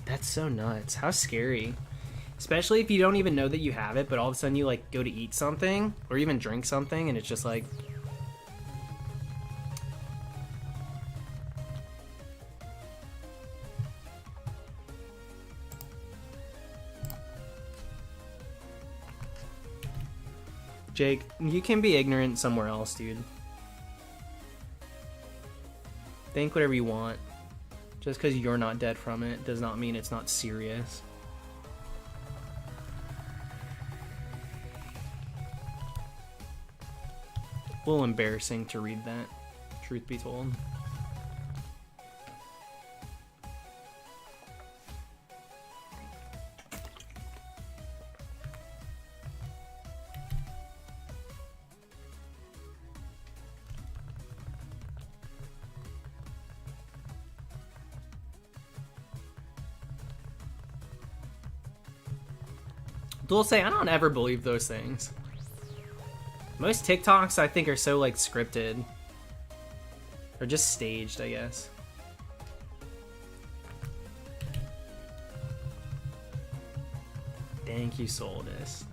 That's so nuts. How scary. Especially if you don't even know that you have it, but all of a sudden you like go to eat something or even drink something and it's just like... Jake, you can be ignorant somewhere else, dude. Think whatever you want. Just because you're not dead from it does not mean it's not serious. A little embarrassing to read that, truth be told. Dulce, I don't ever believe those things. Most TikToks I think are so like scripted. Or just staged, I guess. Thank you, Soldis.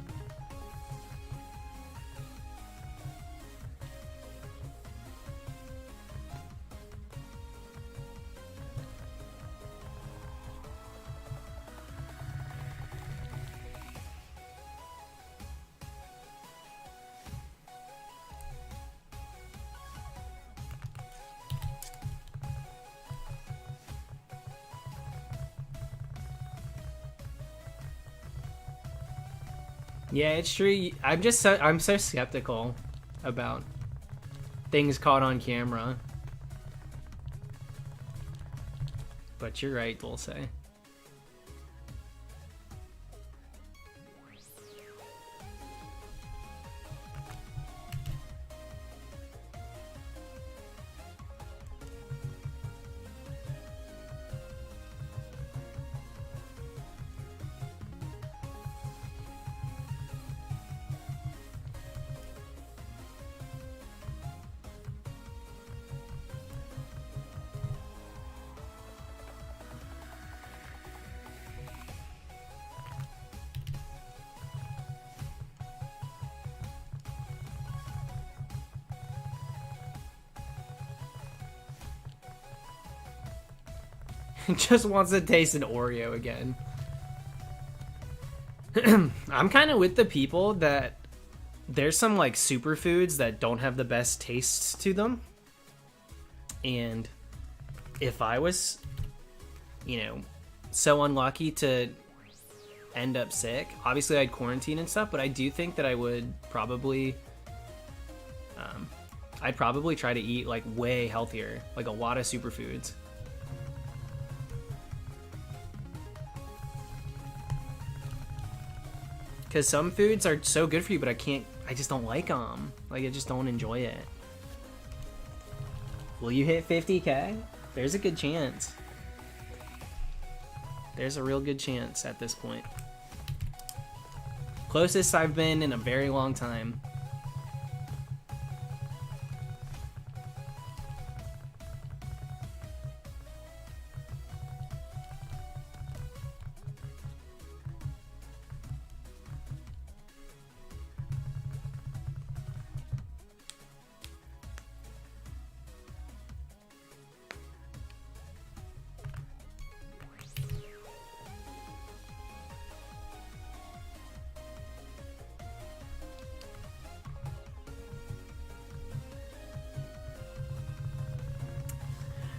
Yeah, it's true. I'm so skeptical about things caught on camera. But you're right, Dulce. Just wants to taste an Oreo again. I'm kind of with the people that there's some like superfoods that don't have the best tastes to them. And if I was, so unlucky to end up sick, obviously I'd quarantine and stuff, but I do think that I would probably, I'd probably try to eat like way healthier, like a lot of superfoods. Because some foods are so good for you, but I just don't like them. Like, I just don't enjoy it. Will you hit 50K? There's a good chance. There's a real good chance at this point. Closest I've been in a very long time.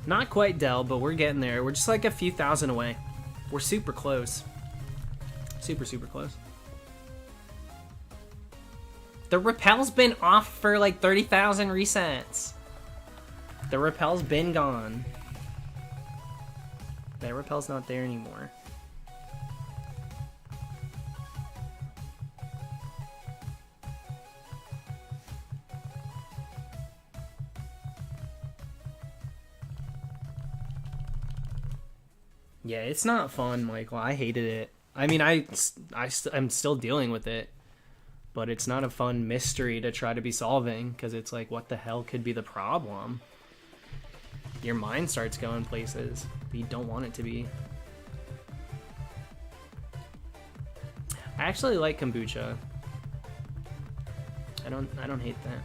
Not quite Dell, but we're getting there. We're just like a few thousand away. We're super close. Super, super close. The rappel's been off for like 30,000 resets. The rappel's been gone. That rappel's not there anymore. Yeah, it's not fun, Michael. I hated it. I mean, I'm still dealing with it, but it's not a fun mystery to try to be solving, because it's like, what the hell could be the problem? Your mind starts going places that you don't want it to be. I actually like kombucha. I don't hate that.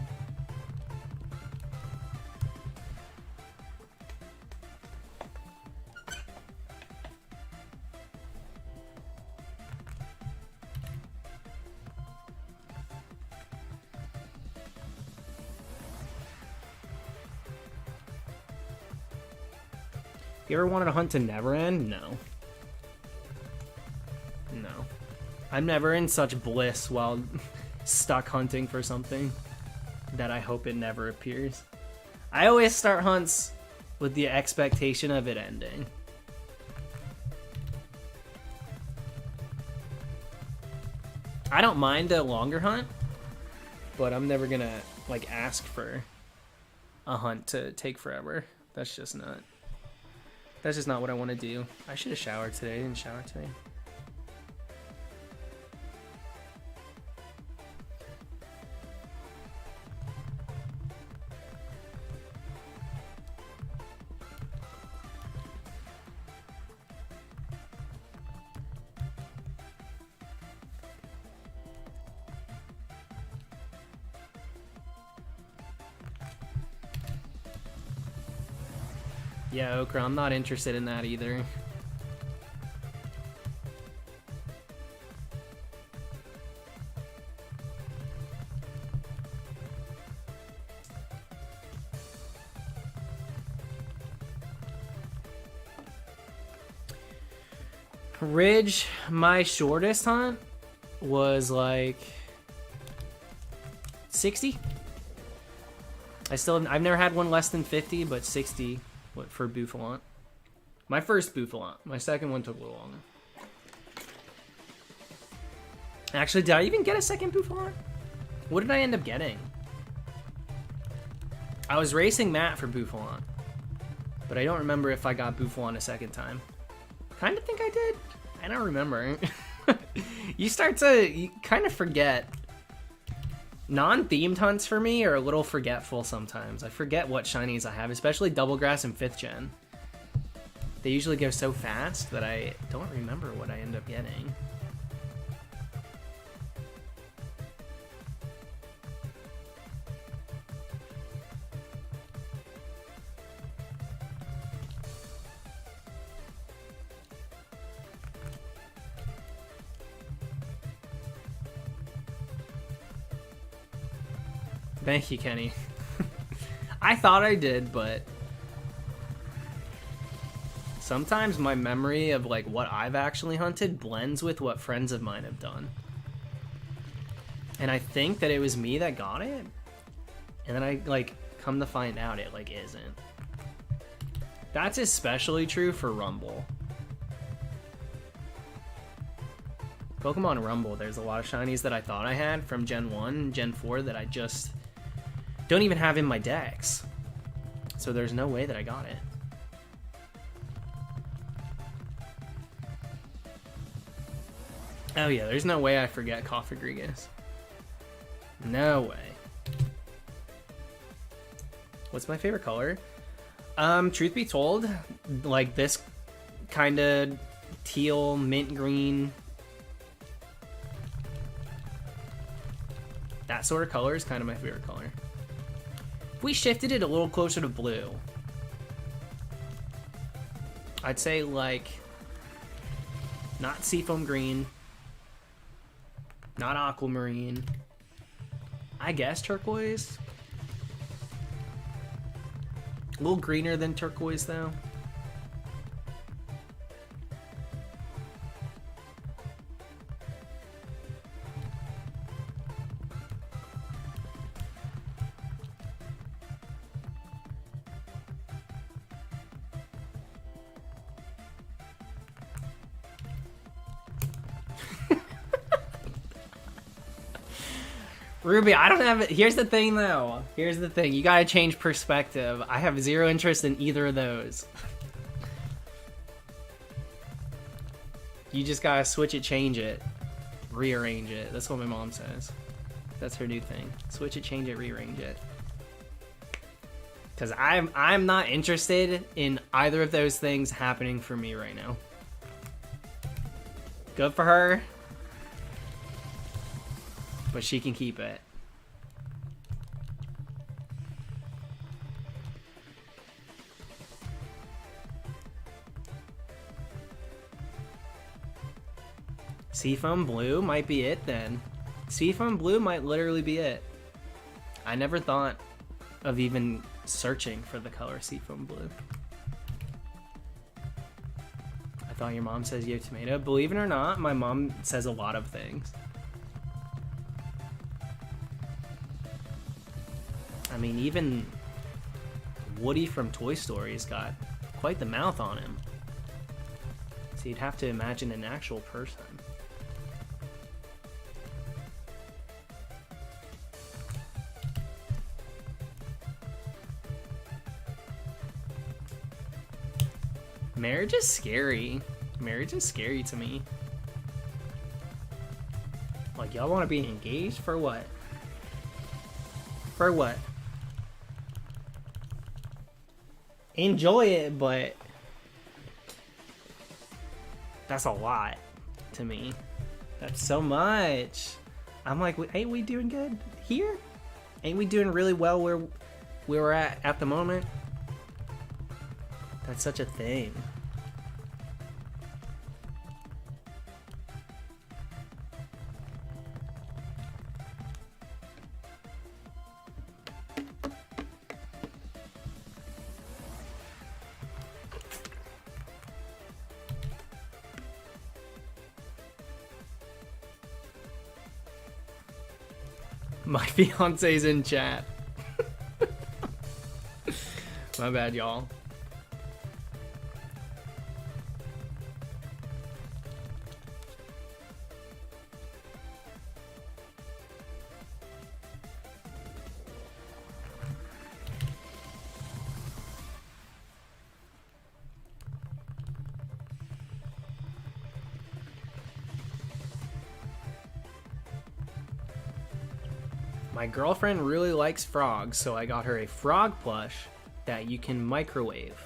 You ever wanted to hunt to never end? No. No. I'm never in such bliss while stuck hunting for something that I hope it never appears. I always start hunts with the expectation of it ending. I don't mind a longer hunt, but I'm never gonna like ask for a hunt to take forever. That's just not what I want to do. I should have showered today. I didn't shower today. Yeah, Okra, I'm not interested in that either. Ridge, my shortest hunt was like 60. I've never had one less than 50, but 60 for Bouffalante. My first Bouffalante. My second one took a little longer. Actually, did I even get a second Bouffalante? What did I end up getting? I was racing Matt for Bouffalante, but I don't remember if I got Bouffalante a second time. Kind of think I did. I don't remember. You kind of forget. Non-themed hunts for me are a little forgetful sometimes. I forget what shinies I have, especially Double Grass and 5th gen. They usually go so fast that I don't remember what I end up getting. Thank you, Kenny. I thought I did, but sometimes my memory of like what I've actually hunted blends with what friends of mine have done. And I think that it was me that got it. And then I like come to find out it like isn't. That's especially true for Rumble. Pokemon Rumble, there's a lot of shinies that I thought I had from Gen 1 and Gen 4 that I just don't even have in my decks. So there's no way that I got it. Oh yeah, there's no way I forget Cofagrigus. No way. What's my favorite color? Truth be told, like this kind of teal, mint green, that sort of color is kind of my favorite color. If we shifted it a little closer to blue, I'd say like not seafoam green, not aquamarine, I guess turquoise. A little greener than turquoise though. Ruby, I don't have it. Here's the thing, though. Here's the thing. You gotta change perspective. I have zero interest in either of those. You just gotta switch it, change it, rearrange it. That's what my mom says. That's her new thing. Switch it, change it, rearrange it. Because I'm not interested in either of those things happening for me right now. Good for her. But she can keep it. Seafoam blue might be it then. Seafoam blue might literally be it. I never thought of even searching for the color seafoam blue. I thought your mom says yo tomato. Believe it or not, my mom says a lot of things. I mean, even Woody from Toy Story's got quite the mouth on him. So you'd have to imagine an actual person. Marriage is scary. Marriage is scary to me. Like, y'all want to be engaged? For what? For what? Enjoy it, but that's a lot to me. That's so much. I'm like, ain't we doing good here? Ain't we doing really well where we're at the moment? That's such a thing. My fiance's in chat. My bad, y'all. My girlfriend really likes frogs, so I got her a frog plush that you can microwave.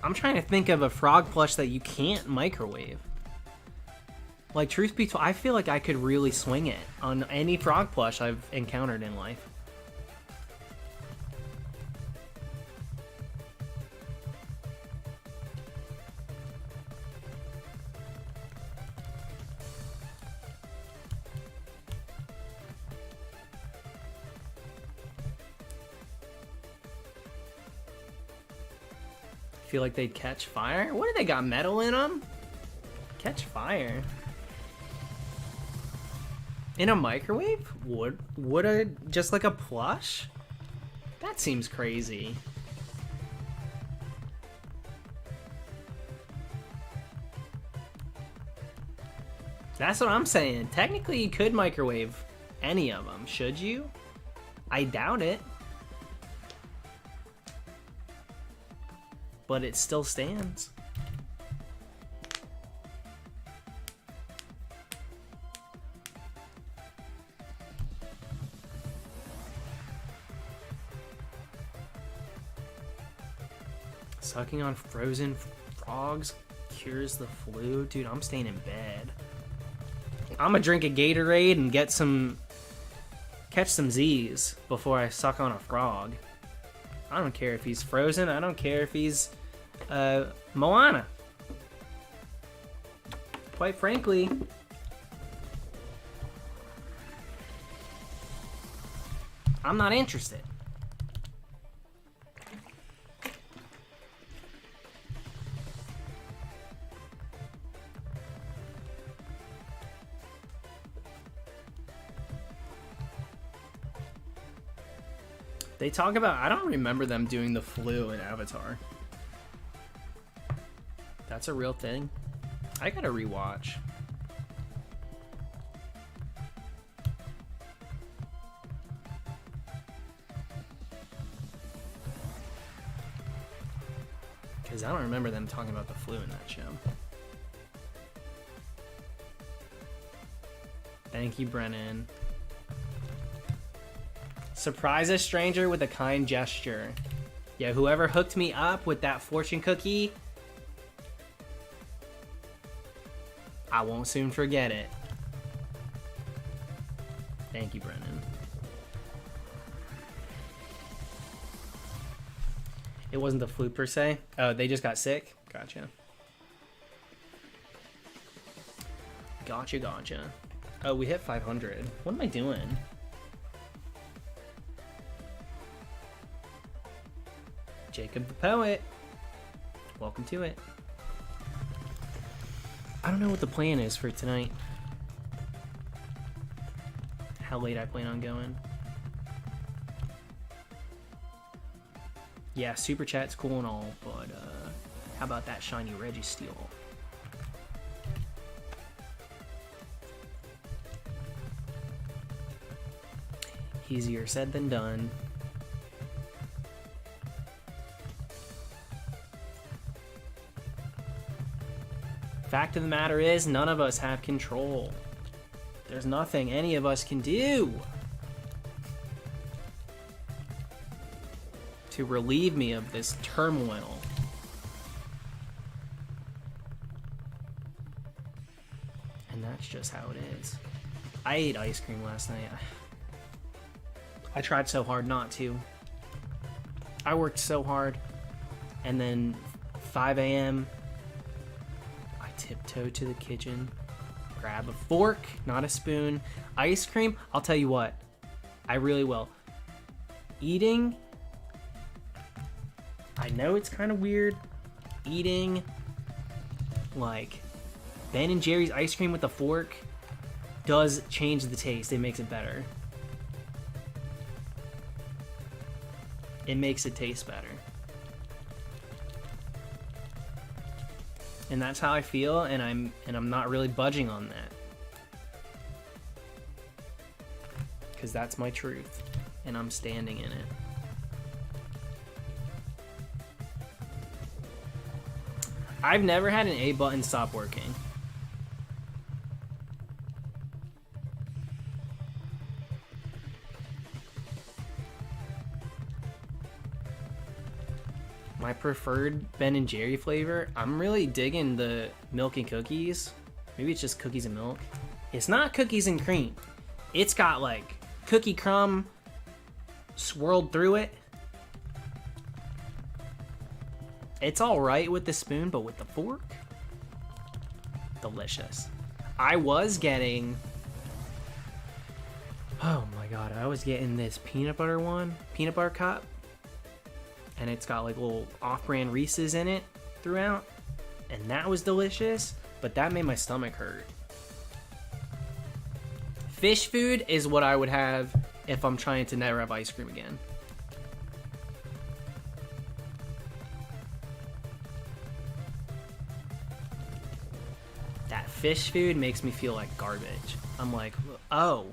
I'm trying to think of a frog plush that you can't microwave. Like, truth be told, I feel like I could really swing it on any frog plush I've encountered in life. Feel like they'd catch fire? What, do they got metal in them? Catch fire. In a microwave? Would a, just like a plush? That seems crazy. That's what I'm saying. Technically, you could microwave any of them. Should you? I doubt it. But it still stands. Sucking on frozen frogs cures the flu. Dude, I'm staying in bed. I'm gonna drink a Gatorade and catch some Z's before I suck on a frog. I don't care if he's frozen. I don't care if he's Moana. Quite frankly, I'm not interested. They talk about, I don't remember them doing the flu in Avatar. That's a real thing. I gotta rewatch. Because I don't remember them talking about the flu in that show. Thank you, Brennan. Surprise a stranger with a kind gesture. Yeah, whoever hooked me up with that fortune cookie, I won't soon forget it. Thank you, Brennan. It wasn't the flu per se. Oh, they just got sick? Gotcha. Gotcha. Oh, we hit 500. What am I doing? Jacob the Poet. Welcome to it. I don't know what the plan is for tonight. How late I plan on going. Yeah, Super Chat's cool and all, but how about that shiny REGISTEEL? Easier said than done. Fact of the matter is, none of us have control. There's nothing any of us can do to relieve me of this turmoil. And that's just how it is. I ate ice cream last night. I tried so hard not to. I worked so hard. And then 5 a.m., tiptoe to the kitchen, grab a fork, not a spoon. Ice cream, I'll tell you what, I really will. Eating, I know it's kind of weird, eating like Ben & Jerry's ice cream with a fork does change the taste. It makes it better. It makes it taste better. And that's how I feel, and I'm not really budging on that. Because that's my truth, and I'm standing in it. I've never had an A button stop working. My preferred Ben & Jerry flavor, I'm really digging the milk and cookies. Maybe it's just cookies and milk. It's not cookies and cream. It's got like cookie crumb swirled through it. It's all right with the spoon, but with the fork, delicious. I was getting, oh my god, I was getting this peanut butter cup. and it's got like little off-brand Reese's in it throughout, and that was delicious, but that made my stomach hurt. Fish food is what I would have if I'm trying to never have ice cream again. That fish food makes me feel like garbage. I'm like, oh,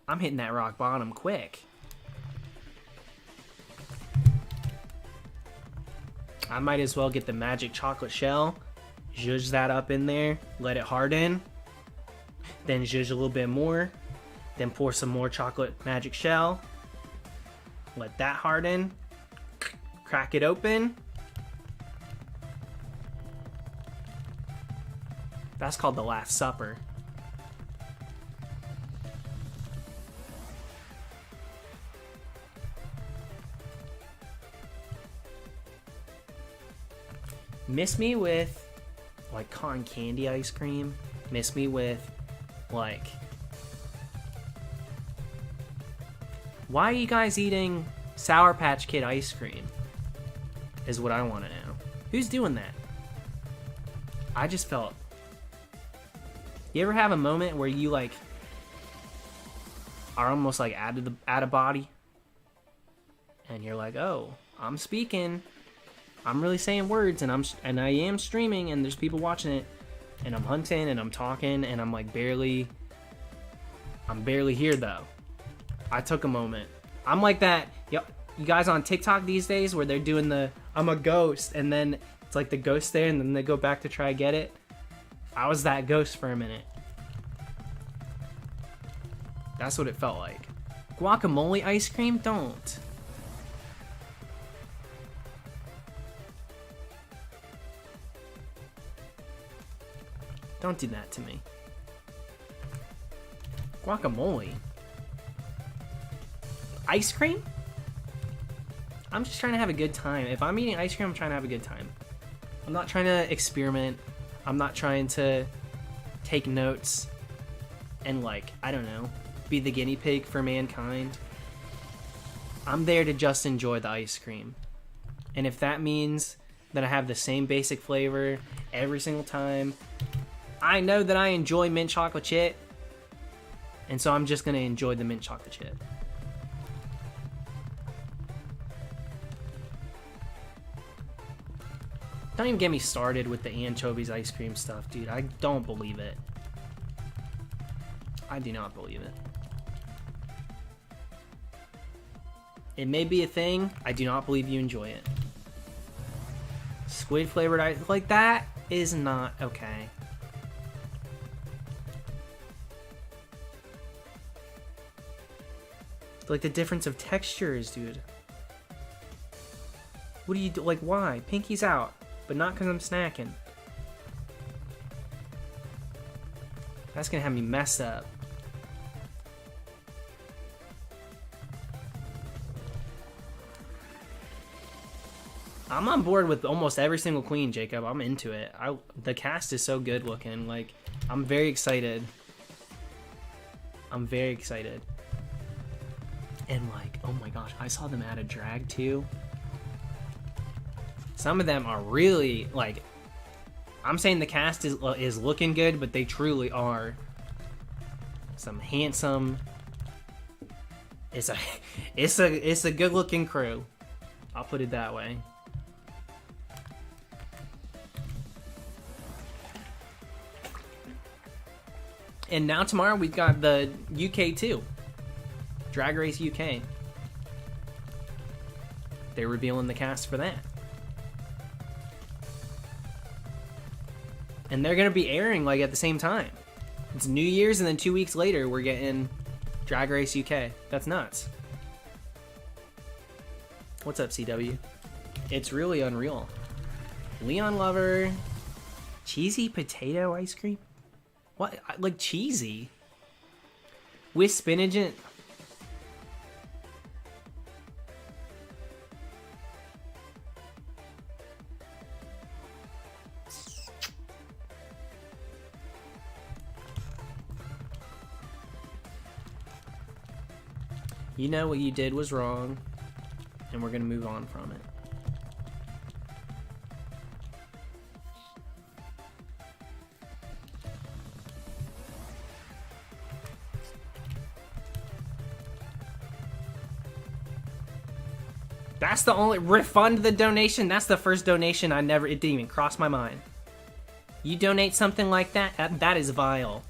I'm hitting that rock bottom quick. I might as well get the magic chocolate shell, zhuzh that up in there, let it harden, then zhuzh a little bit more, then pour some more chocolate magic shell, let that harden, crack it open. That's called the Last Supper. Miss me with like cotton candy ice cream. Miss me with like, why are you guys eating Sour Patch Kid ice cream? Is what I want to know. Who's doing that? I just felt. You ever have a moment where you like are almost like out of body, and you're like, oh, I'm speaking. I'm really saying words, and I am streaming, and there's people watching it, and I'm hunting, and I'm talking, and I'm like barely here though. I took a moment. I'm like that. Yep. You guys on TikTok these days where they're doing the I'm a ghost, and then it's like the ghost there, and then they go back to try to get it. I was that ghost for a minute. That's what it felt like. Guacamole ice cream? Don't. Don't do that to me. Guacamole? Ice cream? I'm just trying to have a good time. If I'm eating ice cream, I'm trying to have a good time. I'm not trying to experiment. I'm not trying to take notes and like, I don't know, be the guinea pig for mankind. I'm there to just enjoy the ice cream. And if that means that I have the same basic flavor every single time, I know that I enjoy mint chocolate chip, and so I'm just gonna enjoy the mint chocolate chip. Don't even get me started with the anchovies ice cream stuff, dude. I don't believe it. I do not believe it. It may be a thing. I do not believe you enjoy it. Squid flavored ice, like that is not okay. Like the difference of textures, dude. What do you do? Like, why? Pinky's out, but not because I'm snacking. That's gonna have me messed up. I'm on board with almost every single queen, Jacob. I'm into it. The cast is so good looking. Like, I'm very excited. I'm very excited. And like, oh my gosh, I saw them add a drag too. Some of them are really like, I'm saying the cast is looking good, but they truly are some handsome. It's a good looking crew. I'll put it that way. And now tomorrow we've got the UK too. Drag Race UK. They're revealing the cast for that. And they're going to be airing like at the same time. It's New Year's and then 2 weeks later we're getting Drag Race UK. That's nuts. What's up, CW? It's really unreal. Leon Lover. Cheesy potato ice cream? What? Like cheesy? With spinach and... You know what you did was wrong, and we're gonna move on from it. That's the only... Refund the donation. That's the first donation I never... It didn't even cross my mind. You donate something like that? That is vile.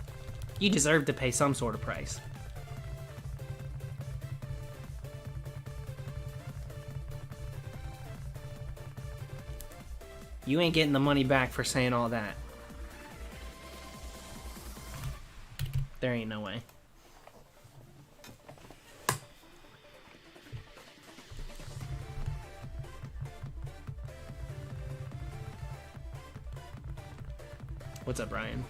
You deserve to pay some sort of price. You ain't getting the money back for saying all that. There ain't no way. What's up, Brian?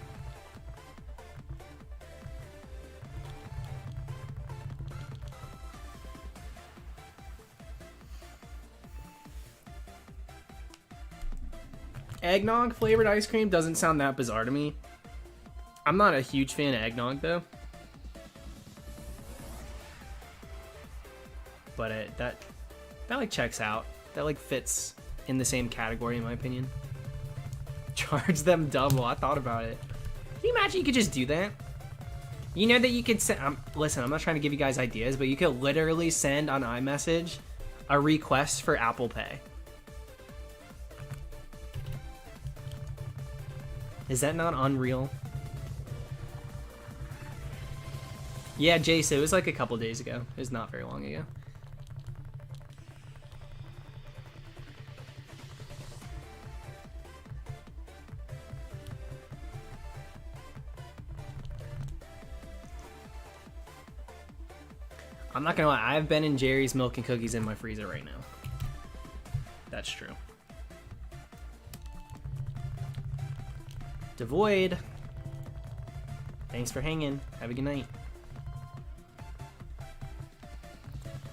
Eggnog flavored ice cream doesn't sound that bizarre to me. I'm not a huge fan of eggnog though. But that like checks out. That like fits in the same category in my opinion. Charge them double. I thought about it. Can you imagine you could just do that? You know that you could send... listen, I'm not trying to give you guys ideas, but you could literally send on iMessage a request for Apple Pay. Is that not unreal? Yeah, Jace, it was like a couple days ago. It was not very long ago. I'm not gonna lie, I have Ben and Jerry's milk and cookies in my freezer right now. That's true. Devoid. Thanks for hanging. Have a good night.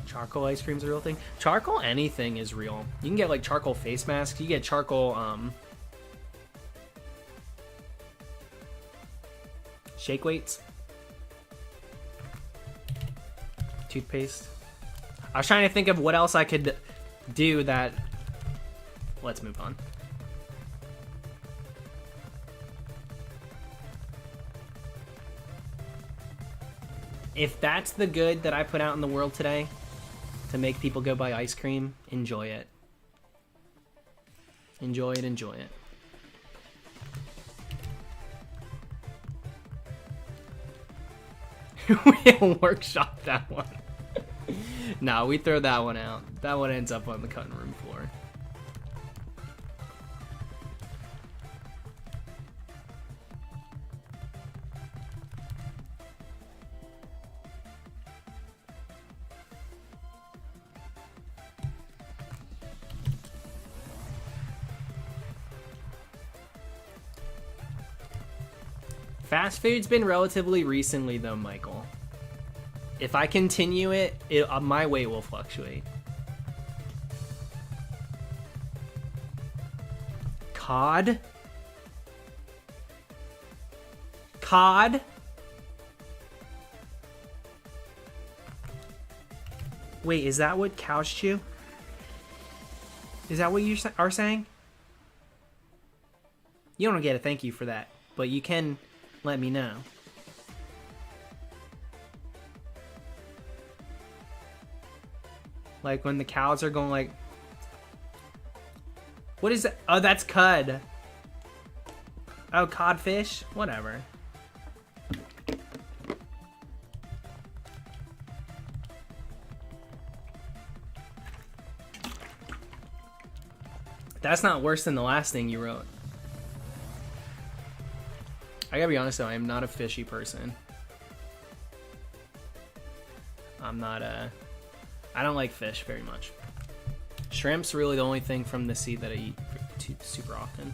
Charcoal ice cream's a real thing. Charcoal anything is real. You can get like charcoal face masks. You get charcoal shake weights. Toothpaste. I was trying to think of what else I could do that... Let's move on. If that's the good that I put out in the world today to make people go buy ice cream, enjoy it. Enjoy it, enjoy it. We'll workshop that one. Nah, we throw that one out. That one ends up on the cutting room floor. Fast food's been relatively recently though, Michael. If I continue it, my weight will fluctuate. COD? COD? Wait, is that what couch chew? Is that what you are saying? You don't get a thank you for that, but you can let me know. Like when the cows are going like... What is that? Oh, that's cod. Oh, codfish? Whatever. That's not worse than the last thing you wrote. I gotta be honest though, I am not a fishy person. I'm not I don't like fish very much. Shrimp's really the only thing from the sea that I eat super often.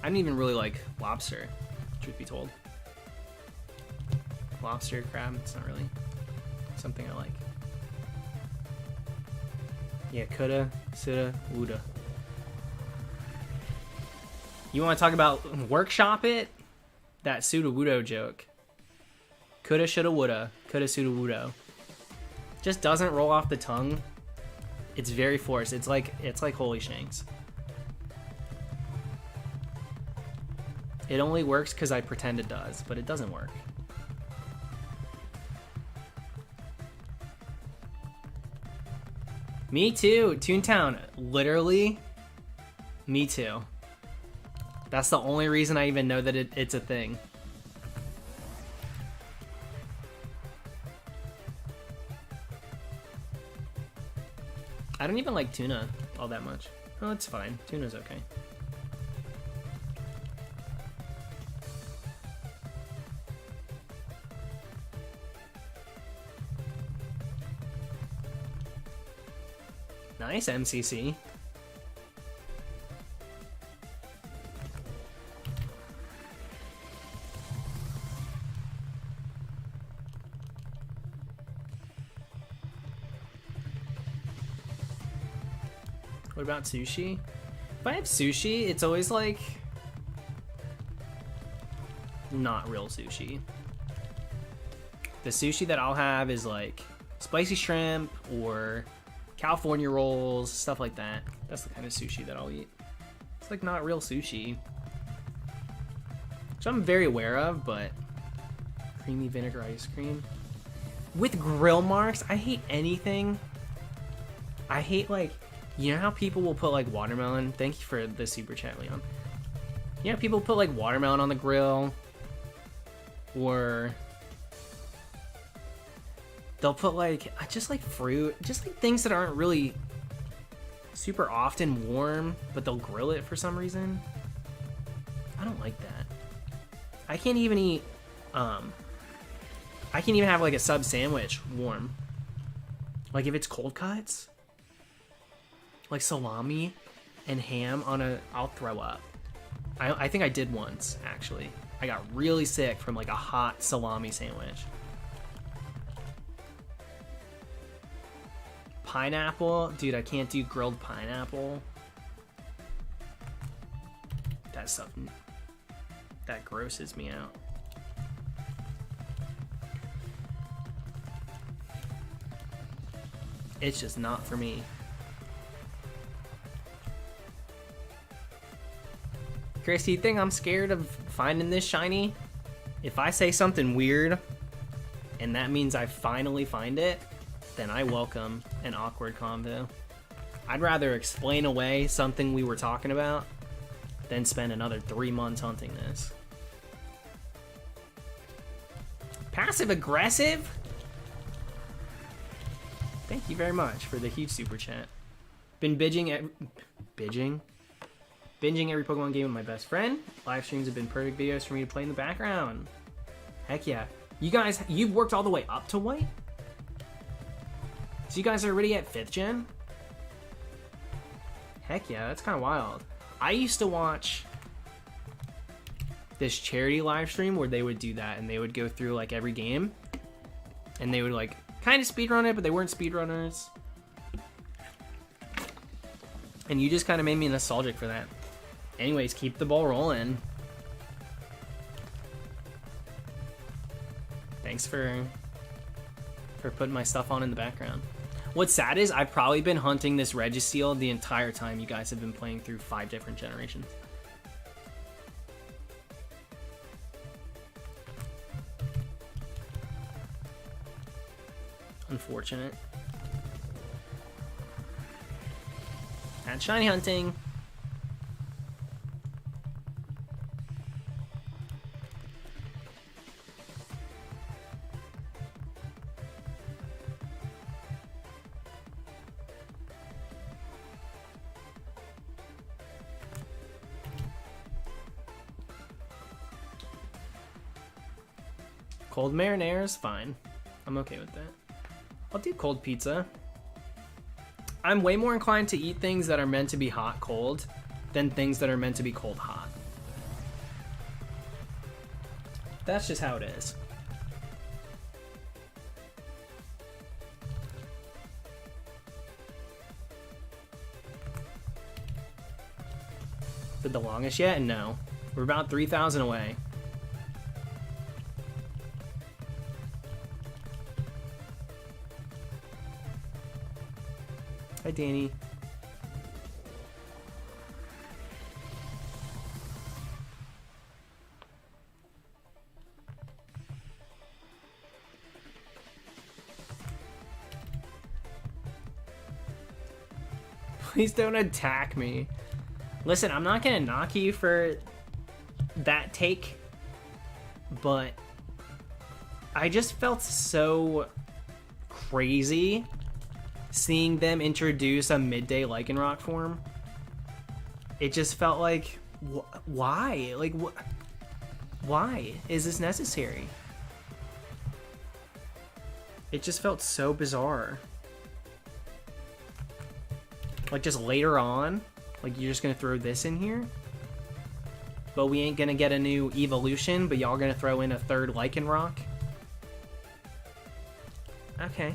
I don't even really like lobster, truth be told. Lobster, crab, it's not really something I like. Yeah, coulda, shoulda, woulda. You want to talk about workshop it? That pseudo-wudo joke. Coulda, shoulda, woulda. Coulda, shoulda, wudo. Just doesn't roll off the tongue. It's very forced. It's like Holy Shanks. It only works because I pretend it does, but it doesn't work. Me too, Toontown. Literally, me too. That's the only reason I even know that it's a thing. I don't even like tuna all that much. Oh, it's fine. Tuna's okay. Nice MCC. What about sushi? If I have sushi, it's always like not real sushi. The sushi that I'll have is like spicy shrimp or California rolls, stuff like that. That's the kind of sushi that I'll eat. It's like not real sushi, which I'm very aware of, but creamy vinegar ice cream with grill marks. I hate anything. I hate, like, you know how people will put like watermelon? Thank you for the super chat, Leon. You know, people put like watermelon on the grill, or they'll put like just like fruit, just like things that aren't really super often warm, but they'll grill it for some reason. I don't like that. I can't even eat I can't even have like a sub sandwich warm. Like if it's cold cuts, like salami and ham on a, I'll throw up. I think I did once, actually. I got really sick from like a hot salami sandwich. Pineapple, dude, I can't do grilled pineapple. That stuff, that grosses me out. It's just not for me. Chris, do you think I'm scared of finding this shiny? If I say something weird, and that means I finally find it, then I welcome an awkward convo. I'd rather explain away something we were talking about than spend another 3 months hunting this. Passive aggressive? Thank you very much for the huge super chat. Been binging every Pokemon game with my best friend. Live streams have been perfect videos for me to play in the background. Heck yeah. You guys, you've worked all the way up to white? So you guys are already at 5th gen? Heck yeah, that's kind of wild. I used to watch this charity live stream where they would do that, and they would go through like every game, and they would like kind of speedrun it, but they weren't speedrunners. And you just kind of made me nostalgic for that. Anyways, keep the ball rolling. Thanks for putting my stuff on in the background. What's sad is I've probably been hunting this Registeel the entire time you guys have been playing through 5 different generations. Unfortunate. And shiny hunting. Cold marinara is fine. I'm okay with that. I'll do cold pizza. I'm way more inclined to eat things that are meant to be hot cold than things that are meant to be cold hot. That's just how it is. Did the longest yet? No. We're about 3,000 away. Hi, Danny. Please don't attack me. Listen, I'm not gonna knock you for that take, but I just felt so crazy seeing them introduce a midday Lycanroc form. It just felt like, why? Like, why is this necessary? It just felt so bizarre. Like, just later on, like, you're just gonna throw this in here? But we ain't gonna get a new evolution, but y'all gonna throw in a third Lycanroc? Okay.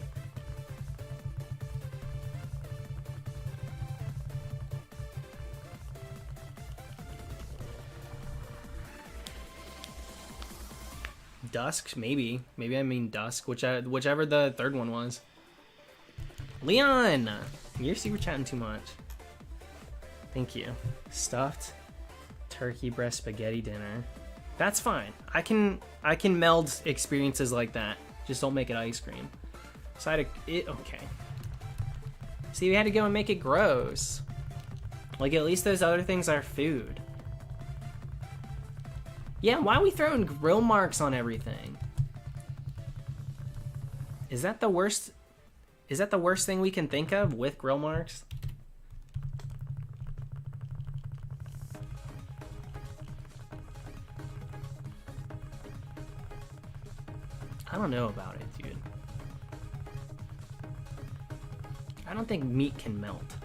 Dusk? Maybe. Maybe I mean Dusk, whichever the third one was. Leon! You're super chatting too much. Thank you. Stuffed turkey breast spaghetti dinner. That's fine. I can meld experiences like that. Just don't make it ice cream. So I had okay. See, we had to go and make it gross. Like, at least those other things are food. Yeah, why are we throwing grill marks on everything? Is that the worst? Is that the worst thing we can think of with grill marks? I don't know about it, dude. I don't think meat can melt.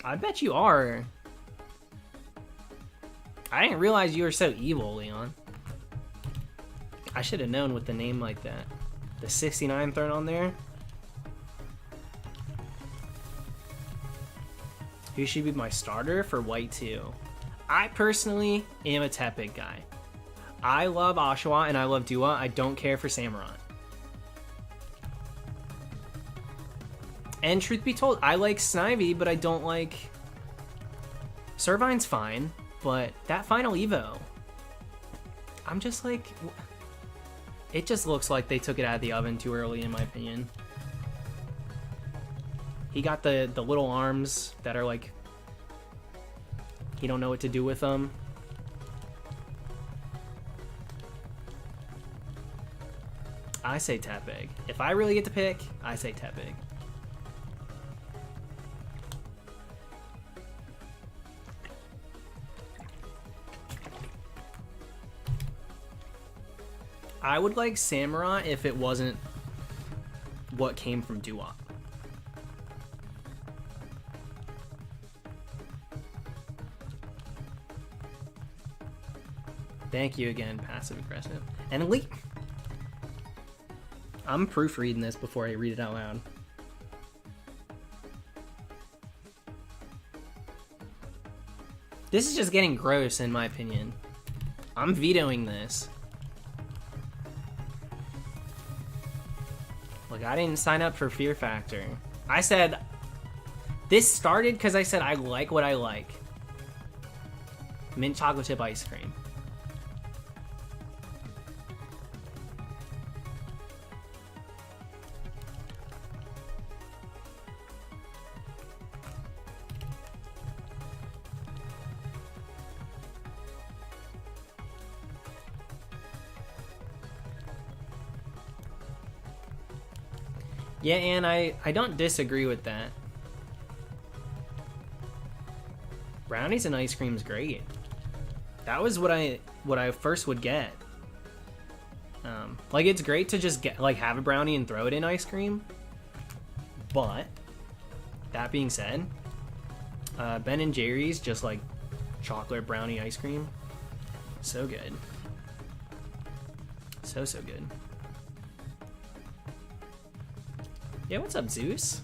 I bet you are. I didn't realize you were so evil, Leon. I should have known with the name like that. The 69 thrown on there. Who should be my starter for White 2? I personally am a Tepig guy. I love Oshawa and I love Dua. I don't care for Samurott. And truth be told, I like Snivy, but I don't like... Servine's fine, but that final Evo... I'm just like... It just looks like they took it out of the oven too early, in my opinion. He got the little arms that are like... He don't know what to do with them. I say Tepig. If I really get to pick, I say Tepig. I would like Samurott if it wasn't what came from Dewop. Thank you again, passive aggressive. And Elite. I'm proofreading this before I read it out loud. This is just getting gross, in my opinion. I'm vetoing this. Look, I didn't sign up for Fear Factor. I said... This started because I said I like what I like. Mint chocolate chip ice cream. Yeah, and I don't disagree with that. Brownies and ice cream's great. That was what I first would get. Like, it's great to just get, like, have a brownie and throw it in ice cream. But that being said, Ben and Jerry's just like chocolate brownie ice cream, so good. So good. Yeah, what's up, Zeus?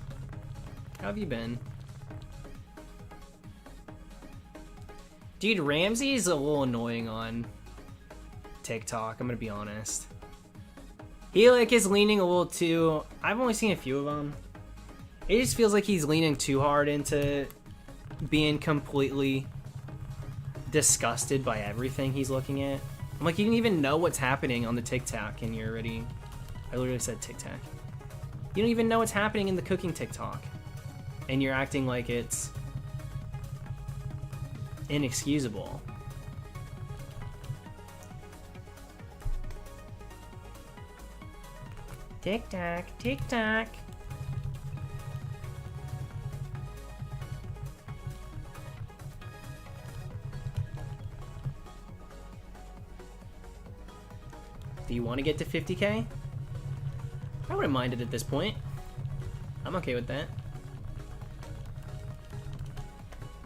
How have you been? Dude, Ramsey is a little annoying on TikTok, I'm gonna be honest. He like is leaning a little too. I've only seen a few of them. It just feels like he's leaning too hard into being completely disgusted by everything he's looking at. I'm like, you don't even know what's happening on the TikTok, and you're already. I literally said TikTok. You don't even know what's happening in the cooking TikTok, and you're acting like it's inexcusable. TikTok, TikTok. Do you want to get to 50K? I wouldn't mind it at this point. I'm okay with that.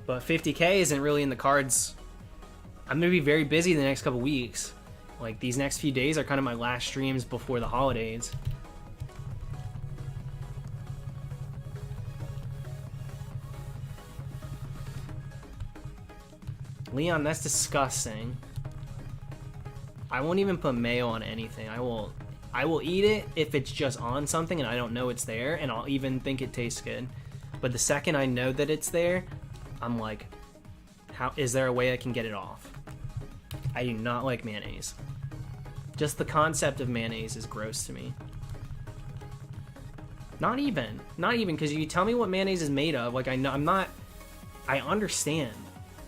But 50K isn't really in the cards. I'm going to be very busy the next couple weeks. Like, these next few days are kind of my last streams before the holidays. Leon, that's disgusting. I won't even put mayo on anything. I will eat it if it's just on something and I don't know it's there, and I'll even think it tastes good. But the second I know that it's there, I'm like, how is there a way I can get it off? I do not like mayonnaise. Just the concept of mayonnaise is gross to me. Not even, because you tell me what mayonnaise is made of, like I understand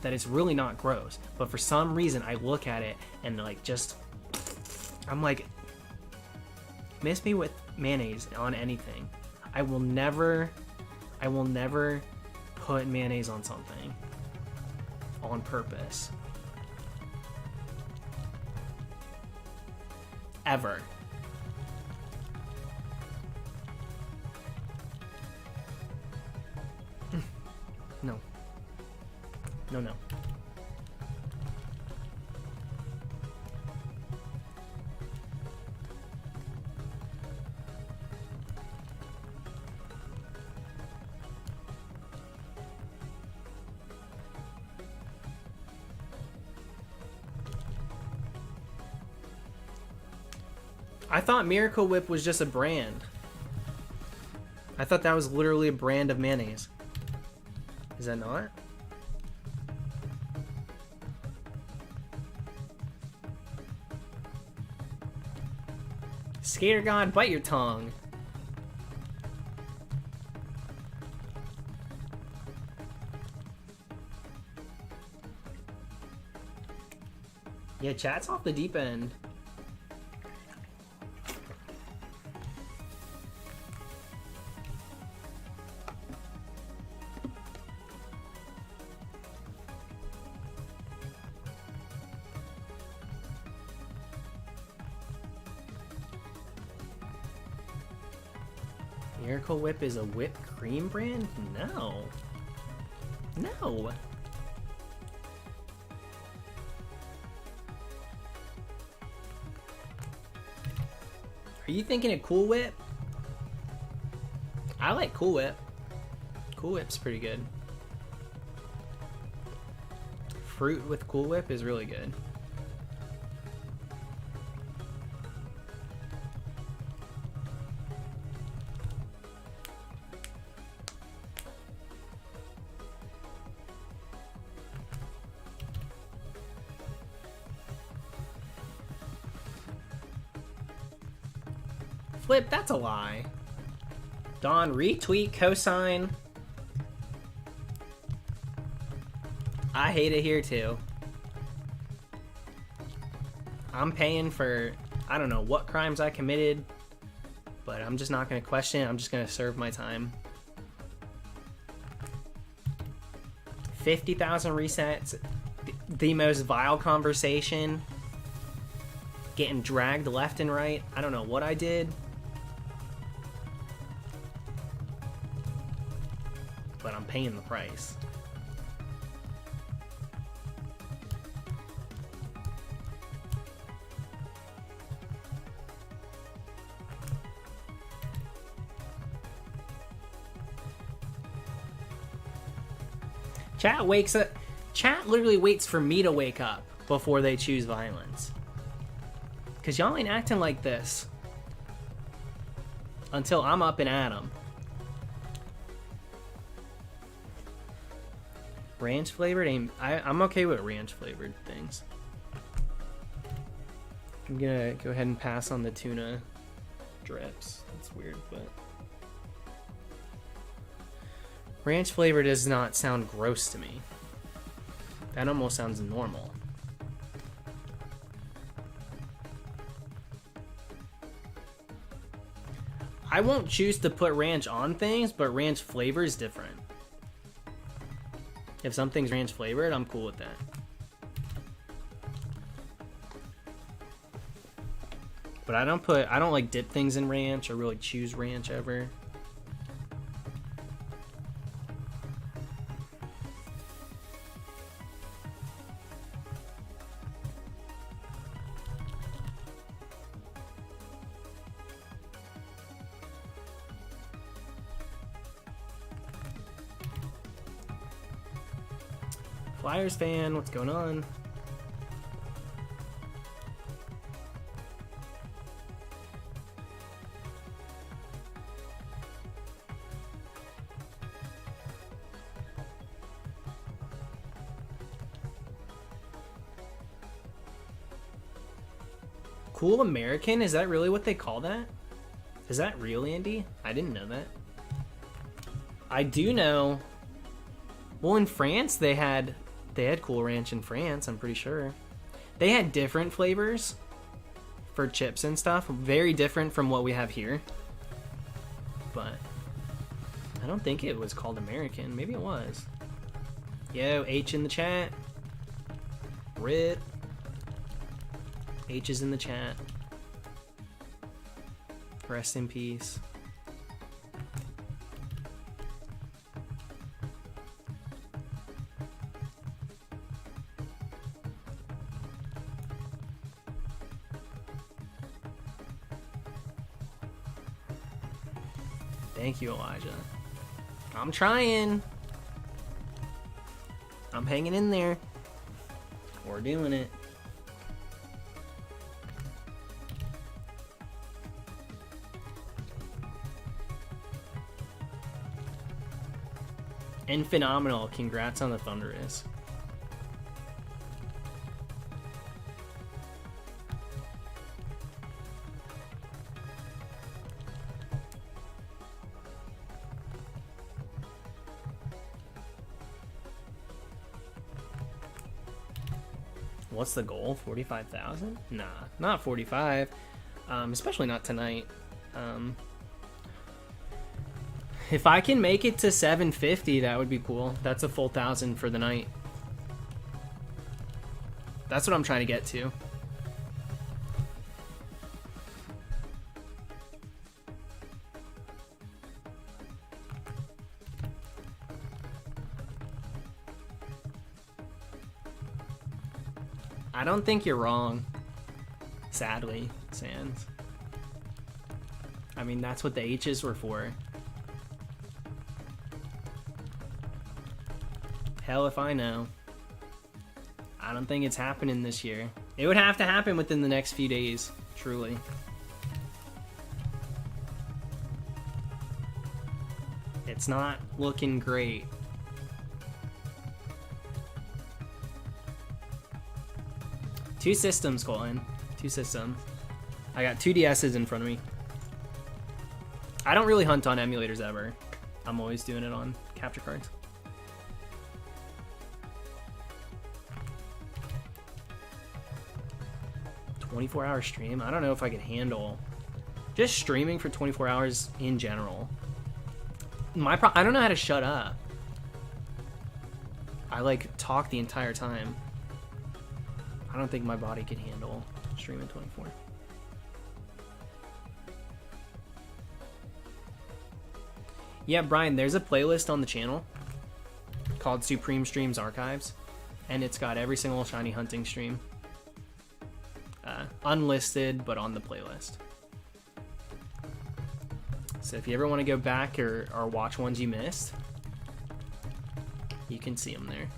that it's really not gross, but for some reason I look at it and like just, I'm like, miss me with mayonnaise on anything. I will never put mayonnaise on something on purpose. Ever. No. No. I thought Miracle Whip was just a brand. I thought that was literally a brand of mayonnaise. Is that not? Skater God, bite your tongue. Yeah, chat's off the deep end. Miracle Whip is a whipped cream brand? No. No. Are you thinking of Cool Whip? I like Cool Whip. Cool Whip's pretty good. Fruit with Cool Whip is really good. Flip, that's a lie. Don, retweet, cosign. I hate it here too. I'm paying for, I don't know what crimes I committed, but I'm just not going to question it. I'm just going to serve my time. 50,000 resets. The most vile conversation. Getting dragged left and right. I don't know what I did. But I'm paying the price. Chat wakes up. Chat literally waits for me to wake up before they choose violence. Cause y'all ain't acting like this. until I'm up and at 'em. Ranch flavored ain't... I'm okay with ranch flavored things. I'm gonna go ahead and pass on the tuna drips. That's weird, but... ranch flavor does not sound gross to me. That almost sounds normal. I won't choose to put ranch on things, but ranch flavor is different. If something's ranch flavored, I'm cool with that. But I don't like dip things in ranch or really choose ranch ever. Flyers fan, what's going on? Cool American? Is that really what they call that? Is that real, Andy? I didn't know that. I do know. Well, in France, they had Cool Ranch in France, I'm pretty sure. They had different flavors for chips and stuff. Very different from what we have here. But I don't think it was called American. Maybe it was. Yo, H in the chat. Rit. H is in the chat. Rest in peace. Thank you, Elijah. I'm trying. I'm hanging in there. We're doing it. And phenomenal. Congrats on the Thunderous. What's the goal? 45,000? Nah, not 45. Especially not tonight. If I can make it to 750, that would be cool. That's a full 1,000 for the night. That's what I'm trying to get to. I don't think you're wrong. Sadly, Sans. I mean, that's what the H's were for. Hell if I know. I don't think it's happening this year. It would have to happen within the next few days, truly. It's not looking great. Two systems, Colin. Two systems. I got two DSs in front of me. I don't really hunt on emulators ever. I'm always doing it on capture cards. $24-hour stream? I don't know if I could handle just streaming for 24 hours in general. I don't know how to shut up. I like talk the entire time. I don't think my body could handle streaming 24. Yeah, Brian, there's a playlist on the channel called Supreme Streams Archives, and it's got every single shiny hunting stream. Unlisted, but on the playlist. So if you ever want to go back or watch ones you missed, you can see them there.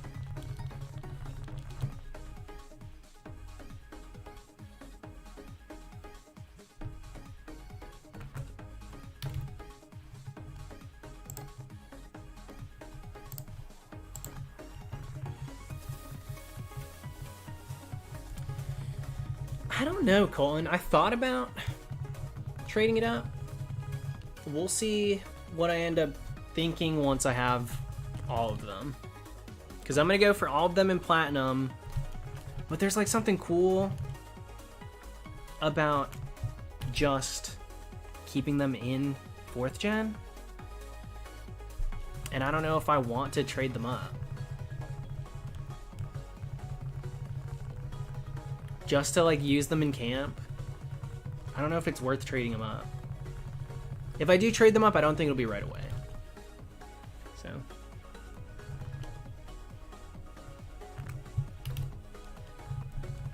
I don't know, Colin. I thought about trading it up. We'll see what I end up thinking once I have all of them. Because I'm going to go for all of them in Platinum. But there's like something cool about just keeping them in 4th gen. And I don't know if I want to trade them up. Just to like use them in camp. I don't know if it's worth trading them up. If I do trade them up, I don't think it'll be right away. So.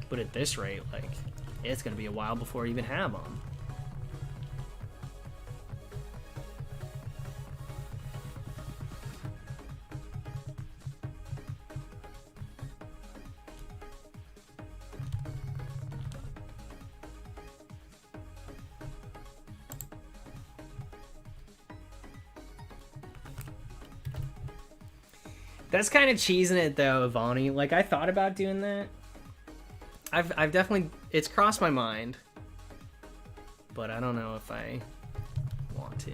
But at this rate, like, it's gonna be a while before I even have them. That's kind of cheesing it though, Ivani. Like, I thought about doing that. I've definitely, it's crossed my mind, but I don't know if I want to.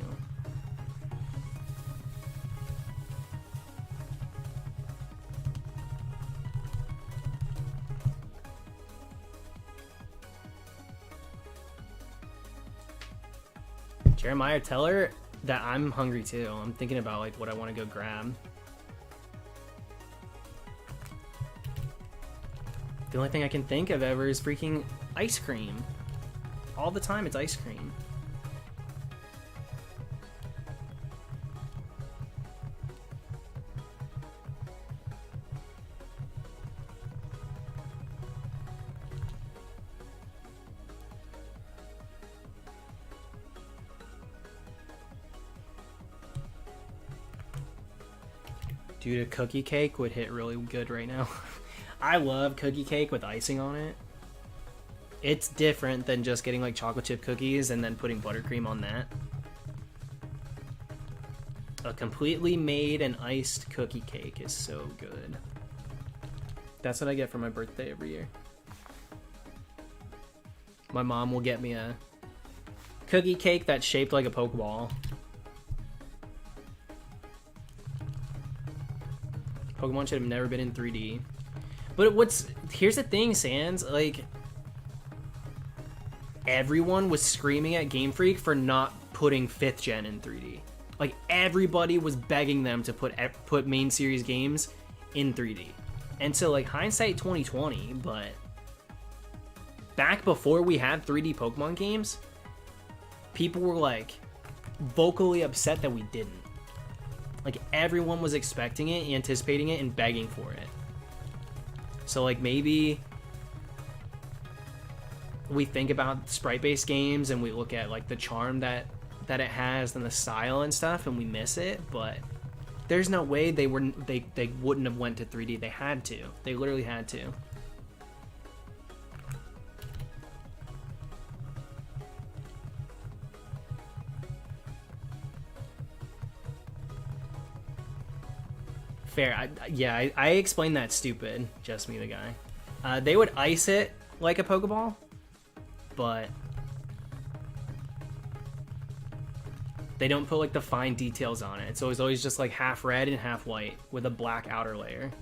Jeremiah, tell her that I'm hungry too. I'm thinking about like what I want to go grab. The only thing I can think of ever is freaking ice cream. All the time it's ice cream. Dude, a cookie cake would hit really good right now. I love cookie cake with icing on it. It's different than just getting like chocolate chip cookies and then putting buttercream on that. A completely made and iced cookie cake is so good. That's what I get for my birthday every year. My mom will get me a cookie cake that's shaped like a Pokeball. Pokemon should have never been in 3D. But here's the thing, Sans, like, everyone was screaming at Game Freak for not putting 5th gen in 3D. Like, everybody was begging them to put main series games in 3D. And so, like, hindsight 2020, but back before we had 3D Pokemon games, people were, like, vocally upset that we didn't. Like, everyone was expecting it, anticipating it, and begging for it. So, like, maybe we think about sprite-based games and we look at, like, the charm that it has and the style and stuff, and we miss it, but there's no way they wouldn't have went to 3D. They had to. They literally had to. Fair. I explained that stupid. Just me, the guy. They would ice it like a Pokeball, but they don't put like the fine details on it. So it's always just like half red and half white with a black outer layer.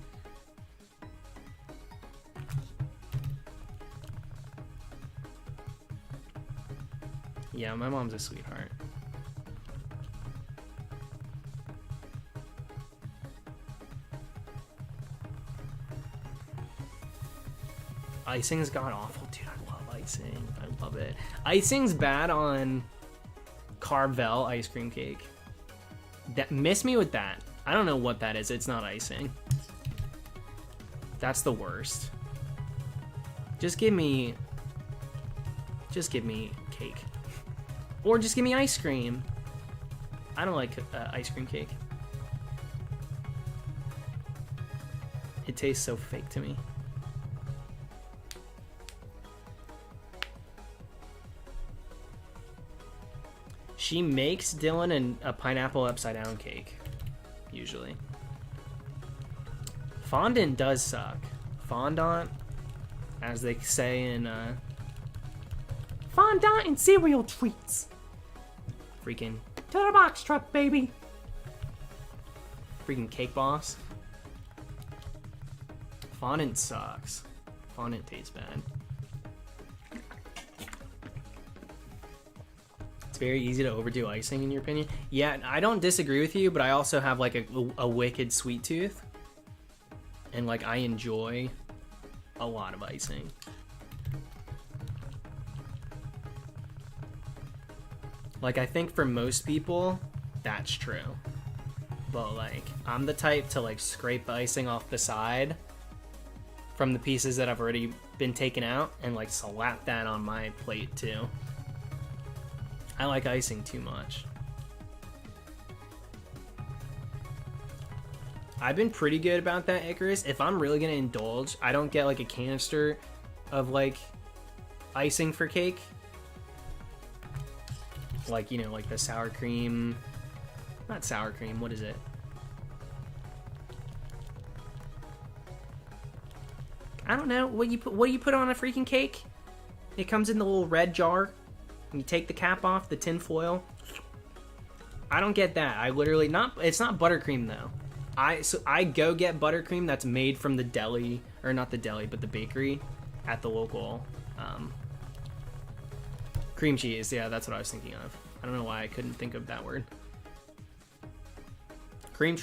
Yeah, my mom's a sweetheart. Icing's god awful, dude. I love icing. I love it. Icing's bad on Carvel ice cream cake. That miss me with that. I don't know what that is. It's not icing. That's the worst. Just give me cake, or just give me ice cream. I don't like ice cream cake. It tastes so fake to me. She makes Dylan a pineapple upside down cake, usually. Fondant does suck. Fondant, as they say in Fondant and cereal treats. Freaking to the box truck, baby. Freaking cake boss. Fondant sucks. Fondant tastes bad. It's very easy to overdo icing, in your opinion. Yeah, I don't disagree with you, but I also have like a wicked sweet tooth. And like I enjoy a lot of icing. Like I think for most people, that's true. But like I'm the type to like scrape the icing off the side from the pieces that have already been taken out and like slap that on my plate too. I like icing too much. I've been pretty good about that, Icarus. If I'm really gonna indulge, I don't get like a canister of like icing for cake. Like, you know, like the sour cream, not sour cream, what is it? I don't know. What do you put on a freaking cake? It comes in the little red jar. And you take the cap off, the tin foil. I don't get that. I literally it's not buttercream though. I go get buttercream that's made from the deli, or not the deli, but the bakery at the local cream cheese. Yeah, that's what I was thinking of. I don't know why I couldn't think of that word. Cream.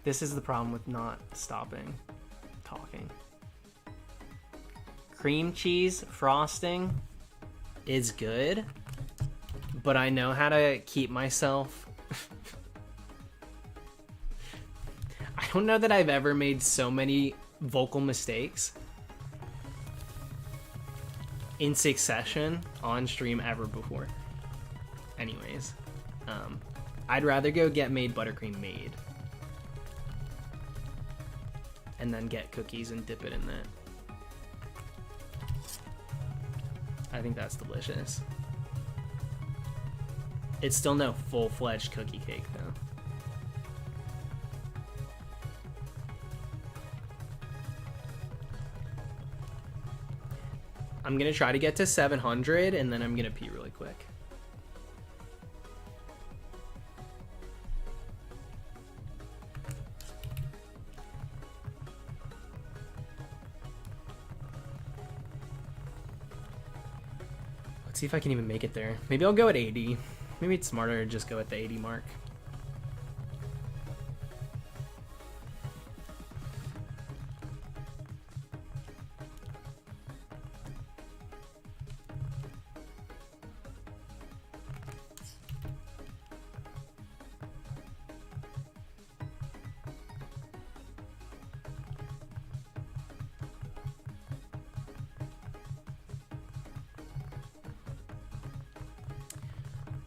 This is the problem with not stopping talking. Cream cheese frosting is good, but I know how to keep myself. I don't know that I've ever made so many vocal mistakes in succession on stream ever before. Anyways, I'd rather go get made buttercream made and then get cookies and dip it in that. I think that's delicious. It's still no full-fledged cookie cake though. I'm gonna try to get to 700 and then I'm gonna pee really quick. Let's see if I can even make it there. Maybe I'll go at 80. Maybe it's smarter to just go at the 80 mark.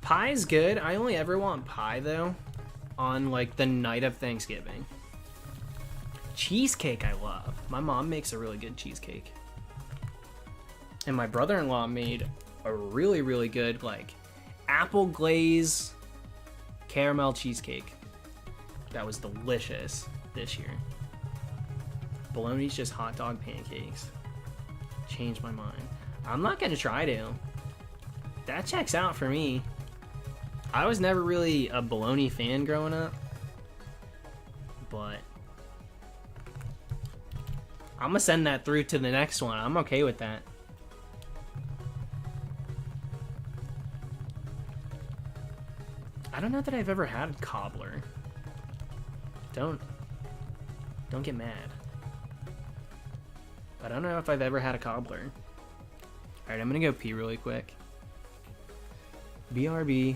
Pie's good. I only ever want pie though on like the night of Thanksgiving. Cheesecake I love. My mom makes a really good cheesecake. And my brother-in-law made a really, really good like apple glaze caramel cheesecake. That was delicious this year. Bologna's just hot dog pancakes. Changed my mind. I'm not gonna try to. That checks out for me. I was never really a bologna fan growing up, but I'm gonna send that through to the next one. I'm okay with that. I don't know that I've ever had cobbler. Don't get mad. But I don't know if I've ever had a cobbler. Alright, I'm gonna go pee really quick. BRB.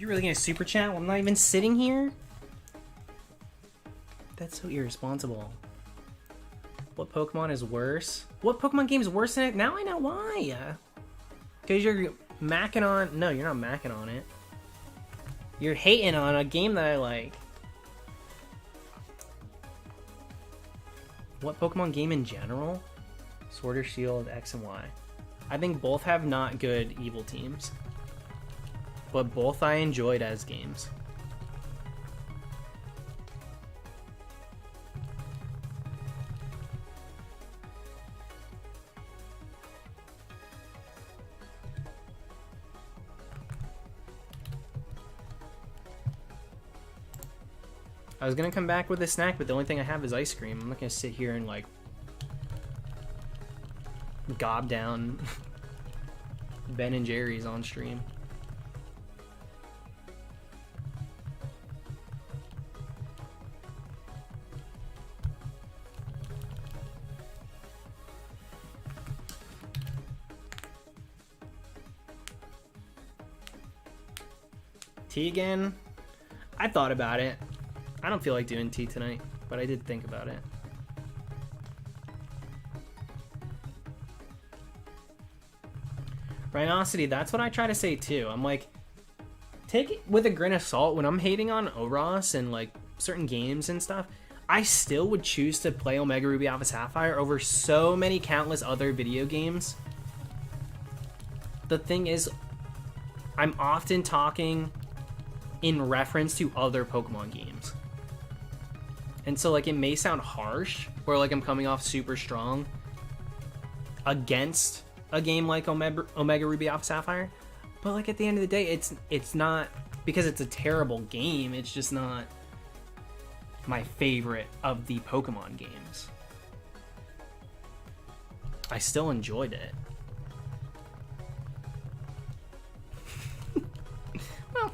You're really gonna super chat while I'm not even sitting here? That's so irresponsible. What Pokemon is worse? What Pokemon game is worse than it? Now I know why. Because you're macking on... No, you're not macking on it. You're hating on a game that I like. What Pokemon game in general? Sword or Shield, X and Y. I think both have not good evil teams. But both I enjoyed as games. I was gonna come back with a snack, but the only thing I have is ice cream. I'm not gonna sit here and like gob down Ben and Jerry's on stream. Tea again? I thought about it. I don't feel like doing tea tonight, but I did think about it. Rhinosity, that's what I try to say too. I'm like, take it with a grain of salt. When I'm hating on Oros and like certain games and stuff, I still would choose to play Omega Ruby Alpha Sapphire over so many countless other video games. The thing is, I'm often talking in reference to other Pokemon games. And so like it may sound harsh or like I'm coming off super strong against a game like Omega Ruby Alpha Sapphire, but like at the end of the day, it's not because it's a terrible game. It's just not my favorite of the Pokemon games. I still enjoyed it. Well,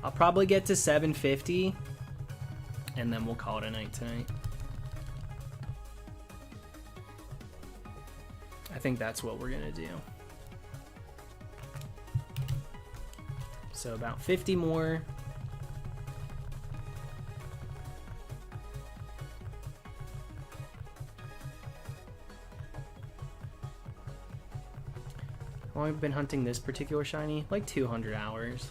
I'll probably get to 750 and then we'll call it a night tonight. I think that's what we're gonna do. So about 50 more. How long have I been hunting this particular shiny? Like 200 hours.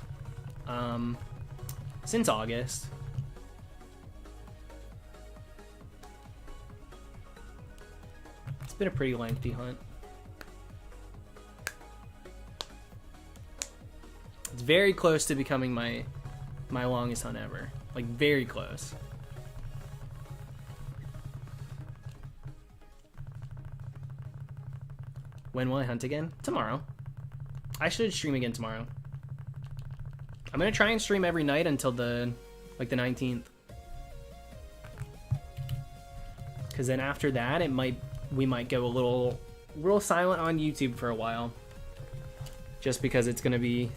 Since August. It's been a pretty lengthy hunt. It's very close to becoming my longest hunt ever. Like very close. When will I hunt again? Tomorrow. I should stream again tomorrow. I'm gonna try and stream every night until the 19th. Cause then after that, we might go a little silent on YouTube for a while. Just because it's gonna be,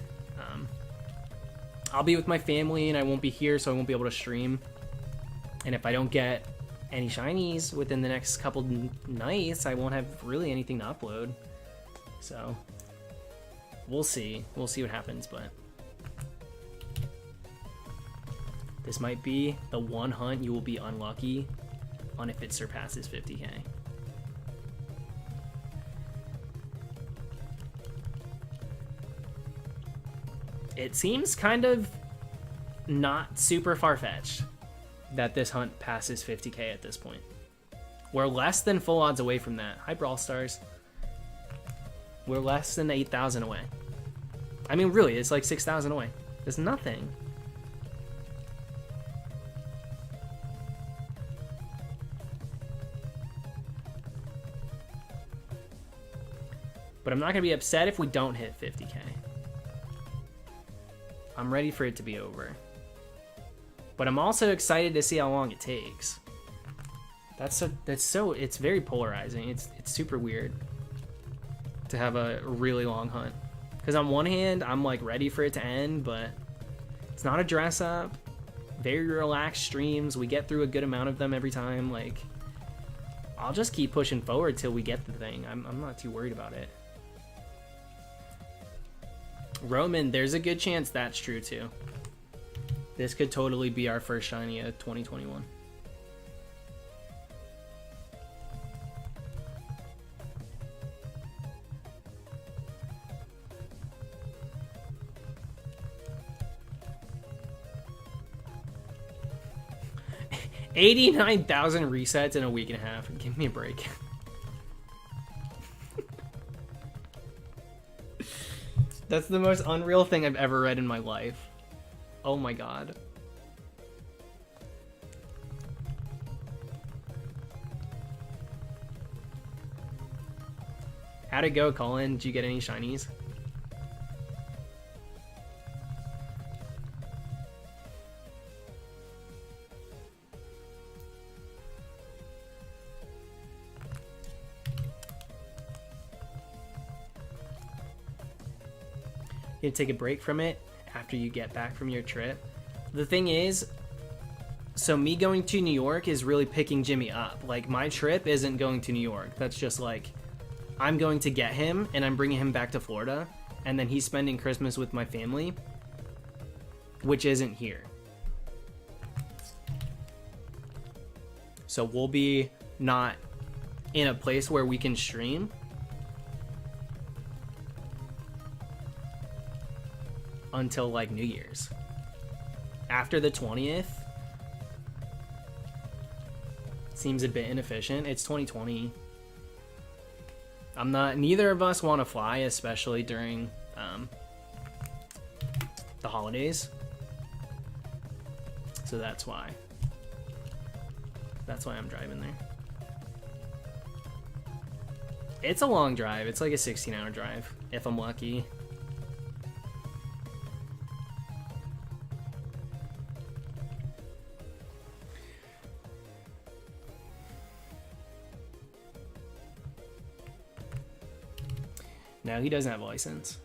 I'll be with my family and I won't be here, so I won't be able to stream. And if I don't get any shinies within the next couple nights, I won't have really anything to upload. So we'll see. We'll see what happens, but. This might be the one hunt you will be unlucky on if it surpasses 50k. It seems kind of not super far-fetched that this hunt passes 50k at this point. We're less than full odds away from that. Hi, Brawl Stars. We're less than 8,000 away. I mean, really, it's like 6,000 away. It's nothing. But I'm not going to be upset if we don't hit 50K. I'm ready for it to be over. But I'm also excited to see how long it takes. It's very polarizing. It's super weird to have a really long hunt. Because on one hand, I'm like ready for it to end, but it's not a dress up. Very relaxed streams. We get through a good amount of them every time. Like, I'll just keep pushing forward till we get the thing. I'm not too worried about it. Roman, there's a good chance that's true too. This could totally be our first shiny of 2021. $89,000 resets in a week and a half. Give me a break. That's the most unreal thing I've ever read in my life. Oh my god. How'd it go, Colin? Did you get any shinies? You take a break from it after you get back from your trip. The thing is, so me going to New York is really picking Jimmy up. Like, my trip isn't going to New York. That's just like, I'm going to get him and I'm bringing him back to Florida, and then he's spending Christmas with my family, which isn't here. So we'll be not in a place where we can stream until like New Year's. After the 20th seems a bit inefficient. It's 2020. Neither of us want to fly, especially during the holidays. So that's why I'm driving there. It's a long drive. It's like a 16-hour drive if I'm lucky. No, he doesn't have a license.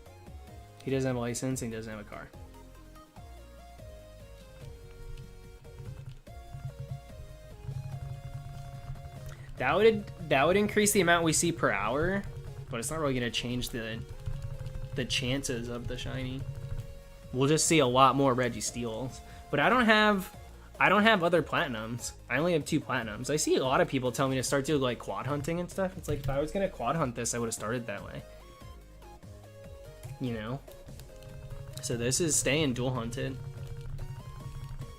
He doesn't have a license and he doesn't have a car. That would increase the amount we see per hour, but it's not really going to change the chances of the shiny. We'll just see a lot more REGISTEELs. But I don't have other platinums. I only have 2 platinums. I see a lot of people tell me to start doing like quad hunting and stuff. It's like, if I was going to quad hunt this, I would have started that way. You know? So this is staying dual hunted.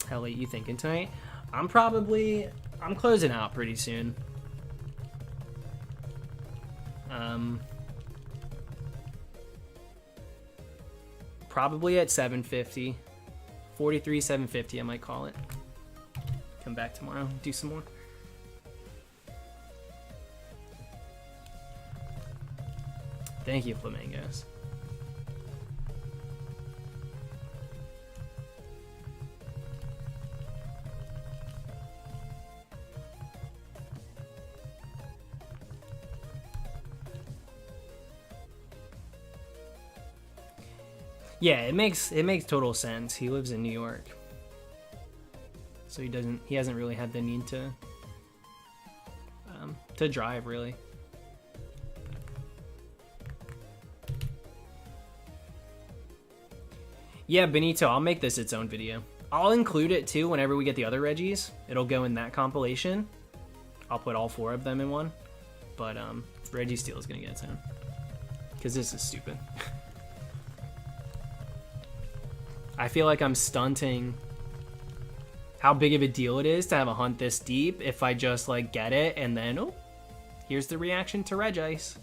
How late you thinking tonight? I'm closing out pretty soon. Probably at 750. 43, 750 I might call it. Come back tomorrow, do some more. Thank you, Flamingos. Yeah, it makes total sense. He lives in New York, so he hasn't really had the need to drive really. Yeah, Benito, I'll make this its own video. I'll include it too whenever we get the other Regis. It'll go in that compilation. I'll put all 4 of them in one, but REGISTEEL is gonna get its own because this is stupid. I feel like I'm stunting how big of a deal it is to have a hunt this deep if I just like get it and then, oh, here's the reaction to Regice.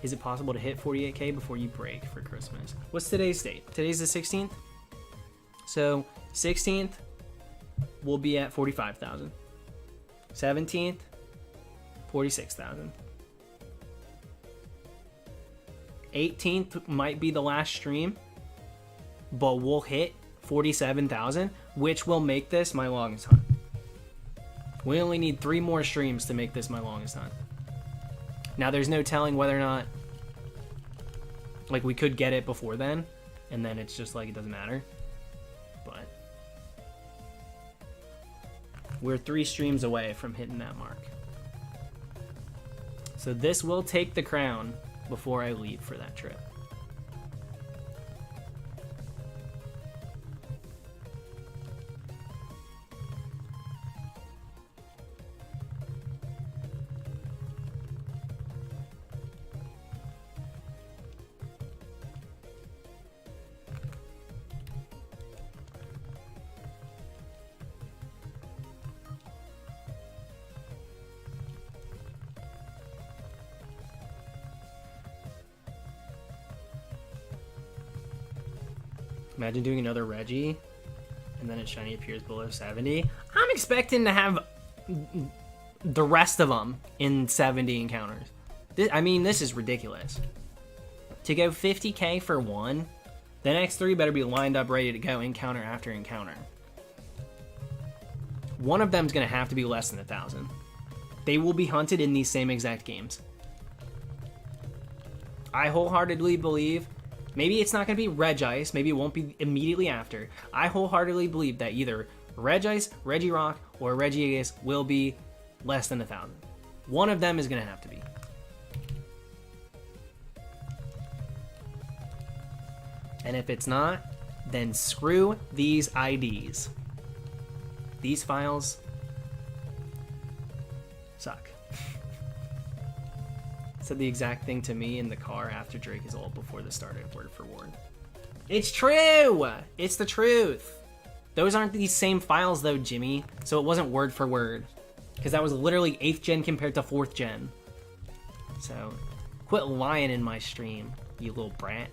Is it possible to hit 48K before you break for Christmas? What's today's date? Today's the 16th. So 16th, we'll be at 45,000. 17th, 46,000. 18th might be the last stream, but we'll hit 47,000, which will make this my longest hunt. We only need 3 more streams to make this my longest hunt. Now, there's no telling whether or not, like, we could get it before then, and then it's just like it doesn't matter. But we're 3 streams away from hitting that mark. So this will take the crown before I leave for that trip. Imagine doing another Regi, and then its shiny appears below 70. I'm expecting to have the rest of them in 70 encounters. I mean, this is ridiculous. To go 50k for one, the next 3 better be lined up ready to go encounter after encounter. One of them's going to have to be less than 1,000. They will be hunted in these same exact games. I wholeheartedly believe... Maybe it's not going to be Regice. Maybe it won't be immediately after. I wholeheartedly believe that either Regice, Regirock, or Regiagus will be less than 1,000. One of them is going to have to be. And if it's not, then screw these IDs. These files suck. Said the exact thing to me in the car after Drake is old before this started, word for word. It's true! It's the truth. Those aren't these same files though, Jimmy, so it wasn't word for word. Because that was literally 8th gen compared to 4th gen. So, quit lying in my stream, you little brat.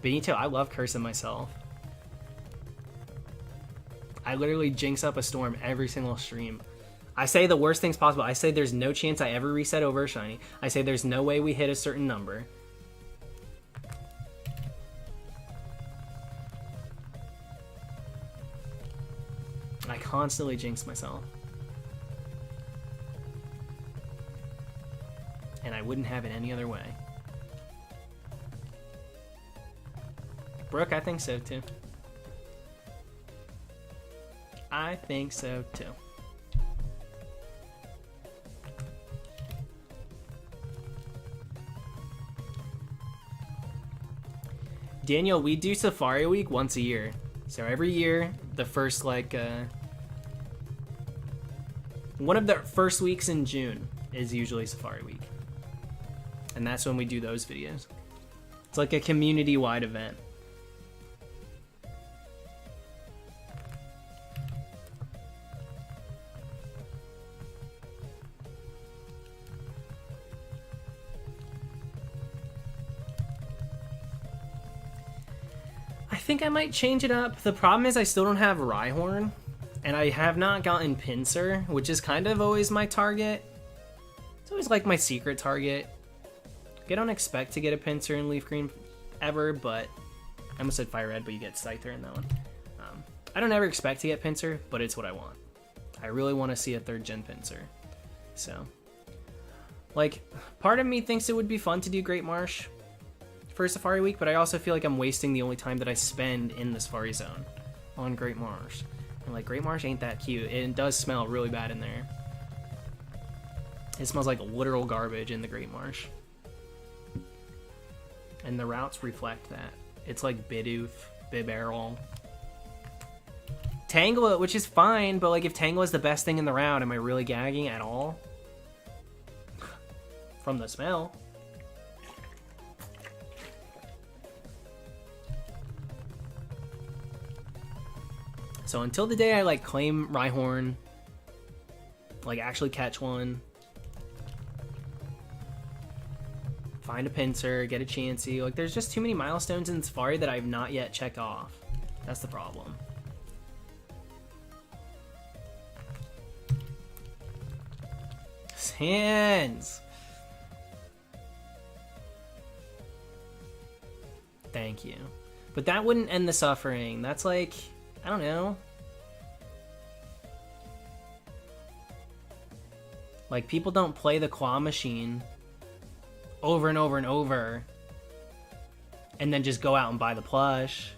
Benito, I love cursing myself. I literally jinx up a storm every single stream. I say the worst things possible. I say there's no chance I ever reset over a shiny. I say there's no way we hit a certain number. I constantly jinx myself. And I wouldn't have it any other way. Brooke, I think so too. I think so too. Daniel, we do Safari Week once a year. So every year, the first, like, one of the first weeks in June is usually Safari Week. And that's when we do those videos. It's like a community-wide event. I think I might change it up. The problem is I still don't have Rhyhorn, and I have not gotten Pinsir, which is kind of always my target. It's always like my secret target. I don't expect to get a Pinsir in Leaf Green ever, but I almost said Fire Red, but you get Scyther in that one. I don't ever expect to get Pinsir, but it's what I want. I really want to see a 3rd gen Pinsir. So, like, part of me thinks it would be fun to do Great Marsh for Safari Week, but I also feel like I'm wasting the only time that I spend in the Safari Zone on Great Marsh. And like, Great Marsh ain't that cute. It does smell really bad in there. It smells like literal garbage in the Great Marsh. And the routes reflect that. It's like Bidoof, Bibarel, Tangela, which is fine, but like if Tangela is the best thing in the route, am I really gagging at all? from the smell. So until the day I like claim Rhyhorn, like actually catch one, find a pincer, get a Chansey, like there's just too many milestones in Safari that I've not yet checked off. That's the problem. Sands! Thank you. But that wouldn't end the suffering. That's like, I don't know. Like, people don't play the claw machine over and over and over and then just go out and buy the plush.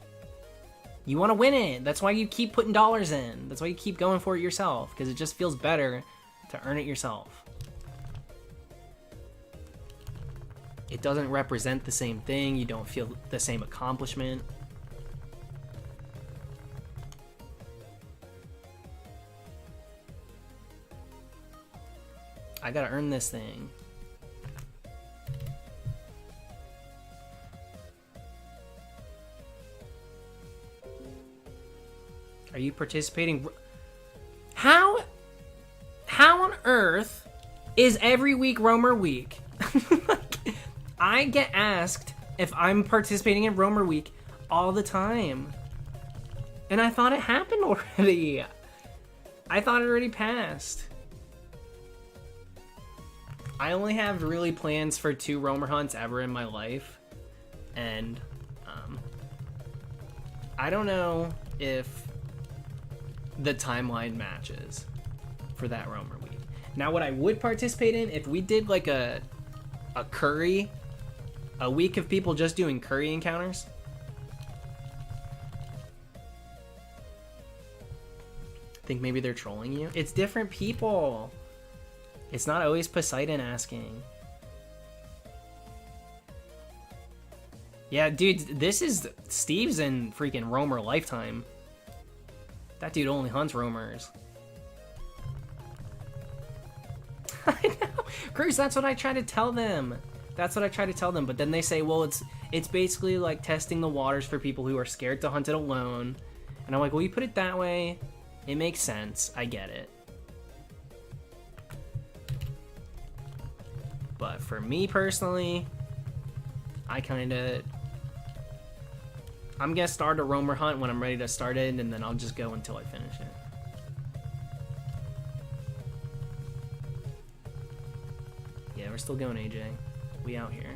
You want to win it. That's why you keep putting dollars in. That's why you keep going for it yourself, because it just feels better to earn it yourself. It doesn't represent the same thing. You don't feel the same accomplishment. I gotta earn this thing. Are you participating? How on earth is every week Roamer Week? I get asked if I'm participating in Roamer Week all the time. And I thought it happened already. I thought it already passed. I only have really plans for 2 Roamer hunts ever in my life. And I don't know if the timeline matches for that Roamer Week. Now, what I would participate in, if we did like a curry, a week of people just doing curry encounters. I think maybe they're trolling you. It's different people. It's not always Poseidon asking. Yeah, dude, this is Steve's in freaking Roamer lifetime. That dude only hunts Roamers. I know. Cruz, that's what I try to tell them. That's what I try to tell them. But then they say, well, it's basically like testing the waters for people who are scared to hunt it alone. And I'm like, well, you put it that way. It makes sense. I get it. But for me personally, I'm gonna start a Roamer hunt when I'm ready to start it, and then I'll just go until I finish it. Yeah, we're still going, AJ. We out here.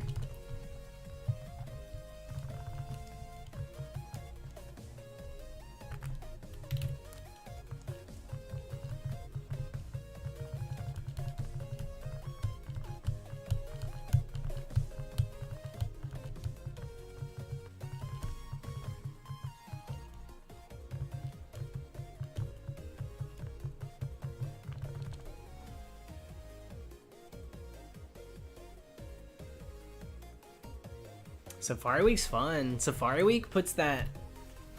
Safari Week's fun. Safari Week puts that...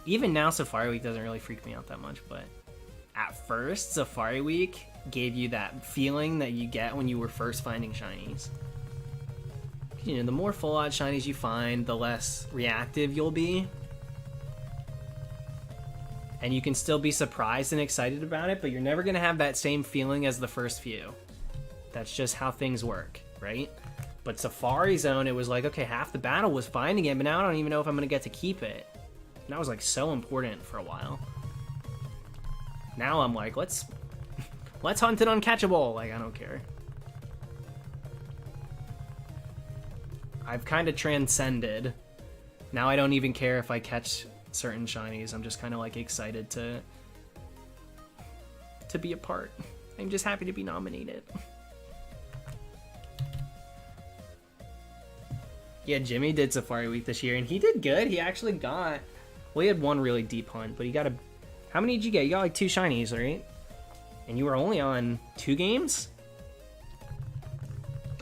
Even now, Safari Week doesn't really freak me out that much, but at first, Safari Week gave you that feeling that you get when you were first finding shinies. You know, the more full-out shinies you find, the less reactive you'll be. And you can still be surprised and excited about it, but you're never going to have that same feeling as the first few. That's just how things work, right? But Safari Zone, it was like, okay, half the battle was finding it, but now I don't even know if I'm going to get to keep it. And that was like so important for a while. Now I'm like, let's hunt it uncatchable. Like, I don't care. I've kind of transcended. Now I don't even care if I catch certain shinies. I'm just kind of like excited to be a part. I'm just happy to be nominated. Yeah, Jimmy did Safari Week this year, and he did good. He actually got... Well, he had one really deep hunt, but he got a... How many did you get? You got like 2 shinies, right? And you were only on 2 games?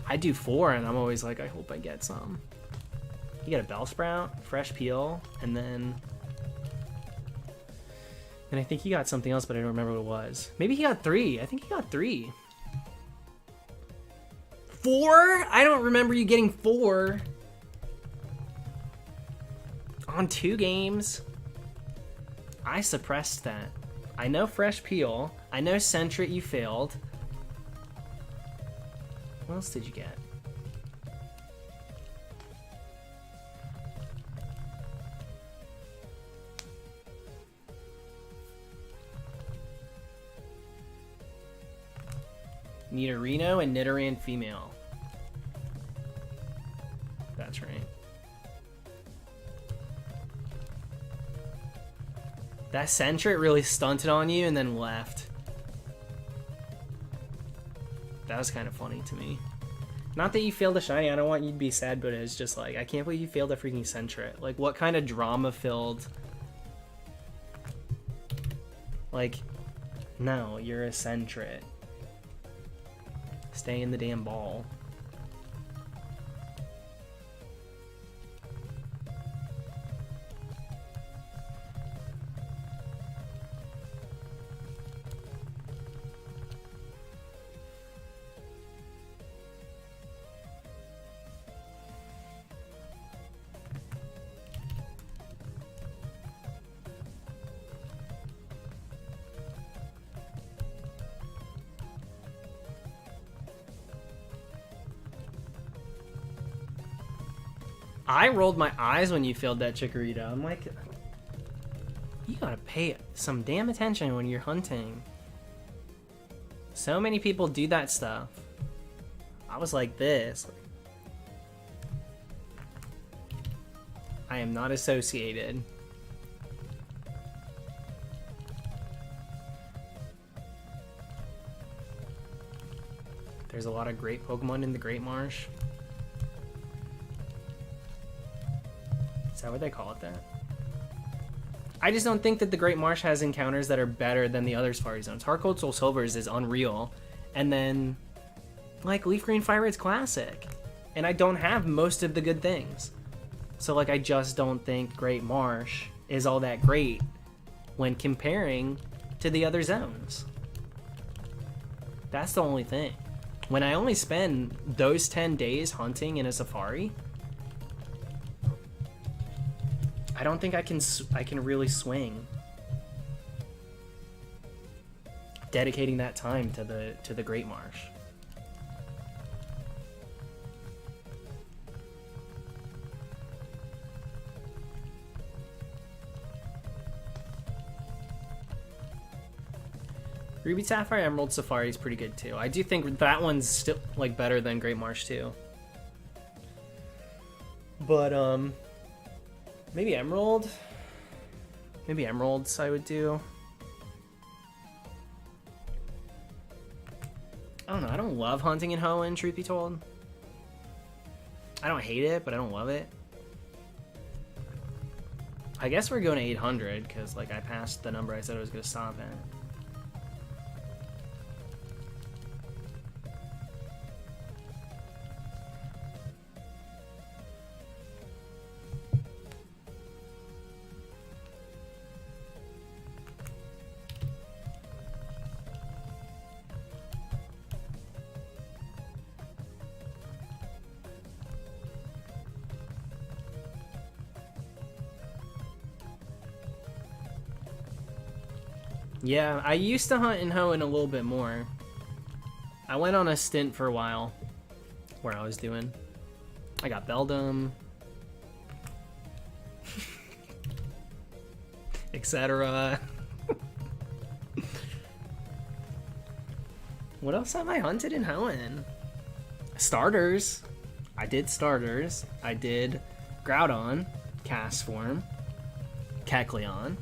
I do 4, and I'm always like, I hope I get some. You got a Bellsprout, Fresh Peel, and then... And I think he got something else, but I don't remember what it was. Maybe he got 3. I think he got 3. 4? I don't remember you getting 4. On 2 games. I suppressed that. I know Fresh Peel. I know Centret you failed. What else did you get? Nidorino and Nidoran female. That's right. That Centret really stunted on you and then left. That was kind of funny to me. Not that you failed a shiny, I don't want you to be sad, but it's just like, I can't believe you failed a freaking Centret. Like, what kind of drama-filled... Like, no, you're a Centret. Stay in the damn ball. I rolled my eyes when you failed that Chikorita. I'm like, you gotta pay some damn attention when you're hunting. So many people do that stuff. I was like this. I am not associated. There's a lot of great Pokemon in the Great Marsh. Is that what they call it there? I just don't think that the Great Marsh has encounters that are better than the other Safari Zones. Heart Gold Soul Silvers is unreal. And then, like, Leaf Green Fire Red's classic. And I don't have most of the good things. So, like, I just don't think Great Marsh is all that great when comparing to the other zones. That's the only thing. When I only spend those 10 days hunting in a safari, I don't think I can really swing. Dedicating that time to the Great Marsh. Ruby Sapphire Emerald Safari is pretty good too. I do think that one's still like better than Great Marsh too. But maybe Emerald? Maybe Emeralds I would do. I don't know, I don't love hunting in Hoenn, truth be told. I don't hate it, but I don't love it. I guess we're going to 800, because like I passed the number I said I was going to stop at. Yeah, I used to hunt in Hoenn a little bit more. I went on a stint for a while where I was doing. I got Beldum, etc. What else have I hunted in Hoenn? Starters. I did starters. I did Groudon, Castform, Kecleon.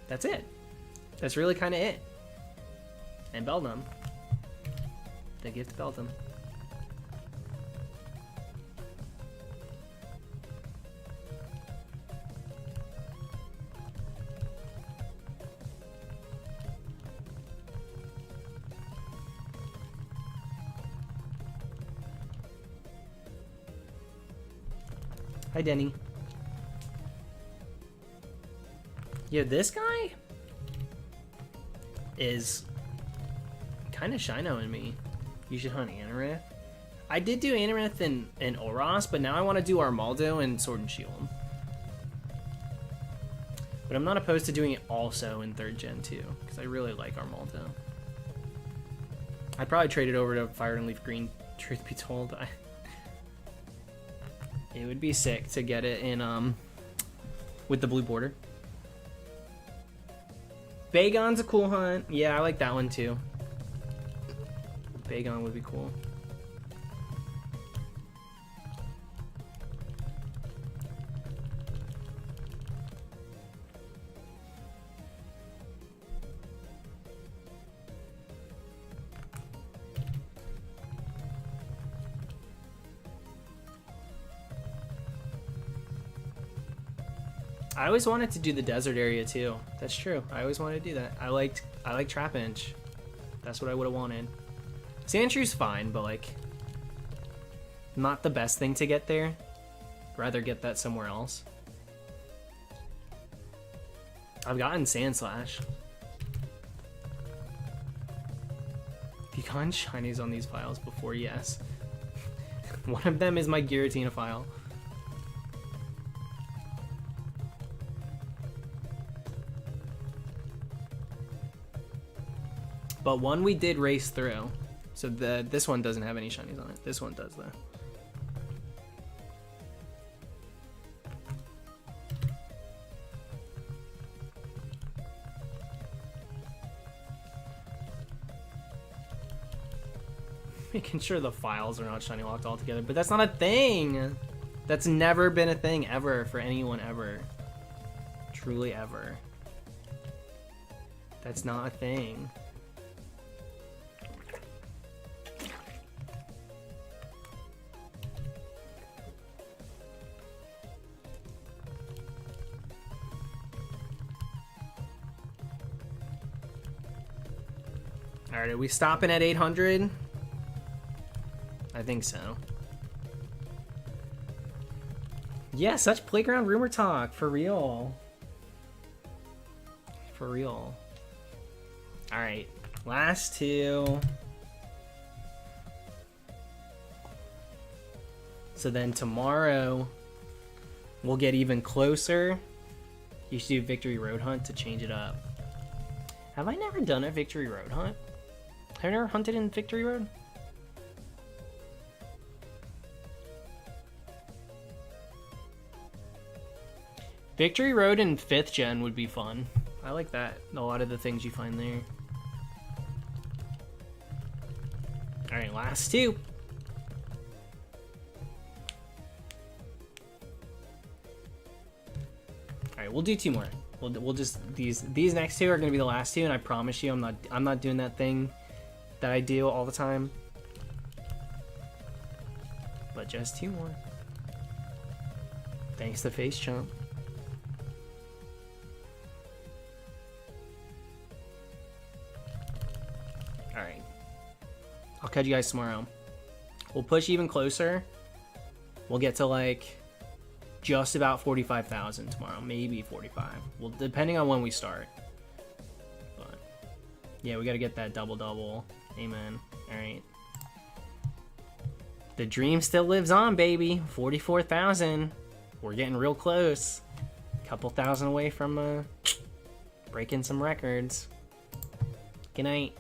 That's it. That's really kind of it. And Beldum. The gift Beldum. Hi, Denny. Yeah, this guy is kind of Shino in me. You should hunt Anorith. I did do Anorith in Oros, but now I want to do Armaldo and Sword and Shield. But I'm not opposed to doing it also in 3rd gen too, because I really like Armaldo. I'd probably trade it over to Fire and Leaf Green, truth be told. It would be sick to get it in with the blue border. Bagon's a cool hunt. Yeah, I like that one too. Bagon would be cool. I always wanted to do the desert area too. That's true. I always wanted to do that. I like Trap Inch. That's what I would have wanted. Sandshrews fine, but like not the best thing to get there. Rather get that somewhere else. I've gotten Sand Slash. Have you gotten shinies on these files before? Yes. One of them is my Giratina file. But one we did race through. So this one doesn't have any shinies on it. This one does though. Making sure the files are not shiny locked altogether, but that's not a thing. That's never been a thing ever for anyone ever. Truly ever. That's not a thing. Alright, are we stopping at 800? I think so. Yeah, such playground rumor talk. For real. For real. Alright, last two. So then tomorrow, we'll get even closer. You should do Victory Road Hunt to change it up. Have I never done a Victory Road Hunt? Have I never hunted in Victory Road? Victory Road in 5th gen would be fun. I like that. A lot of the things you find there. Alright, last two. Alright, we'll do 2 more. We'll just these next 2 are gonna be the last 2, and I promise you I'm not doing that thing that I do all the time. But just 2 more. Thanks to Face Chump. Alright. I'll catch you guys tomorrow. We'll push even closer. We'll get to like just about 45,000 tomorrow. Maybe 45. Well, depending on when we start. But yeah, we gotta get that double. Amen. Alright. The dream still lives on, baby. 44,000. We're getting real close. Couple thousand away from breaking some records. Good night.